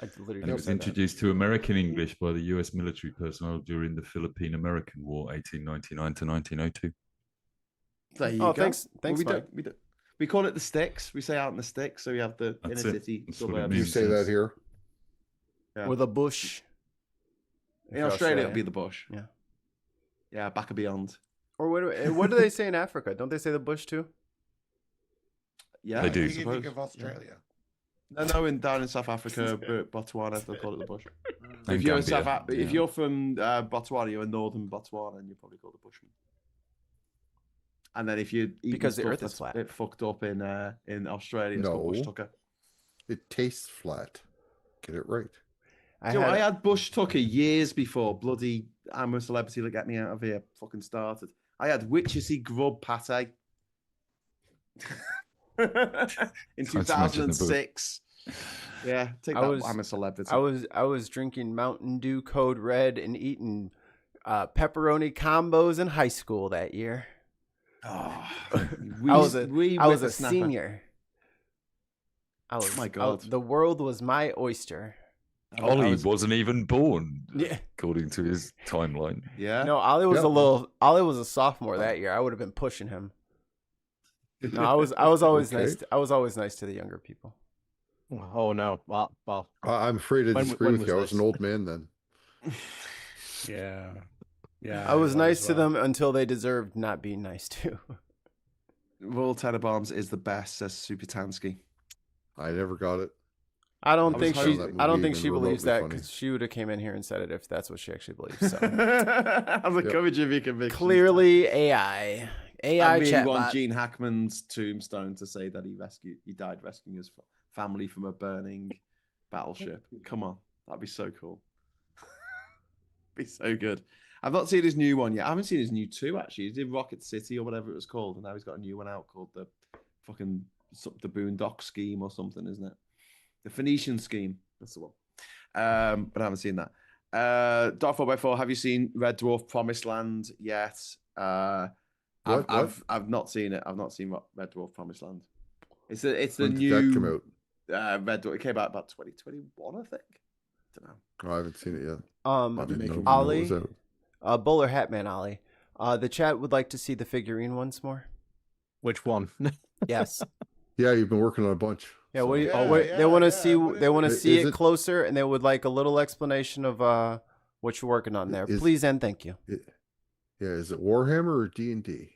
And it was introduced to American English by the U.S. military personnel during the Philippine-American War, 1899 to 1902. There you go. Thanks. We call it the sticks. We say out in the sticks. So we have the inner city suburbs. You say that here? Yeah. With a bush. In Australia, it'll be the bush. Yeah. Yeah, back and beyond. Or what do they say in Africa? Don't they say the bush too? Yeah, They do. You think of Australia. No, down in South Africa, Botswana, they'll call it the bush. And If you're Gambia, if you're from Botswana, you're in northern Botswana, and you're probably called a bushman. And then if you eat Because the stuff earth is that's flat. a bit fucked up in Australia, it's called No. bush tucker. It tastes flat. Get it right. I had bush tucker years before bloody I'm a Celebrity that get me out of here fucking started. I had witchessy grub pate in 2006. Yeah, take that. I'm a Celebrity. I was drinking Mountain Dew Code Red and eating pepperoni combos in high school that year. Oh, I was a senior. My God, the world was my oyster. Ollie wasn't even born, Yeah. according to his timeline. Yeah. No, Ollie was a sophomore that year. I would have been pushing him. No, I was always Okay. nice. I was always nice to the younger people. Oh no! Well, I'm afraid to When- disagree when with you. I was was an this? old man then. Yeah. I was nice as to well. them until they deserved not being nice to. Royal Tenenbaums is the best, says Supertansky. I never got it. I don't I think was she. hoping that I don't movie think even she believes remotely that funny. because she would have came in here and said it if that's what she actually believes. So I'm the coverage of your convictions. clearly, AI I really chatbot. want Gene Hackman's tombstone to say that he died rescuing his family from a burning battleship. Come on, that'd be so cool. Be so good. I've not seen his new one yet. I haven't seen his new 2 actually. He did Rocket City or whatever it was called, and now he's got a new one out called the Boondock Scheme or something, isn't it? The Phoenician Scheme. That's the one. But I haven't seen that. Dark 4x4. Have you seen Red Dwarf Promised Land yet? What? I've not seen it. I've not seen Red Dwarf Promised Land. It's the When did new that come out? Red Dwarf. It came out about 2021, I think. Don't know. Oh, I haven't seen it yet. I've been didn't making know Ollie, it was out. Bowler Hatman Ollie. The chat would like to see the figurine once more. which one? Yes. Yeah, you've been working on a bunch. Yeah. What do you, Yeah, they want to yeah, see. what They want to is see it- it closer, and they would like a little explanation of what you're working on there. Is- Please and thank you. Yeah, is it Warhammer or D&D?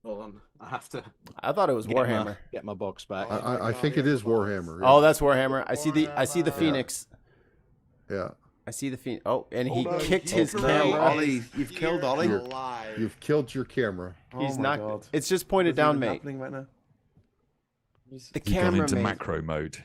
Hold on, I have to. I thought it was Warhammer. Get my box back. I think it is Warhammer. Oh, that's Warhammer. I see the Yeah. Phoenix. Yeah. I see the Phoenix. Oh, and he no, kicked you his killed camera. Ollie, you've killed Ollie. Alive. You've killed your camera. He's Oh my not. God. It's just pointed What's down, even mate. happening right now? The He's gone camera, into mate. macro mode.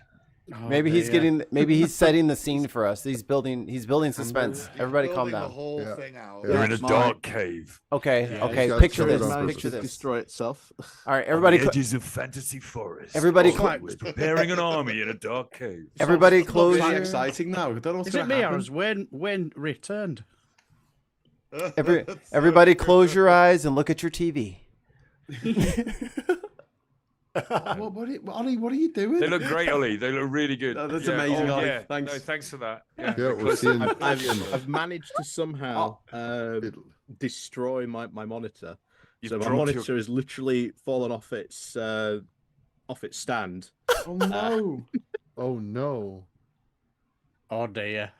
Maybe he's getting. Maybe he's setting the scene for us. He's building suspense. You're Everybody, calm building down. The whole Yeah. thing out. They're in a my- dark cave. Okay. Yeah, Okay. he's got Picture it this. on Managed Picture to this. destroy itself. All right. Everybody. On the edges of fantasy forest. Everybody Ollie cl- was preparing an army in a dark cave. Everybody, It's close quite your. exciting now. I don't know what's Is it going to me happen. or has Wayne returned? Everybody, close your eyes and look at your TV. Ollie, what are you doing? They look great, Ollie. They look really good. Oh, that's amazing, Ollie. Yeah. Thanks. No, thanks for that. Yeah, Yeah, we're seeing. I've managed to somehow it- destroy my monitor. You've So my dropped monitor your- has literally fallen off its stand. Oh no! Oh no! Oh dear.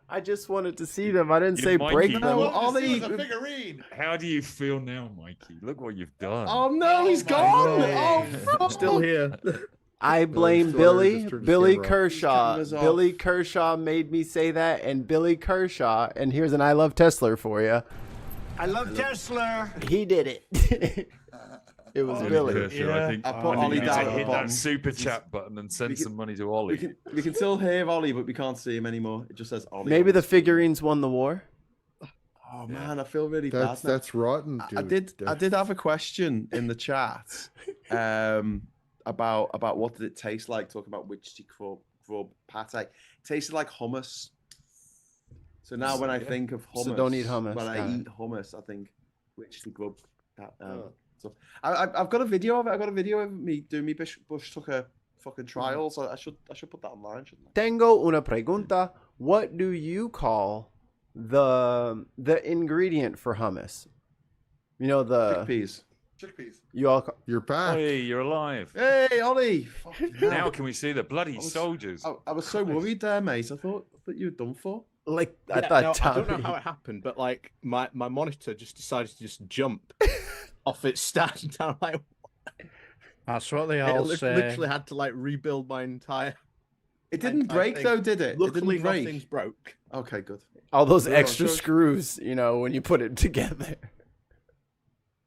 I just wanted to see them. I didn't You say Mikey. break No, them. Well, Ollie, Ollie- a figurine. How do you feel now, Mikey? Look what you've done. Oh no, he's my gone! God. Oh, Still here. I blame sorry, Billy. just turned his Billy camera off. Kershaw. Cameras off. Billy Kershaw made me say that, and Billy Kershaw. And here's an I love Tesla for you. I love Tesla. He did it. It was Billy. Kershaw, I think I put you Ollie need down to at the hit bottom. that super chat button and send We can- some money to Ollie. we can still hear Ollie, but we can't see him anymore. It just says Ollie. Maybe the figurines won the war. Oh man, I feel really That's bad. now. that's rotten, dude. I did have a question in the chat about what did it taste like, talking about witchy grub pate. It tasted like hummus. So now when I think of hummus, So don't eat hummus, When I got it. eat hummus, I think witchy grub. Stuff. I've got a video of it. I got a video of me doing me bush tucker fucking trials. I should put that online, shouldn't I? Tengo una pregunta. What do you call the ingredient for hummus? You know the Chickpeas. Chickpeas. You're back. Hey, you're alive. Hey, Ollie. Now can we see the bloody soldiers? I was so worried there, mate. I thought you were done for. Like I don't know how it happened, but like my monitor just decided to just jump off its stand. And I'm like, that's what they all say. Literally had to like rebuild my entire. It didn't break though, did it? Luckily, it didn't break. nothing's broke. Okay, good. All those extra screws, when you put it together.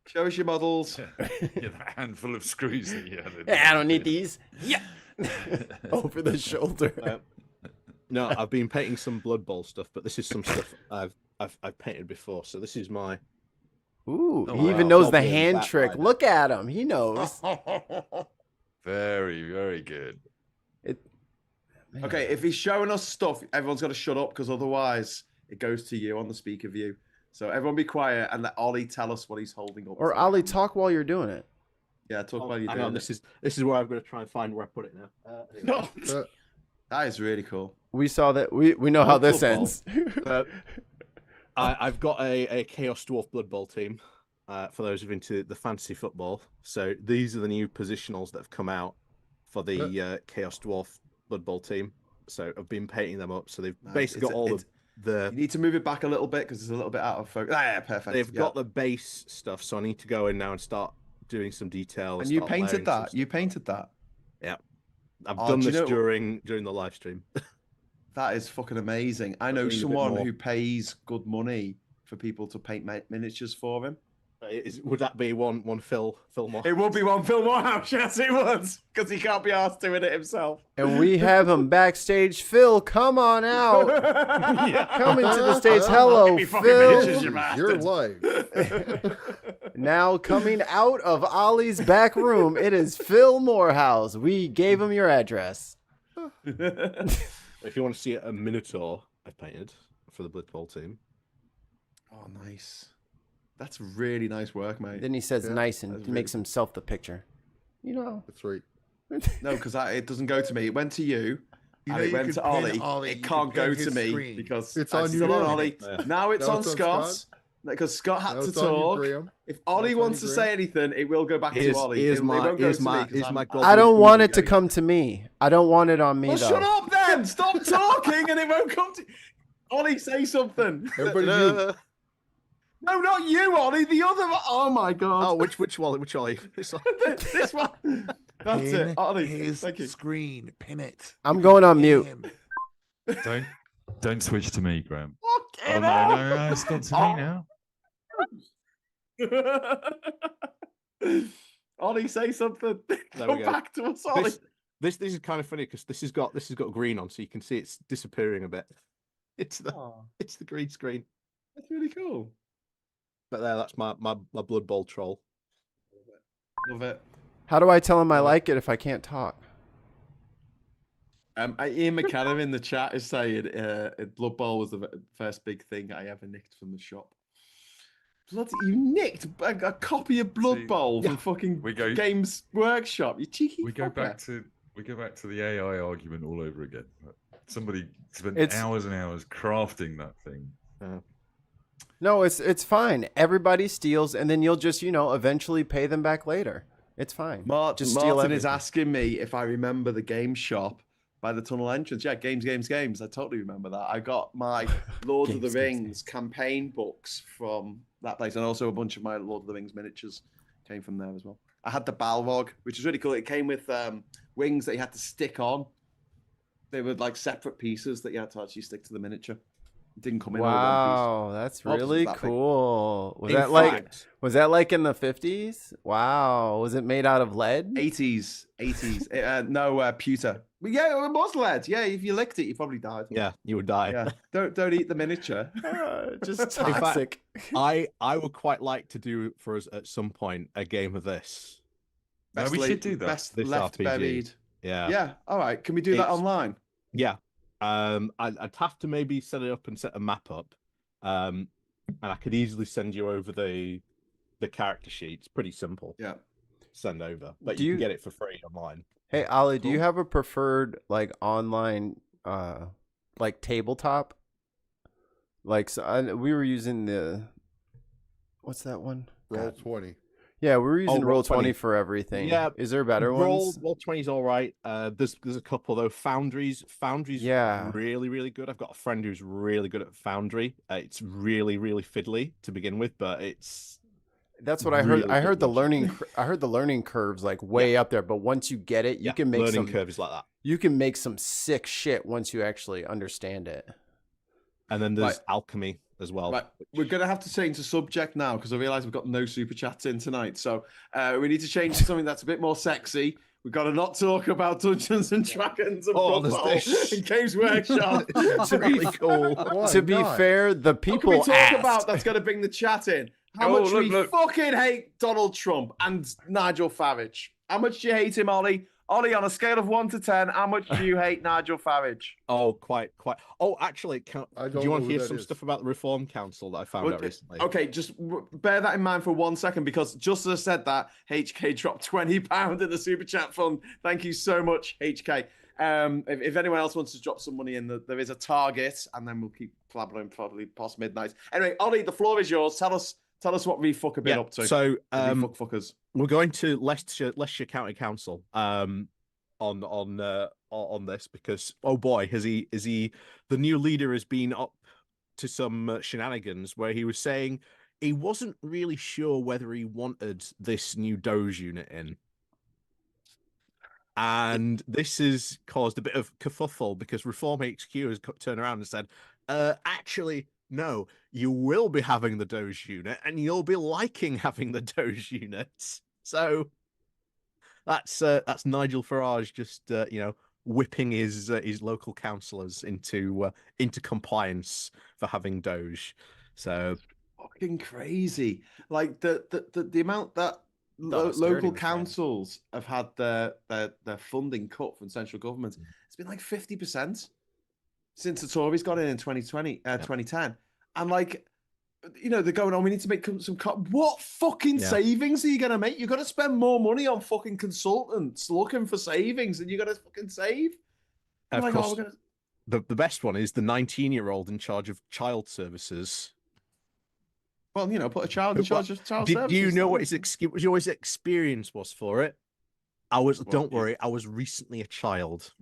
Show us your models. Yeah, that handful of screws that you had. I don't need these. Yeah. Over the shoulder. No, I've been painting some Blood Bowl stuff, but this is some stuff I've painted before. So this is my. Ooh, he even knows the hand trick. Look at him. He knows. Very, very good. Okay, if he's showing us stuff, everyone's got to shut up because otherwise it goes to you on the speaker view. So everyone be quiet and let Ollie tell us what he's holding up. Or Ollie, talk while you're doing it. Yeah, talk while you're doing it. This is where I'm going to try and find where I put it now. That is really cool. We saw that. We know how this ends. I've got a Chaos Dwarf Blood Bowl team. For those who are into the fantasy football, so these are the new positionals that have come out for the Chaos Dwarf Blood Bowl team. So I've been painting them up. So they've basically got all the. You need to move it back a little bit because it's a little bit out of focus. Yeah, perfect. They've got the base stuff, so I need to go in now and start doing some details. And you painted that. You painted that. Yeah, I've done this during the live stream. That is fucking amazing. I know someone who pays good money for people to paint miniatures for him. Would that be one Phil Moore? It would be one Phil Morehouse, yes it would, because he can't be asked doing it himself. And we have him backstage. Phil, come on out. Come into the stage. Hello, Phil. You're live. Now coming out of Ollie's back room, it is Phil Morehouse. We gave him your address. If you want to see a Minotaur I painted for the Blood Bowl team. Oh, nice. That's really nice work, mate. Then he says nice and makes himself the picture. That's right. No, because it doesn't go to me. It went to you, and it went to Ollie. It can't go to me because it's on still on Ollie. Yeah. Now it's on Scott because Scott had to talk. If Ollie wants to say anything, it will go back to Ollie. Here's my I don't want it to come to me. I don't want it on me, though. Shut up then! Stop talking and it won't come to Ollie, say something. Everybody No, not you, Ollie. The other one. Oh my god. Oh, which Ollie? This one. That's it, Ollie. His Thank you. screen. Pin it. I'm going on mute. Don't switch to me, Graham. Okay, no, it's gone to me now. Ollie, say something. Come back to us, Ollie. This is kind of funny because this has got green on, so you can see it's disappearing a bit. It's the green screen. That's really cool. But that's my Blood Bowl troll. Love it. How do I tell him I like it if I can't talk? Ian McCann in the chat is saying Blood Bowl was the first big thing I ever nicked from the shop. Bloody, you nicked a copy of Blood Bowl from fucking Games Workshop. You cheeky. We go back to the AI argument all over again. Somebody spent hours and hours crafting that thing. No, it's fine. Everybody steals, and then you'll just eventually pay them back later. It's fine. Martin is asking me if I remember the game shop by the tunnel entrance. Yeah, games. I totally remember that. I got my Lord of the Rings campaign books from that place, and also a bunch of my Lord of the Rings miniatures came from there as well. I had the Balrog, which is really cool. It came with wings that you had to stick on. They were like separate pieces that you had to actually stick to the miniature. It didn't come in. Wow, that's really cool. Was that like in the 50s? Wow, was it made out of lead? 80s. No, pewter. But yeah, it was lead. Yeah, if you licked it, you probably died. Yeah, you would die. Yeah. Don't eat the miniature. Just toxic. I would quite like to do for us at some point a game of this. We should do that. Best this left RPG. buried. Yeah. Yeah. All right. Can we do that online? Yeah. I'd have to maybe set it up and set a map up. And I could easily send you over the character sheet. It's pretty simple. Yeah. Send over. But you can get it for free online. Hey Ollie, do you have a preferred online tabletop? We were using what's that one? Roll 20. Yeah, we're using Roll20 for everything. Yeah, is there better ones? Roll20 is all right. There's a couple though. Foundry's really, really good. I've got a friend who's really good at Foundry. It's really, really fiddly to begin with, but that's what I heard. I heard the learning curve's like way up there, but once you get it, you can make learning curve is like that. You can make some sick shit once you actually understand it. And then there's alchemy as well. Right. We're going to have to change the subject now because I realise we've got no super chats in tonight. So we need to change to something that's a bit more sexy. We've got to not talk about Dungeons and Dragons and and Games Workshop. To be cool. To be fair, the people what can we talk about that's going to bring the chat in? How much we fucking hate Donald Trump and Nigel Farage. How much do you hate him, Ollie? Ollie, on a scale of 1 to 10, how much do you hate Nigel Farage? Oh, quite. Oh, actually, do you want to hear some stuff about the Reform Council that I found out recently? Okay, just bear that in mind for 1 second, because just as I said that, HK dropped £20 in the Super Chat fund. Thank you so much, HK. If anyone else wants to drop some money in, there is a target, and then we'll keep blabbering probably past midnight. Anyway, Ollie, the floor is yours. Tell us what we fuck have been up to. So, fuckers. We're going to Leicestershire County Council on this because oh boy, is he the new leader has been up to some shenanigans where he was saying he wasn't really sure whether he wanted this new Doge unit in. And this has caused a bit of kerfuffle because Reform HQ has turned around and said, actually, no, you will be having the Doge unit and you'll be liking having the Doge unit. So that's Nigel Farage just whipping his local councillors into compliance for having Doge. So fucking crazy. Like the amount that local councils have had their funding cut from central government, it's been like 50% since the Tories got in 2010. And like, they're going on, we need to make some cut. What fucking savings are you going to make? You've got to spend more money on fucking consultants looking for savings than you got to fucking save. Of course, the best one is the 19-year-old in charge of child services. Well, put a child in charge of child services. Do you know what his experience was for it? Don't worry, I was recently a child.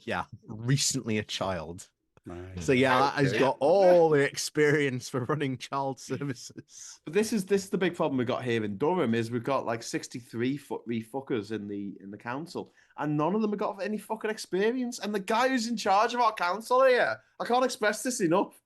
Yeah, recently a child. Nice. So that has got all the experience for running child services. But this is the big problem we've got here in Durham is we've got like 63 fuckers in the council, and none of them have got any fucking experience. And the guy who's in charge of our council here, I can't express this enough.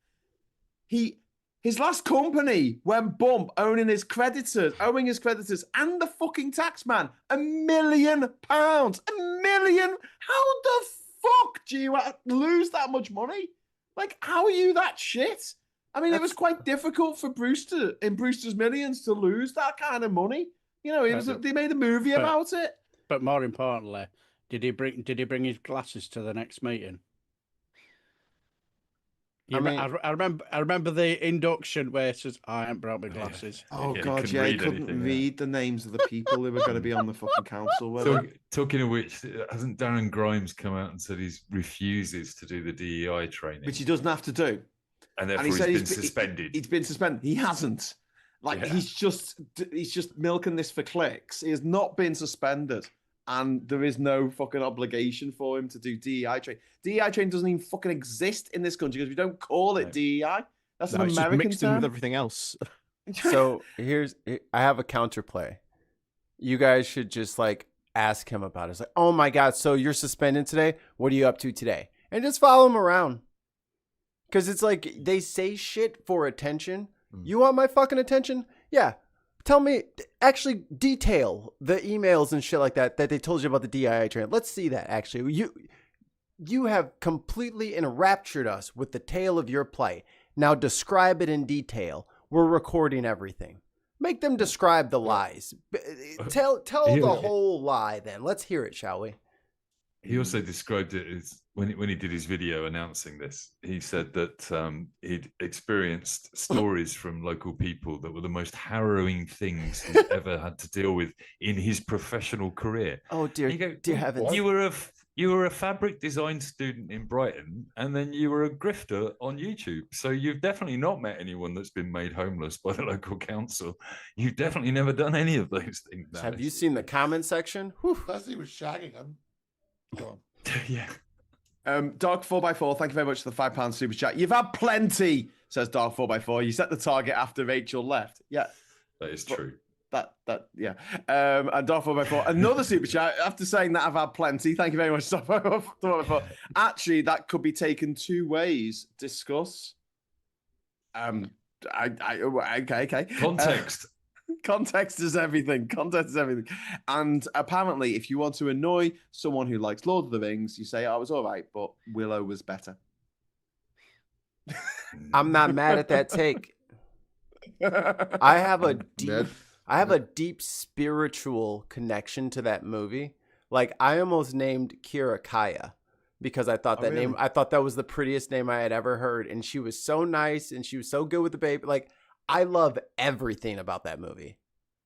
His last company went bump, owing his creditors, and the fucking tax man £1 million. £1 million. How the fuck do you lose that much money? Like, how are you that shit? I mean, it was quite difficult for Brewster in Brewster's Millions to lose that kind of money. They made a movie about it. But more importantly, did he bring his glasses to the next meeting? I remember the induction where it says, I haven't brought my glasses. Oh, God, he couldn't read the names of the people who were going to be on the fucking council. Talking of which, hasn't Darren Grimes come out and said he refuses to do the DEI training? Which he doesn't have to do. And therefore he's been suspended. He's been suspended. He hasn't. He's just milking this for clicks. He has not been suspended. And there is no fucking obligation for him to do DEI training. DEI training doesn't even fucking exist in this country because we don't call it DEI. That's an American mixed term. in with everything else. So I have a counterplay. You guys should just ask him about it. It's like, oh my God, so you're suspended today? What are you up to today? And just follow him around. Because it's like they say shit for attention. You want my fucking attention? Yeah. Tell me, actually detail the emails and shit like that they told you about the DII training. Let's see that, actually. You have completely enraptured us with the tale of your plight. Now describe it in detail. We're recording everything. Make them describe the lies. Tell the whole lie then. Let's hear it, shall we? He also described it as, when he did his video announcing this, he said that he'd experienced stories from local people that were the most harrowing things he's ever had to deal with in his professional career. Oh, dear heavens. You were you were a fabric design student in Brighton, and then you were a grifter on YouTube. So you've definitely not met anyone that's been made homeless by the local council. You've definitely never done any of those things. Have you seen the comment section? Plus, he was shagging him. Go on. Yeah. Dark 4x4, thank you very much for the £5 super chat. You've had plenty, says Dark 4x4. You set the target after Rachel left. Yeah. That is true. Yeah. And Dark 4x4, another super chat. After saying that, I've had plenty. Thank you very much, Dark 4x4. Actually, that could be taken two ways. Discuss. Okay. Context. Context is everything. And apparently, if you want to annoy someone who likes Lord of the Rings, you say, "Oh, it was all right, but Willow was better." I'm not mad at that take. I have a deep spiritual connection to that movie. Like, I almost named Kira Kaya because I thought name. I thought that was the prettiest name I had ever heard, and she was so nice and she was so good with the baby. Like, I love everything about that movie.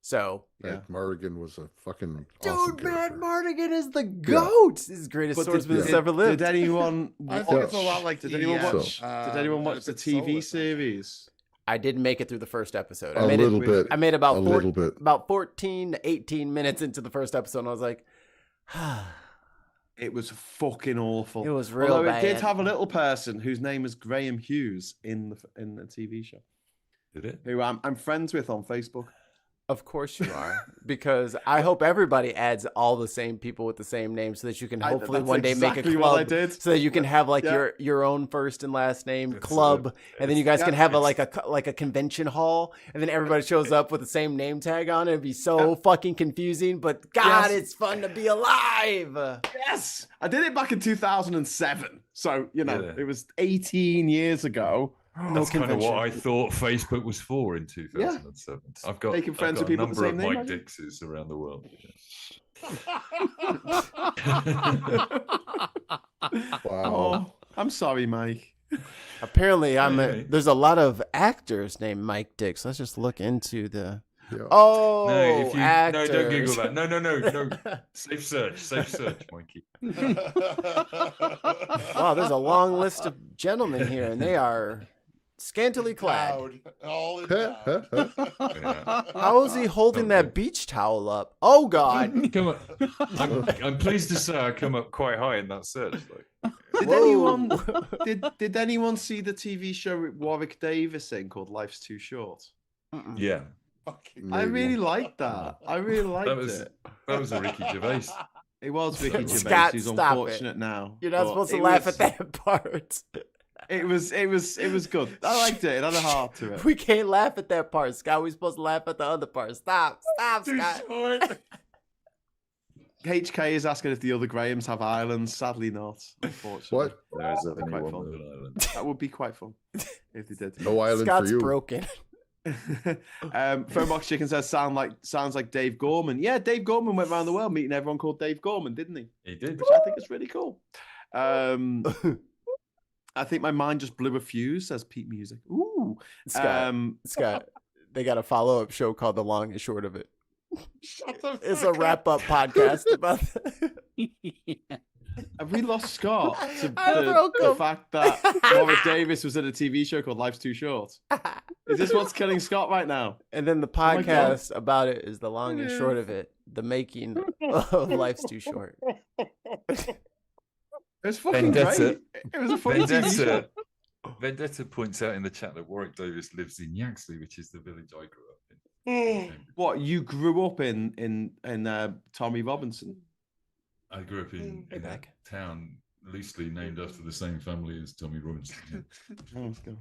So Matt Mardigan was a fucking dude. awesome Matt character. Mardigan is the goat. He's the greatest swordsman that's ever lived. Did anyone? I think it's a lot like Did anyone watch? So. Did anyone watch the TV series? I didn't make it through the first episode. A little bit. I made about a little bit. about 14 to 18 minutes into the first episode, and I was like, It was fucking awful. It was real Although bad. it did have a little person whose name was Graham Hughes in the TV show. Did it? Who I'm friends with on Facebook. Of course you are, because I hope everybody adds all the same people with the same name so that you can hopefully that's one day exactly make a what I club, did. so that you can have like Yeah. your own first and last name That's club, and then you guys yeah, can have a convention hall, and then everybody shows up with the same name tag on. It'd be so fucking confusing, but God, Yes. it's fun to be alive. Yes, I did it back in 2007. So Yeah. it was 18 years ago. That's kind of convention. what I thought Facebook was for in 2007. I've got, Making friends I've with got people a with the number same of name, Mike have you? Dixes around the world. Wow. Oh, I'm sorry, Mike. Apparently, Hey. there's a lot of actors named Mike Dix. Let's just look into the. Yeah. Oh, No, actors. don't Google that. No. Safe search, Mikey. Wow, there's a long list of gentlemen here, and they are scantily clad. Loud. All in loud. Yeah. How is he holding that beach towel up? Oh God! Come on. I'm pleased to say I come up quite high in that search. Did anyone see the TV show with Warwick Davis in called Life's Too Short? Yeah, I really liked that. I really liked that was a Ricky Gervais. It was Ricky Gervais, Scott, who's stop unfortunate now. You're not but supposed to it laugh was- at that part. It was good. I liked it. It had a heart to it. We can't laugh at that part, Scott. We're supposed to laugh at the other part. Stop, Scott. HK is asking if the other Grahams have islands. Sadly not, unfortunately. What? There's That'd be quite only fun. one Rhode Island. That would be quite fun if they did. No island Scott's for you. broken. Phonebox Chicken says sounds like Dave Gorman. Yeah, Dave Gorman went around the world meeting everyone called Dave Gorman, didn't he? He did. Which I think is really cool. I think my mind just blew a fuse, says Pete Music. Ooh. Scott, they got a follow-up show called The Long and Short of It. Shut the It's a fuck up. wrap-up podcast about that. Have we lost Scott to I broke the him. fact that Warwick Davis was in a TV show called Life's Too Short? Is this what's killing Scott right now? And then the my God. podcast about it is The Long and Short of It, the making of Life's Too Short. It was fucking Vendetta. great. It was a funny TV show. Vendetta points out in the chat that Warwick Davis lives in Yaxley, which is the village I grew up in. What, you grew up in Tommy Robinson? I grew up in a town loosely named after the same family as Tommy Robinson. Oh, go.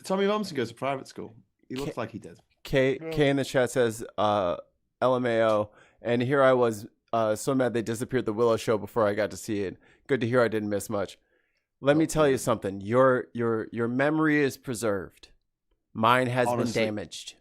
Tommy Robinson goes to private school. He looks like he did. K in the chat says LMAO, and here I was so mad they disappeared the Willow show before I got to see it. Good to hear I didn't miss much. Let me tell you something. Your memory is preserved. Mine has Honestly, been damaged.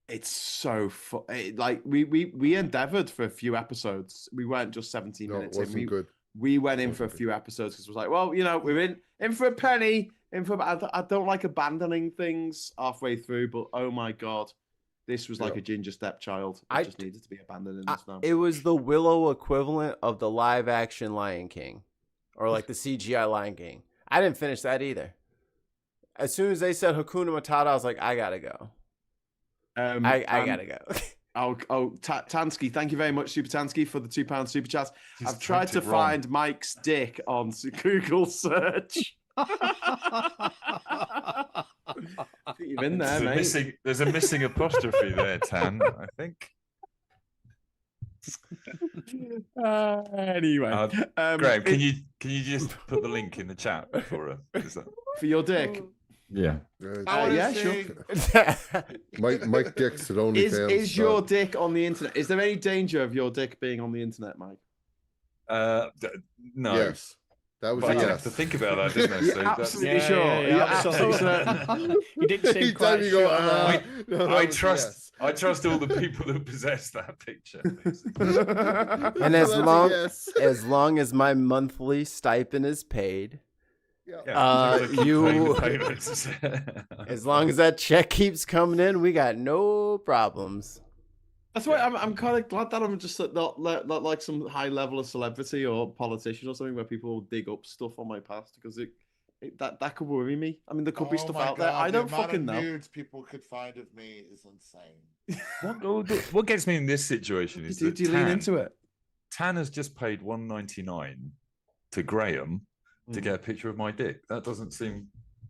It's so fun. Like we endeavored for a few episodes. We weren't just 17 No, it minutes wasn't in. good. We went in for a Wasn't good. few episodes because it was like, well, we're in for a penny. I don't like abandoning things halfway through, but oh my God, This was like a ginger stepchild. It just needed to be abandoned in the snow. It was the Willow equivalent of the live action Lion King, or like the CGI Lion King. I didn't finish that either. As soon as they said Hakuna Matata, I was like, I gotta go. I gotta go. Tansky, thank you very much, Super Tansky, for the £2 super chat. I've tried to find Mike's dick on Google search. You're in there, mate. There's a missing apostrophe there, Tan, I think. Anyway, Graham, can you just put the link in the chat for for your dick? Yeah. Yeah, sure. Mike Dick's at OnlyFans. Is your dick on the internet? Is there any danger of your dick being on the internet, Mike? No. Yes. That was I have to think about that, didn't I? You're absolutely sure. You're absolutely certain. You didn't seem quite sure. I trust all the people that possess that picture. And as long as my monthly stipend is paid, as long as that check keeps coming in, we got no problems. That's why I'm kind of glad that I'm just not like some high level of celebrity or politician or something where people dig up stuff on my past, because that could worry me. I mean, there could be stuff out there. I don't fucking know. Nudes people could find of me is insane. What gets me in this situation is that do you lean into it? Tan has just paid $1.99 to Graham to get a picture of my dick. That doesn't seem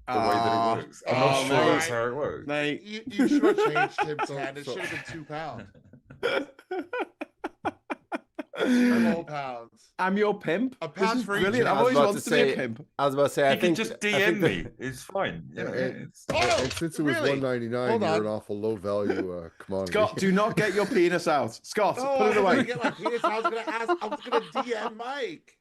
the way that it works. I'm not sure that's how it works. Mate, you should have changed him, Tan. It should have been £2. £2. I'm your pimp. A pound for each. Brilliant. I've always wanted to be a pimp. I was about to say, You can just DM me. It's fine. And since it was $1.99, you're an awful low value commodity. Scott, do not get your penis out. Scott, put it away. I get my penis. I was gonna DM Mike.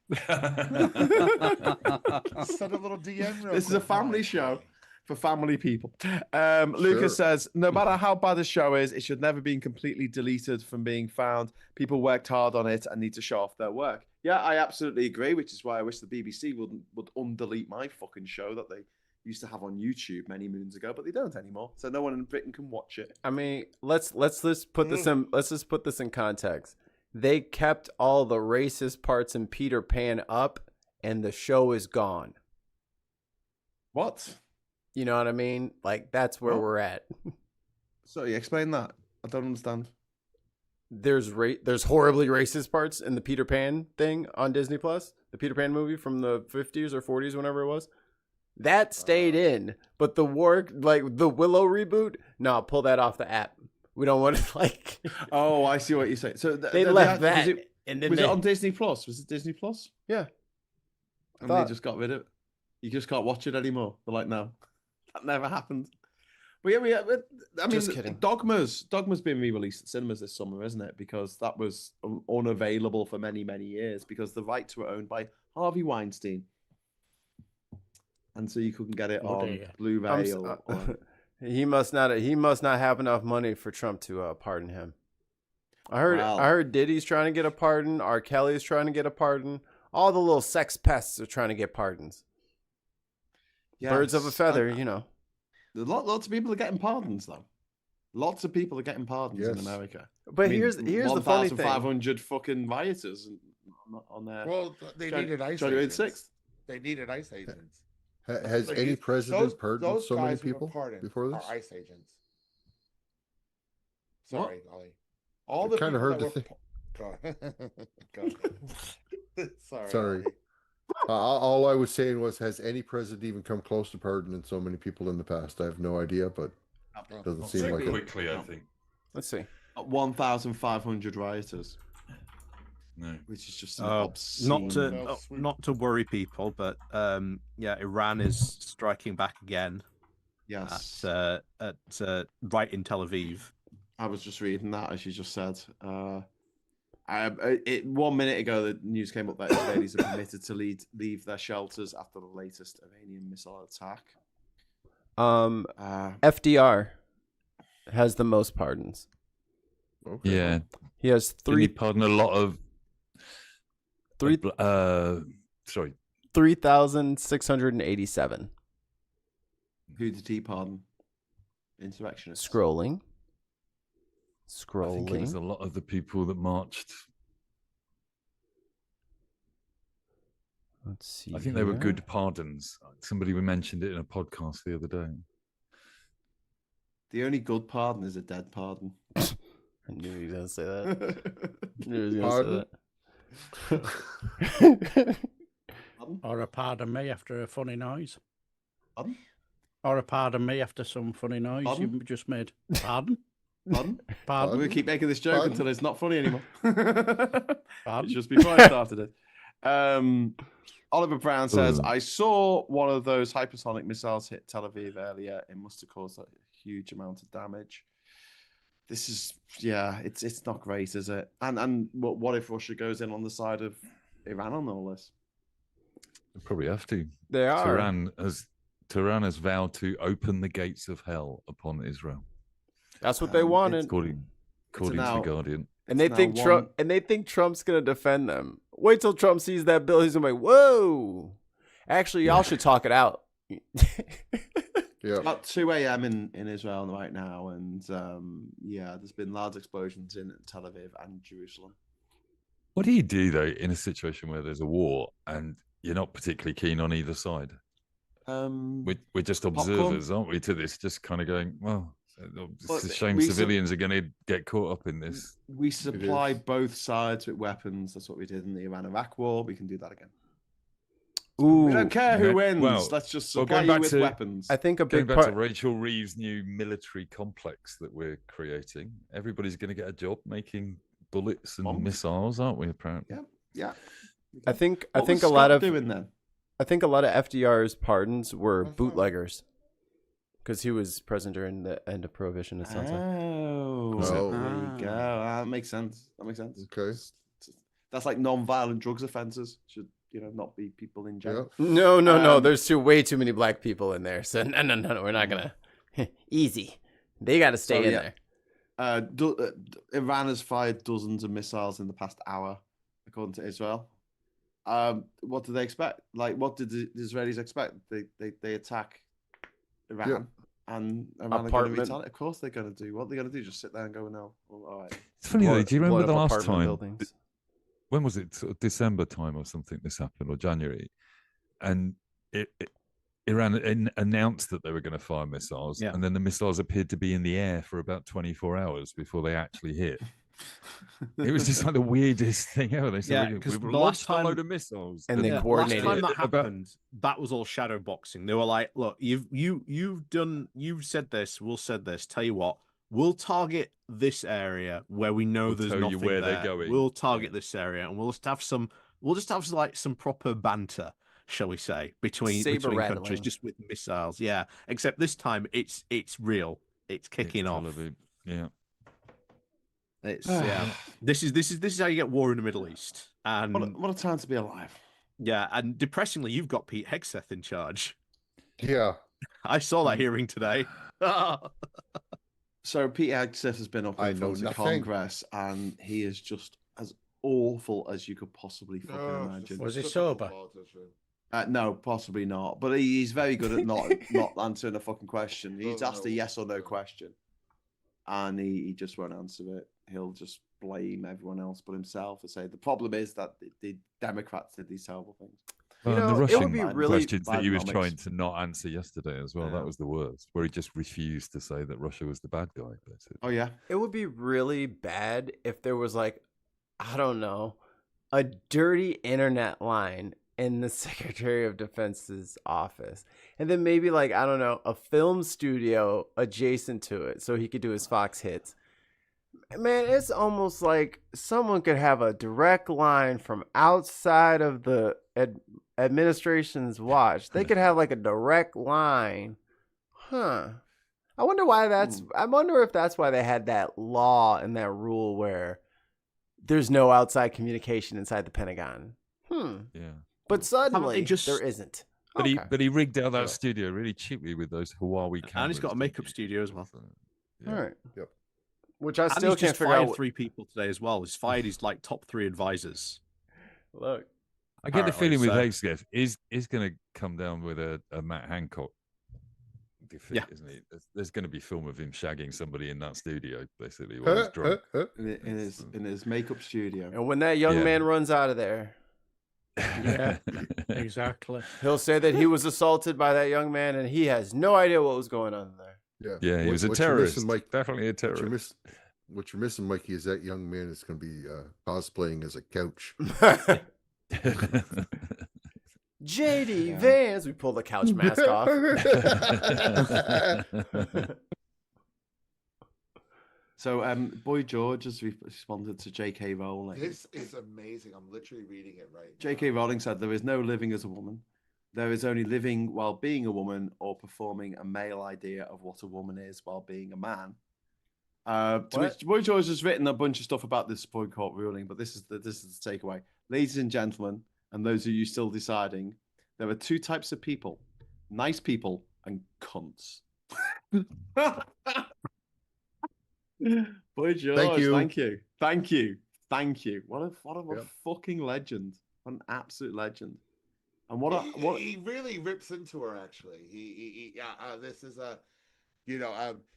Send a little DM. This is a family show for family people. Lucas says, no matter how bad a show is, it should never be completely deleted from being found. People worked hard on it and need to show off their work. Yeah, I absolutely agree, which is why I wish the BBC would undelete my fucking show that they used to have on YouTube many moons ago, but they don't anymore. So no one in Britain can watch it. I mean, let's just put this in context. They kept all the racist parts in Peter Pan up, and the show is gone. What? You know what I mean? Like, that's where we're at. Sorry, explain that. I don't understand. There's horribly racist parts in the Peter Pan thing on Disney Plus, the Peter Pan movie from the 50s or 40s, whenever it was. That stayed in, but the Willow reboot, no, pull that off the app. We don't want to like. Oh, I see what you're saying. So they left that. Was it on Disney Plus? Was it Disney Plus? Yeah. And they just got rid of it. You just can't watch it anymore. They're like, no, that never happened. But yeah, I mean, just kidding. Dogma's been re-released at cinemas this summer, isn't it? Because that was unavailable for many, many years because the rights were owned by Harvey Weinstein. And so you couldn't get it on Blu-ray or... He must not have enough money for Trump to pardon him. I heard Diddy's trying to get a pardon. R. Kelly's trying to get a pardon. All the little sex pests are trying to get pardons. Yes. Birds of a feather, you know. Lots of people are getting pardons, though. Lots of people are getting pardons in America. But here's the funny thing: 1,500 fucking rioters on there. Well, they needed ICE agents. 6th. They needed ICE agents. Has any president pardoned so many people before this? Are ICE agents. Sorry, Ollie. All the kind of hard to think. Sorry. All I was saying was, has any president even come close to pardoning so many people in the past? I have no idea, but it doesn't seem like quickly, I think. Let's see. 1,500 rioters. No, which is just obscene. Not to worry people, but Iran is striking back again. Yes, at right in Tel Aviv. I was just reading that as you just said. 1 minute ago, the news came up that Israelis are permitted to leave their shelters after the latest Iranian missile attack. FDR has the most pardons. Okay. Yeah, he has 3. Didn't he pardon a lot of 3,687. Who did he pardon? Insurrectionists. Scrolling. Scrolling. I think it was a lot of the people that marched. Let's see. I think they were good pardons. Somebody mentioned it in a podcast the other day. The only good pardon is a dead pardon. I knew he was going to say that. I knew he was going to say that. Or a pardon me after a funny noise. Pardon? Or a pardon me after some funny noise you just made. Pardon? Pardon? Pardon? We keep making this joke until it's not funny anymore. Pardon? It's just before I started it. Oliver Brown says, I saw one of those hypersonic missiles hit Tel Aviv earlier. It must have caused a huge amount of damage. This is, it's not great, is it? And what if Russia goes in on the side of Iran on all this? They probably have to. They are. Tehran has vowed to open the gates of hell upon Israel. That's what they wanted, according to the Guardian. And they think Trump's gonna defend them. Wait till Trump sees that bill. He's gonna be like, "Whoa! Actually, y'all should talk it out." It's about 2 a.m. in Israel right now, and there's been large explosions in Tel Aviv and Jerusalem. What do you do though in a situation where there's a war and you're not particularly keen on either side? We're just observers, aren't we, to this? Just kind of going, well, it's a shame civilians are going to get caught up in this. We supply both sides with weapons. That's what we did in the Iran-Iraq war. We can do that again. Ooh, we don't care who wins. Well, let's just supply you with weapons. I think a big part to Rachel Reeves' new military complex that we're creating. Everybody's going to get a job making bullets and missiles, aren't we? Apparently, yeah. I think a lot of FDR's pardons were bootleggers, because he was present during the end of Prohibition. It sounds like. Oh, there you go. That makes sense. Okay. That's like non-violent drugs offenses. Should not be people in jail. No. There's way too many black people in there. So no. We're not gonna. Easy. They got to stay in there. Iran has fired dozens of missiles in the past hour, according to Israel. What do they expect? Like, what did the Israelis expect? They attack Iran, and Iran are going to retaliate. Of course, they're going to do. What are they going to do? Just sit there and go, no. Well, all right. It's funny though. Do you remember the last time? When was it? Sort of December time or something? This happened, or January, and Iran announced that they were going to fire missiles, and then the missiles appeared to be in the air for about 24 hours before they actually hit. It was just like the weirdest thing ever. They said, because we the last time, a load of missiles, and they coordinated. Last time that happened, that was all shadow boxing. They were like, "Look, you've said this, we'll said this. Tell you what, we'll target this area where we know there's nothing where there. they're going. We'll target this area, and we'll just have some proper banter, shall we say, between countries, just with missiles. Yeah, except this time it's real. It's kicking off. Yeah." It's This is how you get war in the Middle East. And what a time to be alive. Yeah, and depressingly, you've got Pete Hegseth in charge. Yeah, I saw that hearing today. So Pete Hegseth has been up in front of Congress, and he is just as awful as you could possibly fucking imagine. Was he sober? No, possibly not. But he's very good at not answering a fucking question. He's asked a yes or no question, and he just won't answer it. He'll just blame everyone else but himself and say the problem is that the Democrats did these terrible things. Well, the Russian questions that he was trying to not answer yesterday as well, that was the worst, where he just refused to say that Russia was the bad guy. Basically. Oh, yeah. It would be really bad if there was, like, I don't know, a dirty internet line in the Secretary of Defense's office. And then maybe, like, I don't know, a film studio adjacent to it so he could do his Fox hits. Man, it's almost like someone could have a direct line from outside of the administration's watch. They could have like a direct line. I wonder why I wonder if that's why they had that law and that rule where there's no outside communication inside the Pentagon. Yeah. But suddenly there isn't. But he rigged out that studio really cheaply with those Huawei cameras. And he's got a makeup studio as well. All right. Yep. Which I still can't figure out. 3 people today as well. He's fired his like top 3 advisors. Look, I get the feeling with Hegseth is going to come down with a Matt Hancock defeat, isn't he? There's going to be film of him shagging somebody in that studio, basically, while he's drunk. In his makeup studio. And when that young man runs out of there, yeah, exactly. he'll say that he was assaulted by that young man, and he has no idea what was going on there. Yeah, he was a terrorist. Definitely a terrorist. What you're missing, Mikey, is that young man is going to be cosplaying as a couch. JD Vance. We pull the couch mask off. So, Boy George has responded to J.K. Rowling. This is amazing. I'm literally reading it right now. J.K. Rowling said, "There is no living as a woman. There is only living while being a woman or performing a male idea of what a woman is while being a man." To which Boy George has written a bunch of stuff about this Supreme Court ruling, but this is the takeaway. Ladies and gentlemen, and those of you still deciding, there are two types of people: nice people and cunts. Boy George, thank you. What a fucking legend! What an absolute legend! And he really rips into her. Actually, this is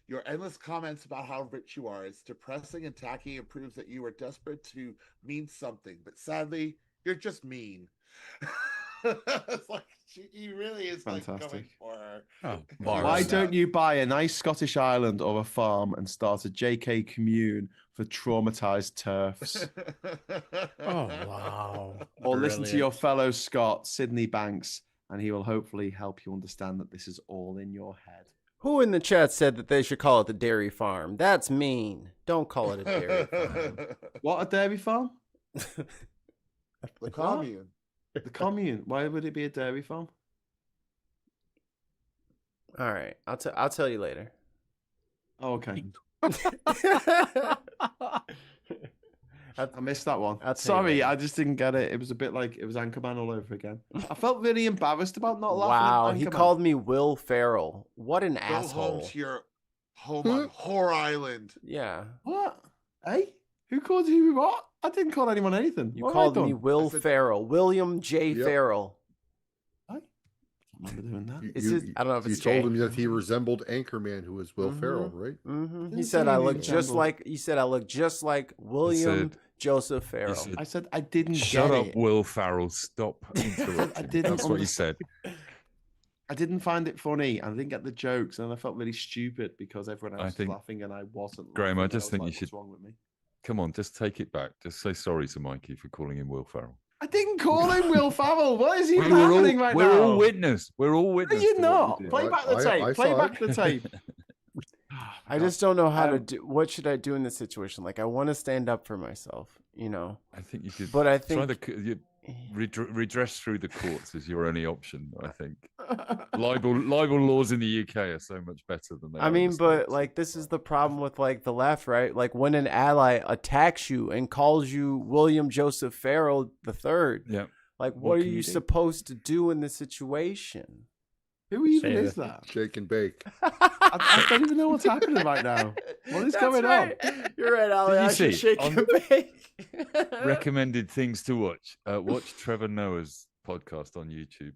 your endless comments about how rich you are is depressing and tacky and proves that you are desperate to mean something, but sadly, you're just mean. It's like he really is fantastic. Like going for her. Oh, why don't you buy a nice Scottish island or a farm and start a JK commune for traumatized turfs? Oh wow! Or listen to your fellow Scot, Sydney Banks, and he will hopefully help you understand that this is all in your head. Who in the chat said that they should call it the dairy farm? That's mean. Don't call it a dairy farm. What, a dairy farm? The commune. The commune. Why would it be a dairy farm? All right, I'll tell you later. Oh, okay. I missed that one. Sorry, I just didn't get it. It was a bit like it was Anchorman all over again. I felt really embarrassed about not laughing. Wow, at he Anchorman. called me Will Ferrell. What an Go asshole. home to your home on Whore Island. Yeah. What? Hey? Who called you what? I didn't call anyone anything. You What called have I me done? Will Ferrell. William J. Farrell. I remember doing that. I don't know if you it's told J. him that he resembled Anchorman, who was Will Ferrell, right? Mm-hmm. He said I look just like. He said I look just like William Joseph Farrell. Said, I said I didn't. Shut get up, it. Will Farrell. Stop interrupting. I didn't. That's what you said. I didn't find it funny. I didn't get the jokes, and I felt really stupid because everyone else was laughing and I wasn't. Graham, I laughing. just think like, you should. What's wrong with me? Come on, just take it back. Just say sorry to Mikey for calling him Will Ferrell. I didn't call him Will Ferrell. What is even We're happening right now? We're all witness. We're all witness. No, you're to what not. you did. Play back the tape. Play back the tape. I just don't know how to do. What should I do in this situation? Like, I want to stand up for myself, you know. I think you could. But I think try redress through the courts is your only option. I think libel laws in the UK are so much better than they. I mean, but like this is the problem with like the left, right? Like when an ally attacks you and calls you William Joseph Farrell III. Yeah. Like, what are you supposed to do in this situation? Who even is that? Shake and bake. I don't even know what's happening right now. What is going on? You're right, Ali. I should shake and bake. Recommended things to watch. Watch Trevor Noah's podcast on YouTube,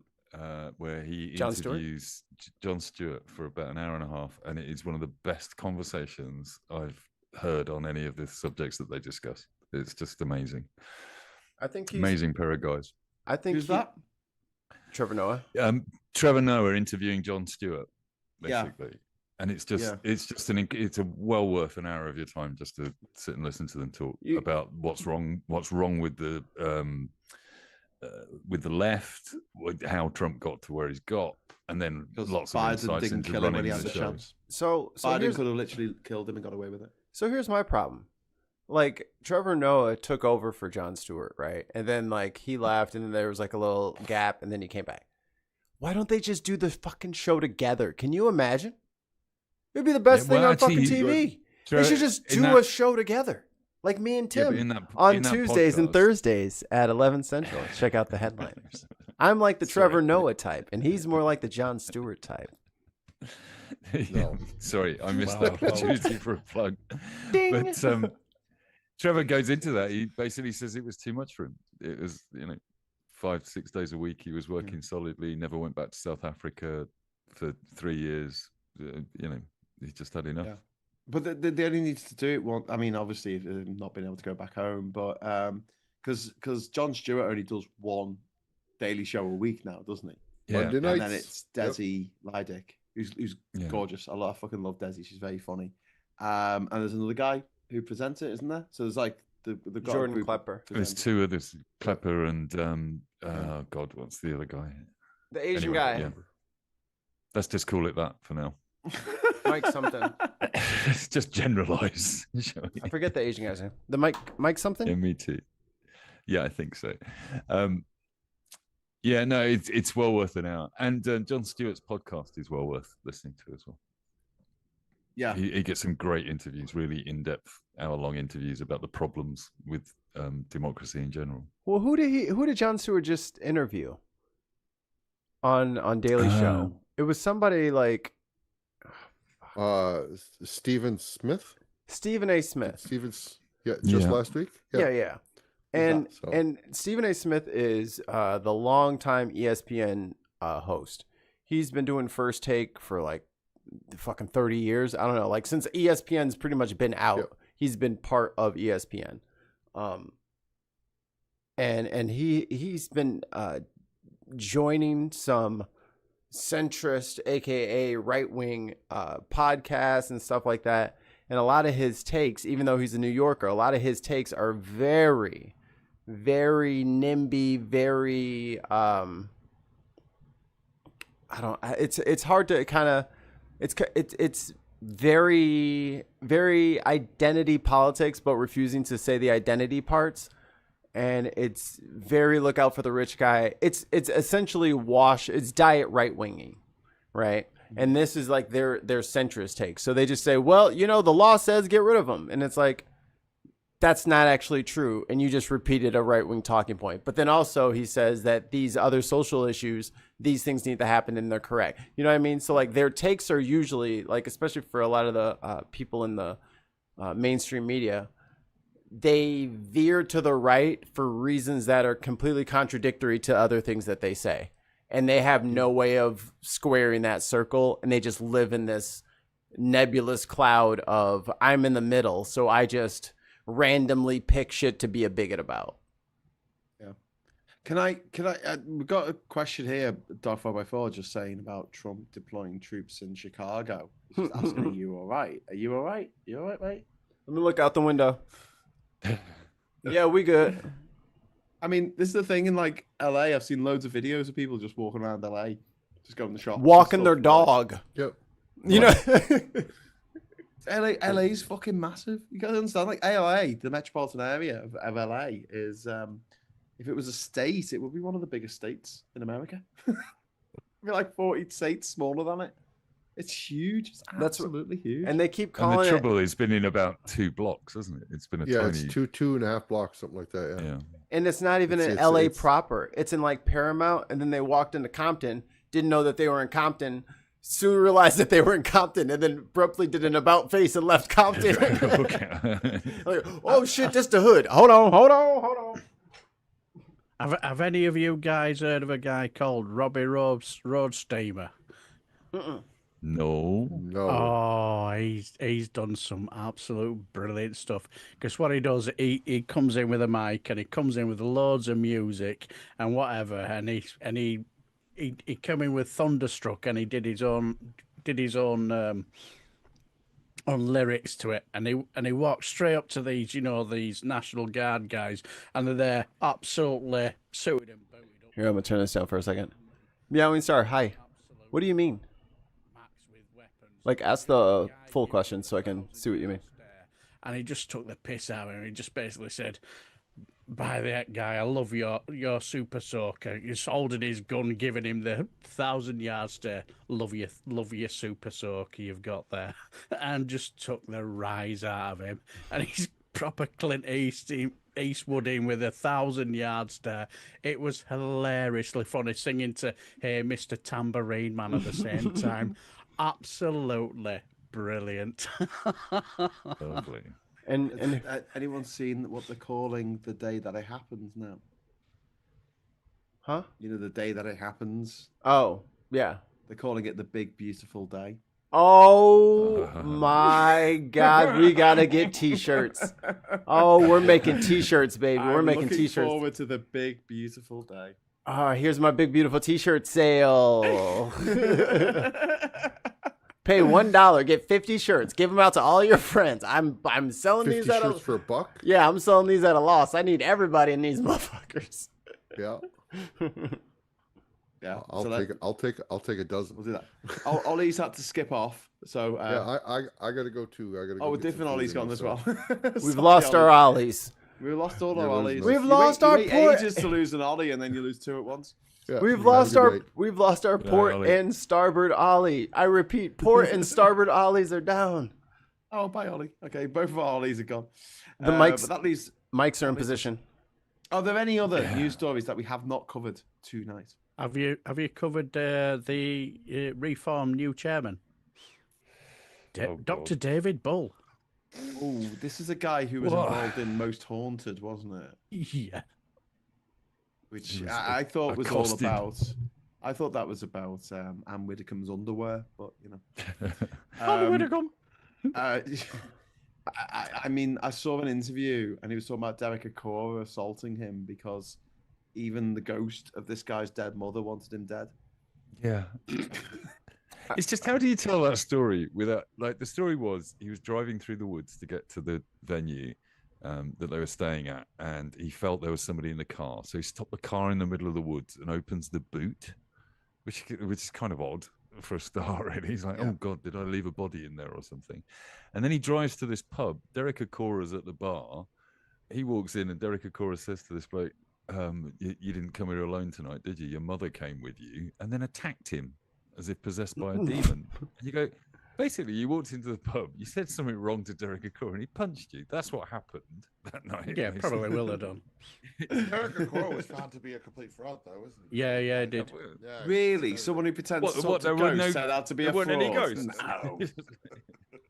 where he interviews Jon Stewart for about an hour and a half, and it is one of the best conversations I've heard on any of the subjects that they discuss. It's just amazing. I think amazing pair of guys. I think who's that? Trevor Noah. Trevor Noah interviewing Jon Stewart, basically. Yeah. And it's a well worth an hour of your time just to sit and listen to them talk about what's wrong with the left, how Trump got to where he's got, and then lots of insights didn't into kill him when running he had the the show. chance. So Biden could have literally killed him and got away with it. So here's my problem. Like, Trevor Noah took over for Jon Stewart, right? And then like he left, and then there was like a little gap, and then he came back. Why don't they just do the fucking show together? Can you imagine? It'd be the best thing on fucking TV. They should just do a show together. Like me and Tim on Tuesdays and Thursdays at 11 Central. Check out the headliners. I'm like the Trevor Noah type, and he's more like the Jon Stewart type. No. Sorry, I missed that opportunity for a plug. Ding. But Trevor goes into that. He basically says it was too much for him. It was, 5-6 days a week. He was working solidly. Never went back to South Africa for 3 years. He's just had enough. Yeah. But they only needs to do it one. I mean, obviously, not being able to go back home, but because Jon Stewart only does one daily show a week now, doesn't he? Yeah. Monday And nights. then it's Desi Lydic, who's gorgeous. I fucking love Desi. She's very funny. And there's another guy who presents it, isn't there? So there's like the Jordan Klepper. There's two others, Klepper and oh God, what's the other guy? The Asian guy. Yeah. Let's just call it that for now. Mike something. It's just generalize. I forget the Asian guy's name. The Mike something? Yeah, me too. Yeah, I think so. Yeah, no, it's well worth an hour. And Jon Stewart's podcast is well worth listening to as well. Yeah. He gets some great interviews, really in-depth, hour-long interviews about the problems with democracy in general. Well, who did Jon Stewart just interview on Daily Show? It was somebody like Stephen Smith. Stephen A. Smith. Just last week. Yeah. And Stephen A. Smith is the longtime ESPN host. He's been doing First Take for like fucking 30 years. I don't know, like since ESPN's pretty much been out, he's been part of ESPN. And he's been joining some centrist, aka right-wing podcasts and stuff like that. And a lot of his takes, even though he's a New Yorker, a lot of his takes are very, very NIMBY, very it's hard to kind of it's very, very identity politics, but refusing to say the identity parts. And it's very look out for the rich guy. It's essentially it's diet right-winging, right? And this is like their centrist take. So they just say, well, the law says get rid of them. And it's like, that's not actually true. And you just repeated a right-wing talking point. But then also he says that these other social issues, these things need to happen and they're correct. You know what I mean? So like their takes are usually like, especially for a lot of the people in the mainstream media, they veer to the right for reasons that are completely contradictory to other things that they say. And they have no way of squaring that circle. And they just live in this nebulous cloud of I'm in the middle. So I just randomly pick shit to be a bigot about. Yeah. Can I we've got a question here, Dog 4x4, just saying about Trump deploying troops in Chicago. He's just asking, are you all right? Are you all right? You all right, mate? Let me look out the window. Yeah, we good. I mean, this is the thing in like LA. I've seen loads of videos of people just walking around LA, just going to the shop, walking their dog. Yep. LA's fucking massive. You gotta understand, like LA, the metropolitan area of LA is if it was a state, it would be one of the biggest states in America. It'd be like 40 states smaller than it. It's huge. It's absolutely huge. And they keep calling the trouble is been in about 2 blocks, hasn't it? It's been a tiny... it's 2.5 blocks, something like that. Yeah. And it's not even in LA proper. It's in like Paramount, and then they walked into Compton, didn't know that they were in Compton, soon realized that they were in Compton, and then abruptly did an about face and left Compton. Like, oh shit, just the hood. Hold on. Have any of you guys heard of a guy called Robbie Roadsteamer? No. Oh, he's done some absolute brilliant stuff. Because what he does, he comes in with a mic and he comes in with loads of music and whatever, and he came in with Thunderstruck and he did his own lyrics to it, and he walked straight up to these National Guard guys, and they're there absolutely suited and booted up. Here, I'm gonna turn this down for a second. Meowing Star, hi. What do you mean? Like, ask the full question so I can see what you mean. And he just took the piss out of him. He just basically said, by the heck, guy, I love your super soaker. He's holding his gun, giving him the 1,000 yard stare. Love your super soaker you've got there. And just took the rise out of him. And he's proper Clint Eastwood in with 1,000 yard stare. It was hilariously funny, singing to Hey Mr. Tambourine Man at the same time. Absolutely brilliant. Lovely. And anyone seen what they're calling the day that it happens now? Huh? The day that it happens. Oh, yeah. They're calling it the big beautiful day. Oh my God, we gotta get t-shirts. Oh, we're making t-shirts, baby. We're making t-shirts. Looking forward to the big, beautiful day. Here's my big, beautiful t-shirt sale. Pay $1, get 50 shirts. Give them out to all your friends. I'm selling 50 these at shirts for $1. Yeah, I'm selling these at a loss. I need everybody in these motherfuckers. Yeah. Yeah, I'll take a dozen. We'll do that. Ollie's had to skip off, so yeah, I gotta go too. a different Ollie's gone as well. We've lost our Ollies. We've lost all our Ollies. We've lost our port. Ages to lose an Ollie, and then you lose two at once. Yeah, we've lost our port and starboard Ollie. I repeat, port and starboard Ollies are down. Oh, bye, Ollie. Okay, both of our Ollies are gone. The mics, but that leaves mics are in position. Are there any other news stories that we have not covered tonight? Have you covered the reformed new chairman, Dr. David Bull? Oh, this is a guy who was involved in Most Haunted, wasn't it? Yeah. Which I thought was all about. I thought that was about Anne Widdecombe's underwear, but you know. Anne Widdecombe. I mean, I saw an interview and he was talking about Derek Akora assaulting him because even the ghost of this guy's dead mother wanted him dead. Yeah. It's just, how do you tell that story without, like, the story was he was driving through the woods to get to the venue that they were staying at, and he felt there was somebody in the car. So he stopped the car in the middle of the woods and opens the boot, which is kind of odd for a start, really. He's like, oh God, did I leave a body in there or something? And then he drives to this pub. Derek Akora's at the bar. He walks in and Derek Akora says to this bloke, you didn't come here alone tonight, did you? Your mother came with you, and then attacked him as if possessed by a demon. And you go, basically, you walked into the pub, you said something wrong to Derek Akora, and he punched you. That's what happened that night. Yeah, probably will have done. Derek Akora was found to be a complete fraud, though, wasn't he? Yeah, it did. Yeah, really? Someone who pretends to talk to ghosts turned out to be a fraud? Any ghosts? No.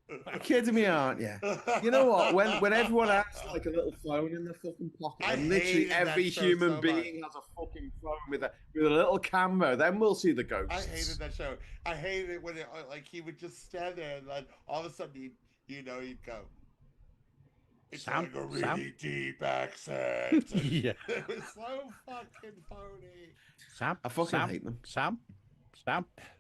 You're kidding me, aren't you? You know what? When everyone has like a little phone in their fucking pocket, and literally every human being has a fucking phone with a little camera, then we'll see the ghosts. I hated that show. I hated it when he would just stand there and then all of a sudden he'd go. It's like a really deep accent. Yeah. It was so fucking phony. Sam, I fucking hate them. Sam.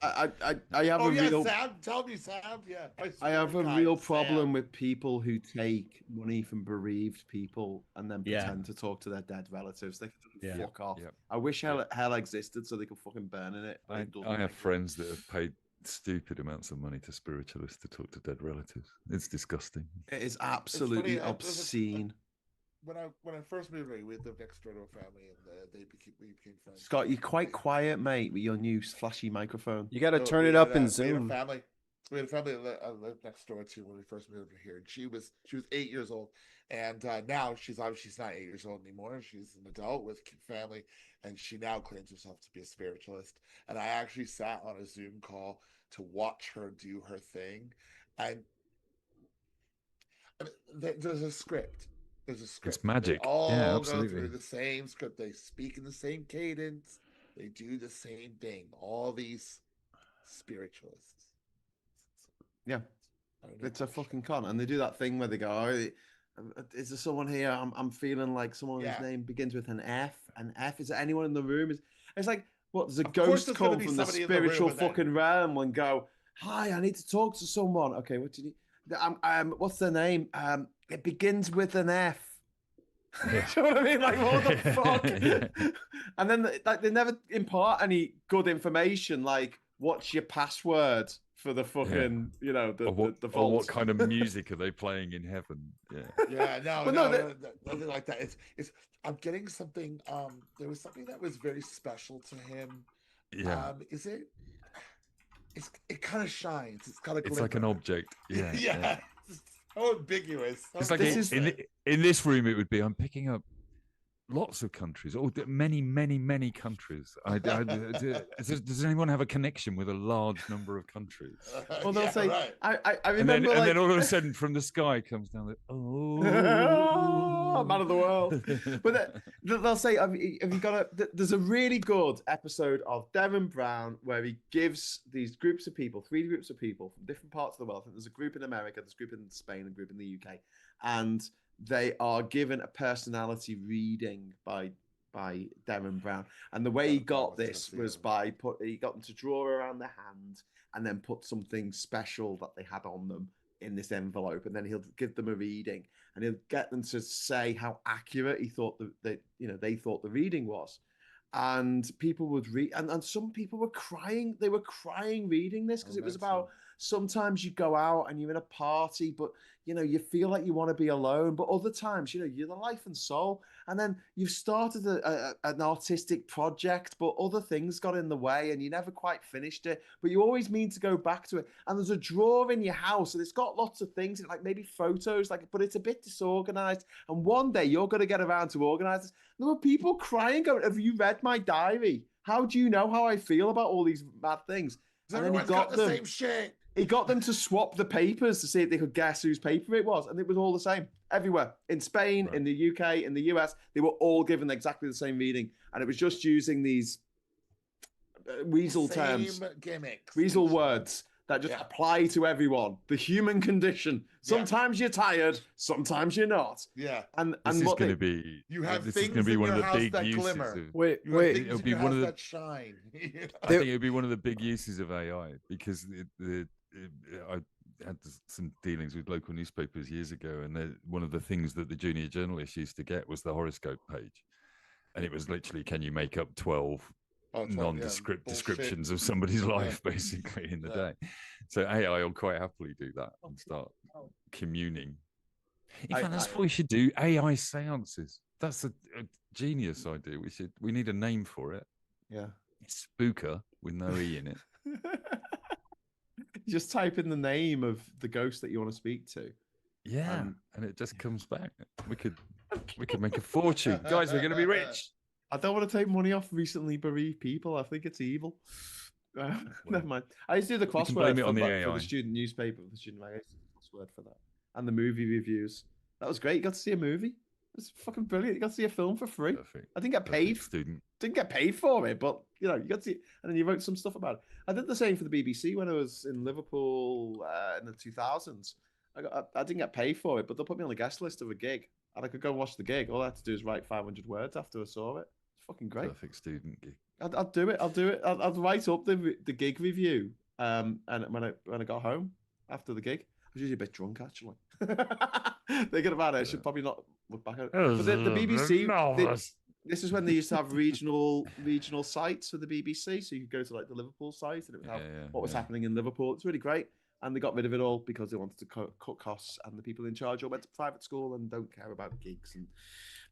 I have a real. Sam, tell me, Sam. Yeah. I have a real problem with people who take money from bereaved people and then pretend to talk to their dead relatives. They can fuck off. Yeah. I wish hell existed so they could fucking burn in it. I have friends that have paid stupid amounts of money to spiritualists to talk to dead relatives. It's disgusting. It is absolutely obscene. When I first moved away, we lived next door to a family, and we became friends. Scott, you're quite quiet, mate, with your new flashy microphone. You got to turn it up in Zoom. We had a family that lived next door to when we first moved here, and she was 8 years old, and now she's not 8 years old anymore. She's an adult with family, and she now claims herself to be a spiritualist. And I actually sat on a Zoom call to watch her do her thing, and there's a script. There's a script. It's magic. They all absolutely. go through the same script. They speak in the same cadence. They do the same thing. All these spiritualists. Yeah, it's a fucking con, and they do that thing where they go, "Oh, is there someone here? I'm feeling like someone's name begins with an F. An F. Is there anyone in the room? It's like, what? There's a ghost come from the spiritual fucking realm and go, "Hi, I need to talk to someone." Okay, what do you need? What's their name? It begins with an F. You know what I mean? Like, what the fuck? And then they never impart any good information, like, what's your password for the fucking, the vault? Or what kind of music are they playing in heaven? Yeah, nothing like that. It's I'm getting something. There was something that was very special to him. Yeah. Is it? It kind of shines. It's kind of. It's like an object. Yeah. Yeah. It's so ambiguous. It's like in this room, it would be. I'm picking up lots of countries, or many, many, many countries. Does anyone have a connection with a large number of countries? Well, they'll say, right. I remember, and then all of a sudden, from the sky comes down. man of the world. But they'll say, have you got a? There's a really good episode of Derren Brown where he gives these groups of people, 3 groups of people from different parts of the world. I think there's a group in America, there's a group in Spain, and a group in the UK, and they are given a personality reading by Derren Brown. And the way he got this was he got them to draw around their hand and then put something special that they had on them in this envelope, and then he'll give them a reading, and he'll get them to say how accurate he thought they thought the reading was. And people would read, and some people were crying. They were crying reading this because it was about sometimes you go out and you're in a party, but you feel like you want to be alone. But other times, you're the life and soul. And then you've started an artistic project, but other things got in the way and you never quite finished it. But you always mean to go back to it. And there's a drawer in your house and it's got lots of things, like maybe photos, but it's a bit disorganized. And one day you're going to get around to organize this. There were people crying, going, "Have you read my diary? How do you know how I feel about all these bad things?" And then he got the same shit. He got them to swap the papers to see if they could guess whose paper it was, and it was all the same everywhere. In Spain, in the UK, in the US, they were all given exactly the same reading, and it was just using these weasel terms, gimmicks, weasel words that just apply to everyone. The human condition. Sometimes you're tired, sometimes you're not. Yeah. And this is going to be. You have this things is going to be in one your of the house big that uses. glimmer. Wait. It'll be one of the that shine. I think it'll be one of the big uses of AI because I had some dealings with local newspapers years ago, and one of the things that the junior journalists used to get was the horoscope page, and it was literally, can you make up 12 nondescript descriptions of somebody's life basically in the day? So AI will quite happily do that and start communing. In fact, that's what we should do. AI seances. That's a genius idea. We need a name for it. Yeah. It's Spooker with no E in it. You just type in the name of the ghost that you want to speak to. Yeah, and it just comes back. We could make a fortune. Guys, we're going to be rich. I don't want to take money off recently bereaved people. I think it's evil. Never mind. I used to do the crossword for the student newspaper, the student magazine. Crossword for that, and the movie reviews. That was great. You got to see a movie. It was fucking brilliant. You got to see a film for free. Perfect. I didn't get paid. Student. Didn't get paid for it, but you got to see. And then you wrote some stuff about it. I did the same for the BBC when I was in Liverpool in the 2000s. I didn't get paid for it, but they'll put me on the guest list of a gig, and I could go watch the gig. All I had to do is write 500 words after I saw it. It's fucking great. Perfect student gig. I'd do it. I'd write up the gig review. And when I got home after the gig, I was usually a bit drunk actually. Thinking about it, I should probably not look back at it. But the BBC, this is when they used to have regional sites for the BBC. So you could go to like the Liverpool site and it would have what was happening in Liverpool. It's really great. And they got rid of it all because they wanted to cut costs, and the people in charge all went to private school and don't care about gigs and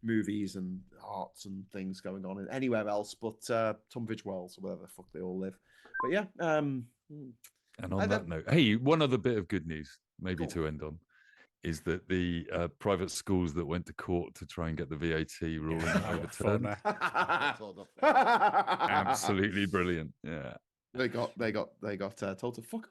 movies and arts and things going on anywhere else but Tunbridge Wells or wherever the fuck they all live. But yeah. And on that note, hey, one other bit of good news, maybe to end on, is that the private schools that went to court to try and get the VAT ruling overturned. Absolutely brilliant. Yeah. They got told to fuck off.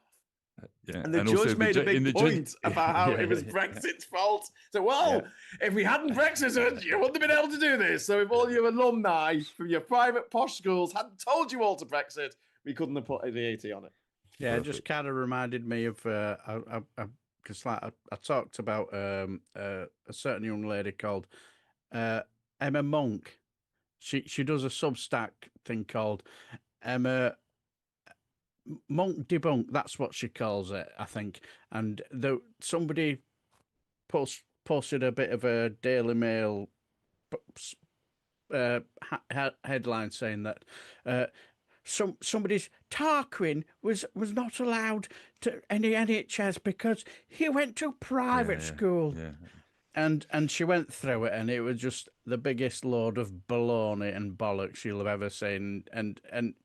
Yeah. And the judge made a big point about how it was Brexit's fault. So, if we hadn't Brexited, you wouldn't have been able to do this. So if all your alumni from your private posh schools hadn't told you all to Brexit, we couldn't have put a VAT on it. Yeah, it just kind of reminded me of because I talked about a certain young lady called Emma Monk. She does a Substack thing called Emma Monk Debunk. That's what she calls it, I think. And somebody posted a bit of a Daily Mail headline saying that somebody's Tarquin was not allowed to any NHS because he went to private school. Yeah. And she went through it, and it was just the biggest load of baloney and bollocks you'll have ever seen. And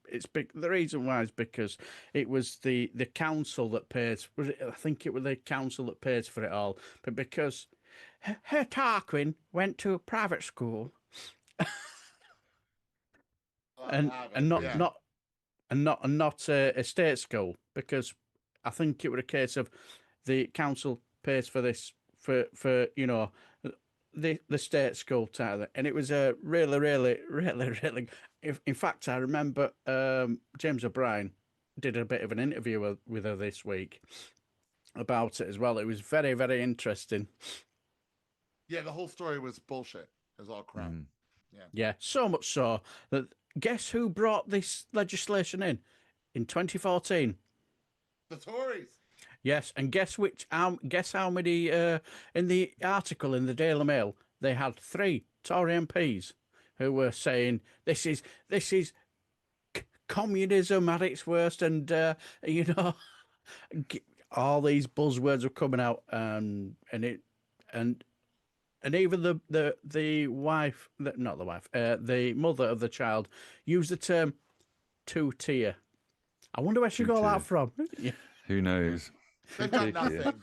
it's the reason why is because it was the council that pays. I think it was the council that pays for it all. But because her Tarquin went to a private school, and not a state school, because I think it was a case of the council pays for this. For the state school title, and it was a really. In fact, I remember James O'Brien did a bit of an interview with her this week about it as well. It was very, very interesting. Yeah, the whole story was bullshit. It was all crap. Yeah, so much so that guess who brought this legislation in 2014? The Tories. Yes, and guess how many in the article in the Daily Mail they had 3 Tory MPs who were saying this is communism at its worst, and all these buzzwords were coming out, and even the wife, not the wife, the mother of the child used the term 2-tier. I wonder where she got that from. Who knows? They've got nothing.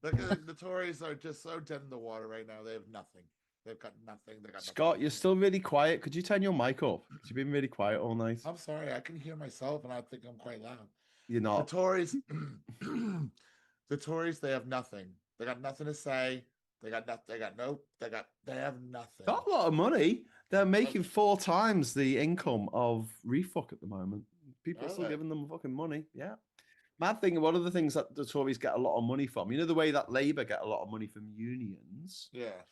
The Tories are just so dead in the water right now. They have nothing. They've got nothing. Scott, you're still really quiet. Could you turn your mic up? You've been really quiet all night. I'm sorry. I can hear myself, and I think I'm quite loud. You're not. The Tories, the Tories, they have nothing. They got nothing to say. They have nothing. Not a lot of money. They're making 4 times the income of Refuck at the moment. People are still giving them fucking money. Yeah. Mad thing, one of the things that the Tories get a lot of money from, the way that Labour get a lot of money from unions? Yeah.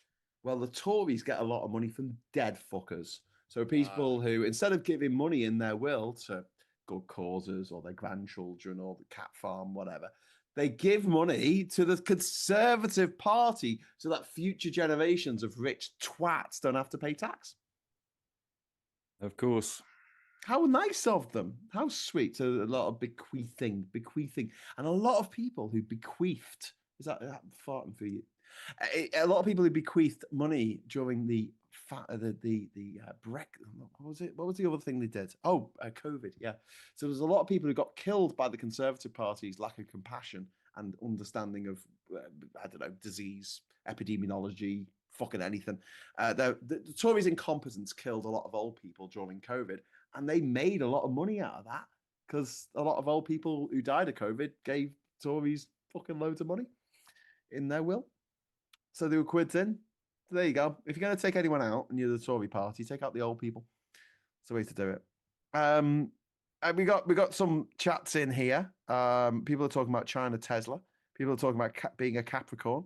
Well, the Tories get a lot of money from dead fuckers. So people who, instead of giving money in their will to good causes or their grandchildren or the cat farm, whatever, they give money to the Conservative Party so that future generations of rich twats don't have to pay tax. Of course. How nice of them. How sweet. So a lot of bequeathing. And a lot of people who bequeathed, is that farting for you? A lot of people who bequeathed money during the what was the other thing they did? COVID. Yeah. So there's a lot of people who got killed by the Conservative Party's lack of compassion and understanding of disease, epidemiology, fucking anything. The Tories' incompetence killed a lot of old people during COVID, and they made a lot of money out of that because a lot of old people who died of COVID gave Tories fucking loads of money in their will. So they were quids in. So there you go. If you're going to take anyone out and you're the Tory party, take out the old people. It's the way to do it. And we got some chats in here. People are talking about China Tesla. People are talking about being a Capricorn.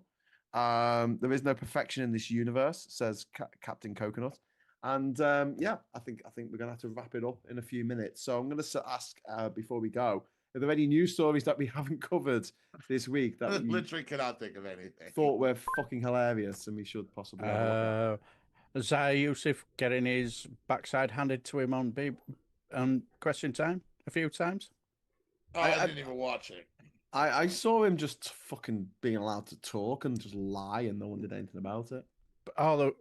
There is no perfection in this universe, says Captain Coconut. And I think we're gonna have to wrap it up in a few minutes. So I'm gonna ask before we go, are there any news stories that we haven't covered this week that I literally cannot think of anything thought were fucking hilarious and we should possibly have a look at? Zahir Yusuf getting his backside handed to him on Question Time a few times? I didn't even watch it. I saw him just fucking being allowed to talk and just lie, and no one did anything about it. But although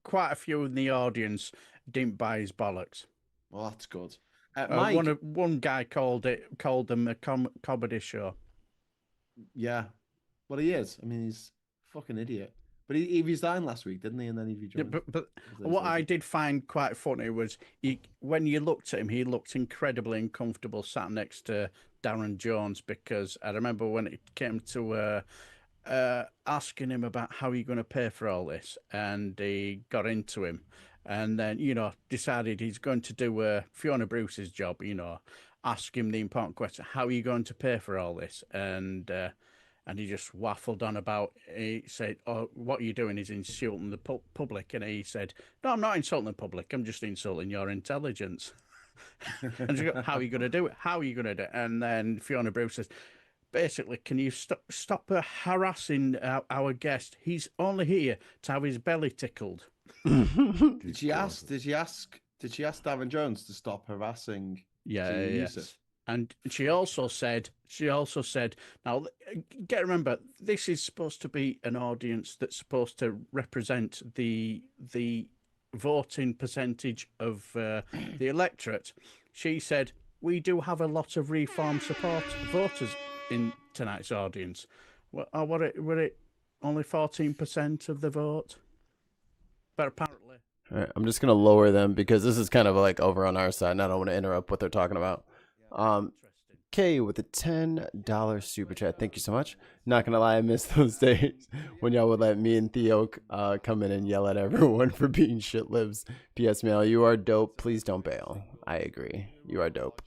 quite a few in the audience didn't buy his bollocks. Well, that's good. One guy called them a comedy show. Yeah, well, he is. I mean, he's a fucking idiot. But he resigned last week, didn't he? And then he rejoined. Yeah, but what I did find quite funny was when you looked at him, he looked incredibly uncomfortable sat next to Darren Jones, because I remember when it came to asking him about how you're going to pay for all this, and he got into him, and then decided he's going to do Fiona Bruce's job. Ask him the important question: how are you going to pay for all this? And he just waffled on about. He said, "Oh, what you're doing is insulting the public," and he said, "No, I'm not insulting the public. I'm just insulting your intelligence." And she goes, "How are you going to do it? How are you going to do it?" And then Fiona Bruce says, "Basically, can you stop harassing our guest? He's only here to have his belly tickled." Did she ask Darren Jones to stop harassing? Yes. And she also said, now, remember, this is supposed to be an audience that's supposed to represent the voting percentage of the electorate. She said, we do have a lot of reform support voters in tonight's audience. Well, were it only 14% of the vote? But apparently. All right, I'm just going to lower them because this is kind of like over on our side, and I don't want to interrupt what they're talking about. K with a $10 super chat. Thank you so much. Not gonna lie, I miss those days when y'all would let me and Theo come in and yell at everyone for being shit libs. P.S. Mail, you are dope. Please don't bail. I agree. You are dope.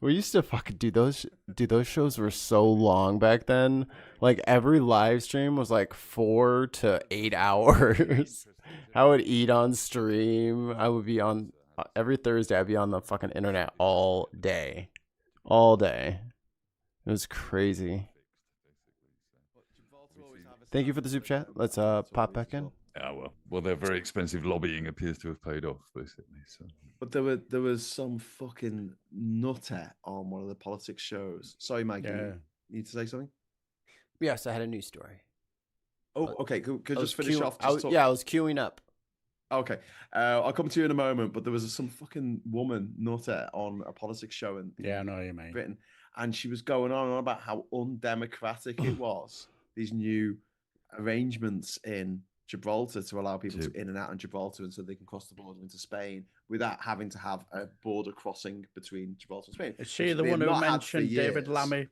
We used to fucking do those shows were so long back then. Like every live stream was like 4 to 8 hours. I would eat on stream. I would be on every Thursday. I'd be on the fucking internet all day. It was crazy. Thank you for the super chat. Let's pop back in. Well, their very expensive lobbying appears to have paid off, basically. So. But there was some fucking nutter on one of the politics shows. Sorry, Mike. Yeah. You need to say something? Yes, I had a news story. Oh, okay. Could just finish off. I was queuing up. Okay. I'll come to you in a moment. But there was some fucking woman nutter on a politics show in I know you mean Britain, and she was going on about how undemocratic it was. These new arrangements in Gibraltar to allow people to in and out of Gibraltar, and so they can cross the border into Spain without having to have a border crossing between Gibraltar and Spain. Is she the one who mentioned David Lammy?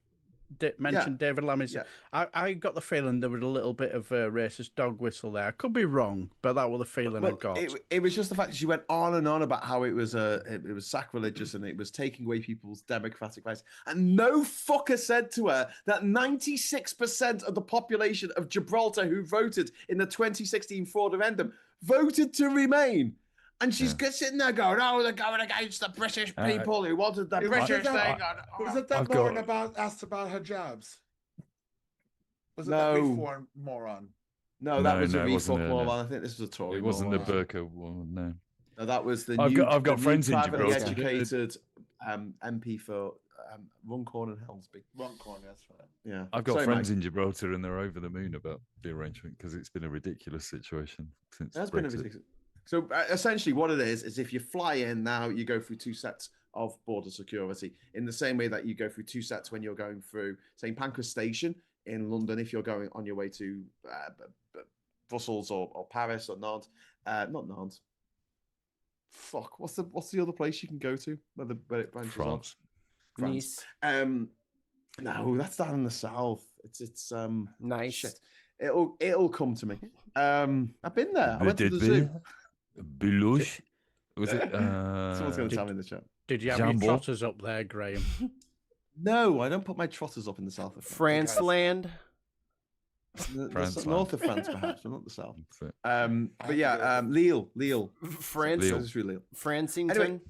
David Lammy's. Yeah. I got the feeling there was a little bit of a racist dog whistle there. I could be wrong, but that was the feeling I got. It was just the fact that she went on and on about how it was sacrilegious and it was taking away people's democratic rights. And no fucker said to her that 96% of the population of Gibraltar who voted in the 2016 referendum voted to remain. And she's sitting there going, "Oh, they're going against the British people who wanted the British thing." Was it that Lauren asked about hijabs? Was it that reform moron? No, that was a reform moron. I think this was a Tory. It wasn't the burqa one. No. No, that was the I've got friends in Gibraltar. Educated MP for Runcorn and Helmsby. Runcorn, that's right. Yeah, I've got friends in Gibraltar, and they're over the moon about the arrangement because it's been a ridiculous situation since Brexit. Been a ridiculous. So essentially what it is if you fly in now, you go through 2 sets of border security in the same way that you go through 2 sets when you're going through St. Pancras Station in London, if you're going on your way to Brussels or Paris or Nantes. Not Nantes. Fuck, what's the other place you can go to where it branches France. Nice. No, that's down in the south. It's nice. Shit. It'll come to me. I've been there. I went to the zoo. Boulogne? Was it? Someone's going to tell me in the chat. Did you have your trotters up there, Graham? No, I don't put my trotters up in the south of France. Franceland? The north of France, perhaps, but not the south. But yeah, Lille. France. Francington.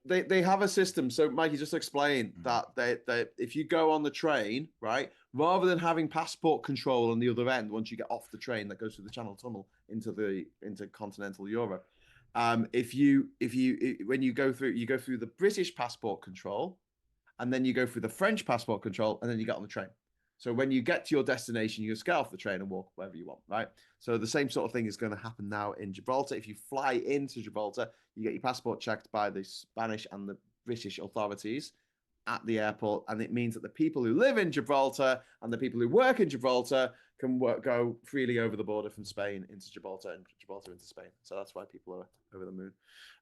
Anyway, they have a system. So, Mikey, just to explain that they if you go on the train, right, rather than having passport control on the other end, once you get off the train that goes through the Channel Tunnel into continental Europe, when you go through the British passport control, and then you go through the French passport control, and then you get on the train. So when you get to your destination, you just get off the train and walk wherever you want, right? So the same sort of thing is going to happen now in Gibraltar. If you fly into Gibraltar, you get your passport checked by the Spanish and the British authorities at the airport. And it means that the people who live in Gibraltar and the people who work in Gibraltar can go freely over the border from Spain into Gibraltar and Gibraltar into Spain. So that's why people are over the moon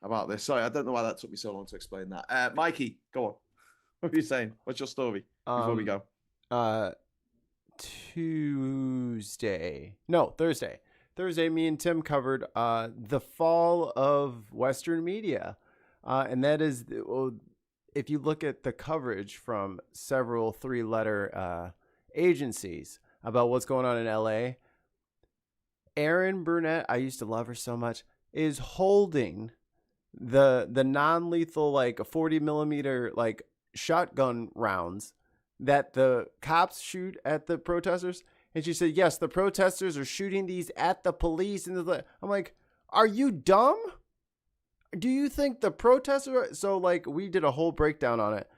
about this. Sorry, I don't know why that took me so long to explain that. Mikey, go on. What are you saying? What's your story before we go? Thursday, me and Tim covered the fall of Western media. And that is, if you look at the coverage from several 3-letter agencies about what's going on in LA, Erin Burnett, I used to love her so much, is holding the non-lethal, like 40 millimeter, like shotgun rounds that the cops shoot at the protesters. And she said, yes, the protesters are shooting these at the police. And I'm like, are you dumb? Do you think the protesters? So like we did a whole breakdown on it.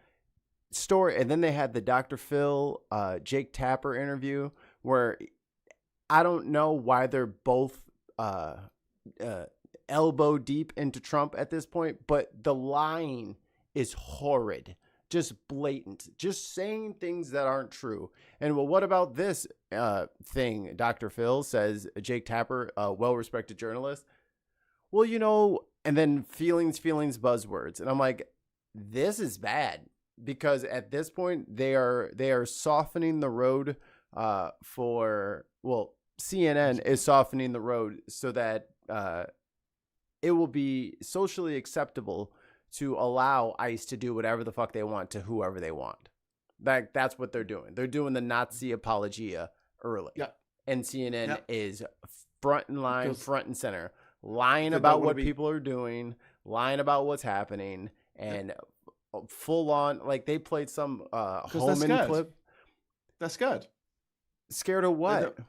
Story. And then they had the Dr. Phil, Jake Tapper interview where I don't know why they're both elbow deep into Trump at this point, but the line is horrid. Just blatant, just saying things that aren't true. And well, what about this thing? Dr. Phil says, Jake Tapper, a well-respected journalist. Well, you know, and then feelings, buzzwords. And I'm like, this is bad, because at this point they are softening the road CNN is softening the road so that it will be socially acceptable to allow ICE to do whatever the fuck they want to whoever they want. That's what they're doing. They're doing the Nazi apologia early. Yep. And CNN Yep. is front and center, lying They about don't wanna what be- people are doing, lying about what's happening, and full on, like they played some Holman scared. clip. They're scared. Scared of what?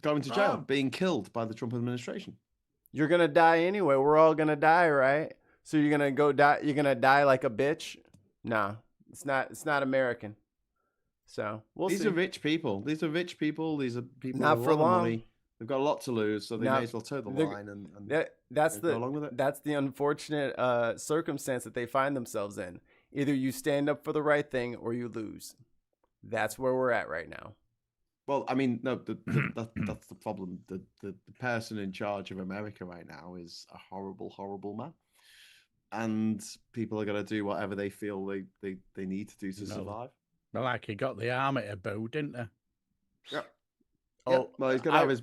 Going to jail, being killed by the Trump administration. You're gonna die anyway. We're all gonna die, right? So you're gonna go die. You're gonna die like a bitch. Nah, it's not American. So we'll see. These are rich people. These are people Not with for a lot of long. money. They've got a lot to lose, so they may as well toe the line and that's go along with it. That's the unfortunate circumstance that they find themselves in. Either you stand up for the right thing or you lose. That's where we're at right now. Well, I mean, no, that's the problem. The person in charge of America right now is a horrible, horrible man, and people are going to do whatever they feel they need to do to survive. Well, like he got the arm at a bow, didn't he? Yep. Oh, well, he's going to have his.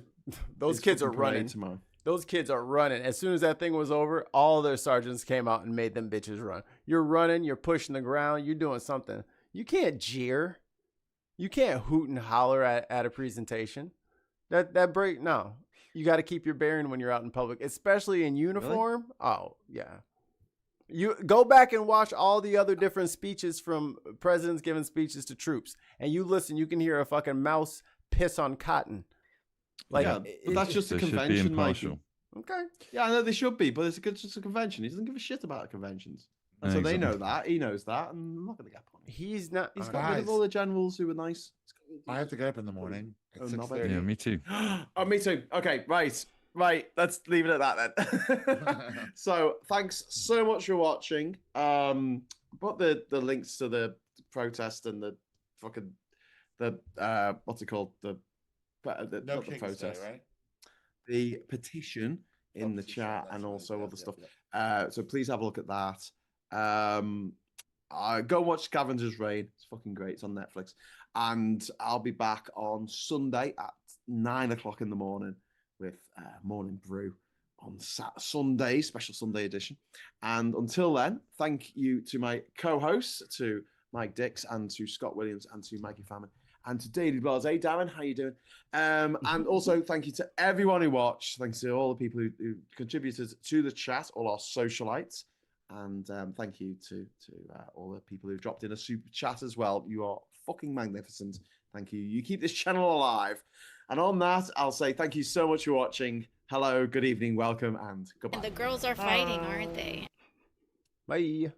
Those his kids are fucking parade running tomorrow. Those kids are running. As soon as that thing was over, all their sergeants came out and made them bitches run. You're running. You're pushing the ground. You're doing something. You can't jeer. You can't hoot and holler at a presentation. That break. No, you got to keep your bearing when you're out in public, especially in uniform. Really? Oh yeah. You go back and watch all the other different speeches from presidents giving speeches to troops, and you listen. You can hear a fucking mouse piss on cotton. Like, yeah, but that's just a convention, Mikey. Okay. Yeah, I know they should be, but it's just a convention. He doesn't give a shit about conventions. And so they know that. He knows that, and I'm not going to get on. He's not. He's got rid of all the generals who were nice. I have to get up in the morning. It's 6:30. Yeah, me too. Oh, me too. Okay, right. Let's leave it at that then. So thanks so much for watching. Put the links to the protest and the fucking what's it called? The not the protest, right? The petition in the chat and also other stuff. So please have a look at that. Go watch Scavenger's Reign. It's fucking great. It's on Netflix. And I'll be back on Sunday at 9 o'clock in the morning with Morning Brew on Sunday, special Sunday edition. And until then, thank you to my co-hosts, to Mike Dix and to Scott Williams and to Mikey Famine and to Daily Blaz. Hey, Darren, how you doing? And also thank you to everyone who watched. Thanks to all the people who contributed to the chat, all our socialites. And thank you to all the people who dropped in a super chat as well. You are fucking magnificent. Thank you. You keep this channel alive. And on that, I'll say thank you so much for watching. Hello, good evening, welcome, and goodbye. And the girls are fighting, aren't they? Bye.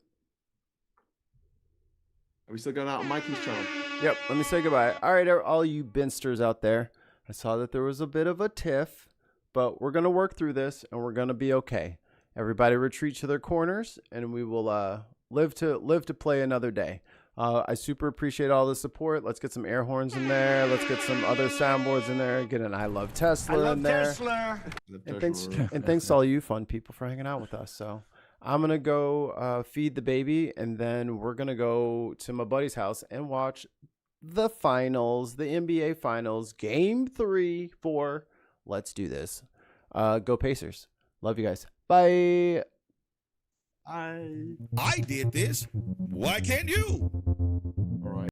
Are we still going out on Mikey's channel? Yep, let me say goodbye. All right, all you binsters out there. I saw that there was a bit of a tiff, but we're going to work through this, and we're going to be okay. Everybody retreat to their corners, and we will live to play another day. I super appreciate all the support. Let's get some air horns in there. Let's get some other soundboards in there. Get an I love Tesla in there. And thanks to all you fun people for hanging out with us. So I'm going to go feed the baby, and then we're going to go to my buddy's house and watch the finals, the NBA finals, game 3-4. Let's do this. Go Pacers. Love you guys. Bye. I did this. Why can't you?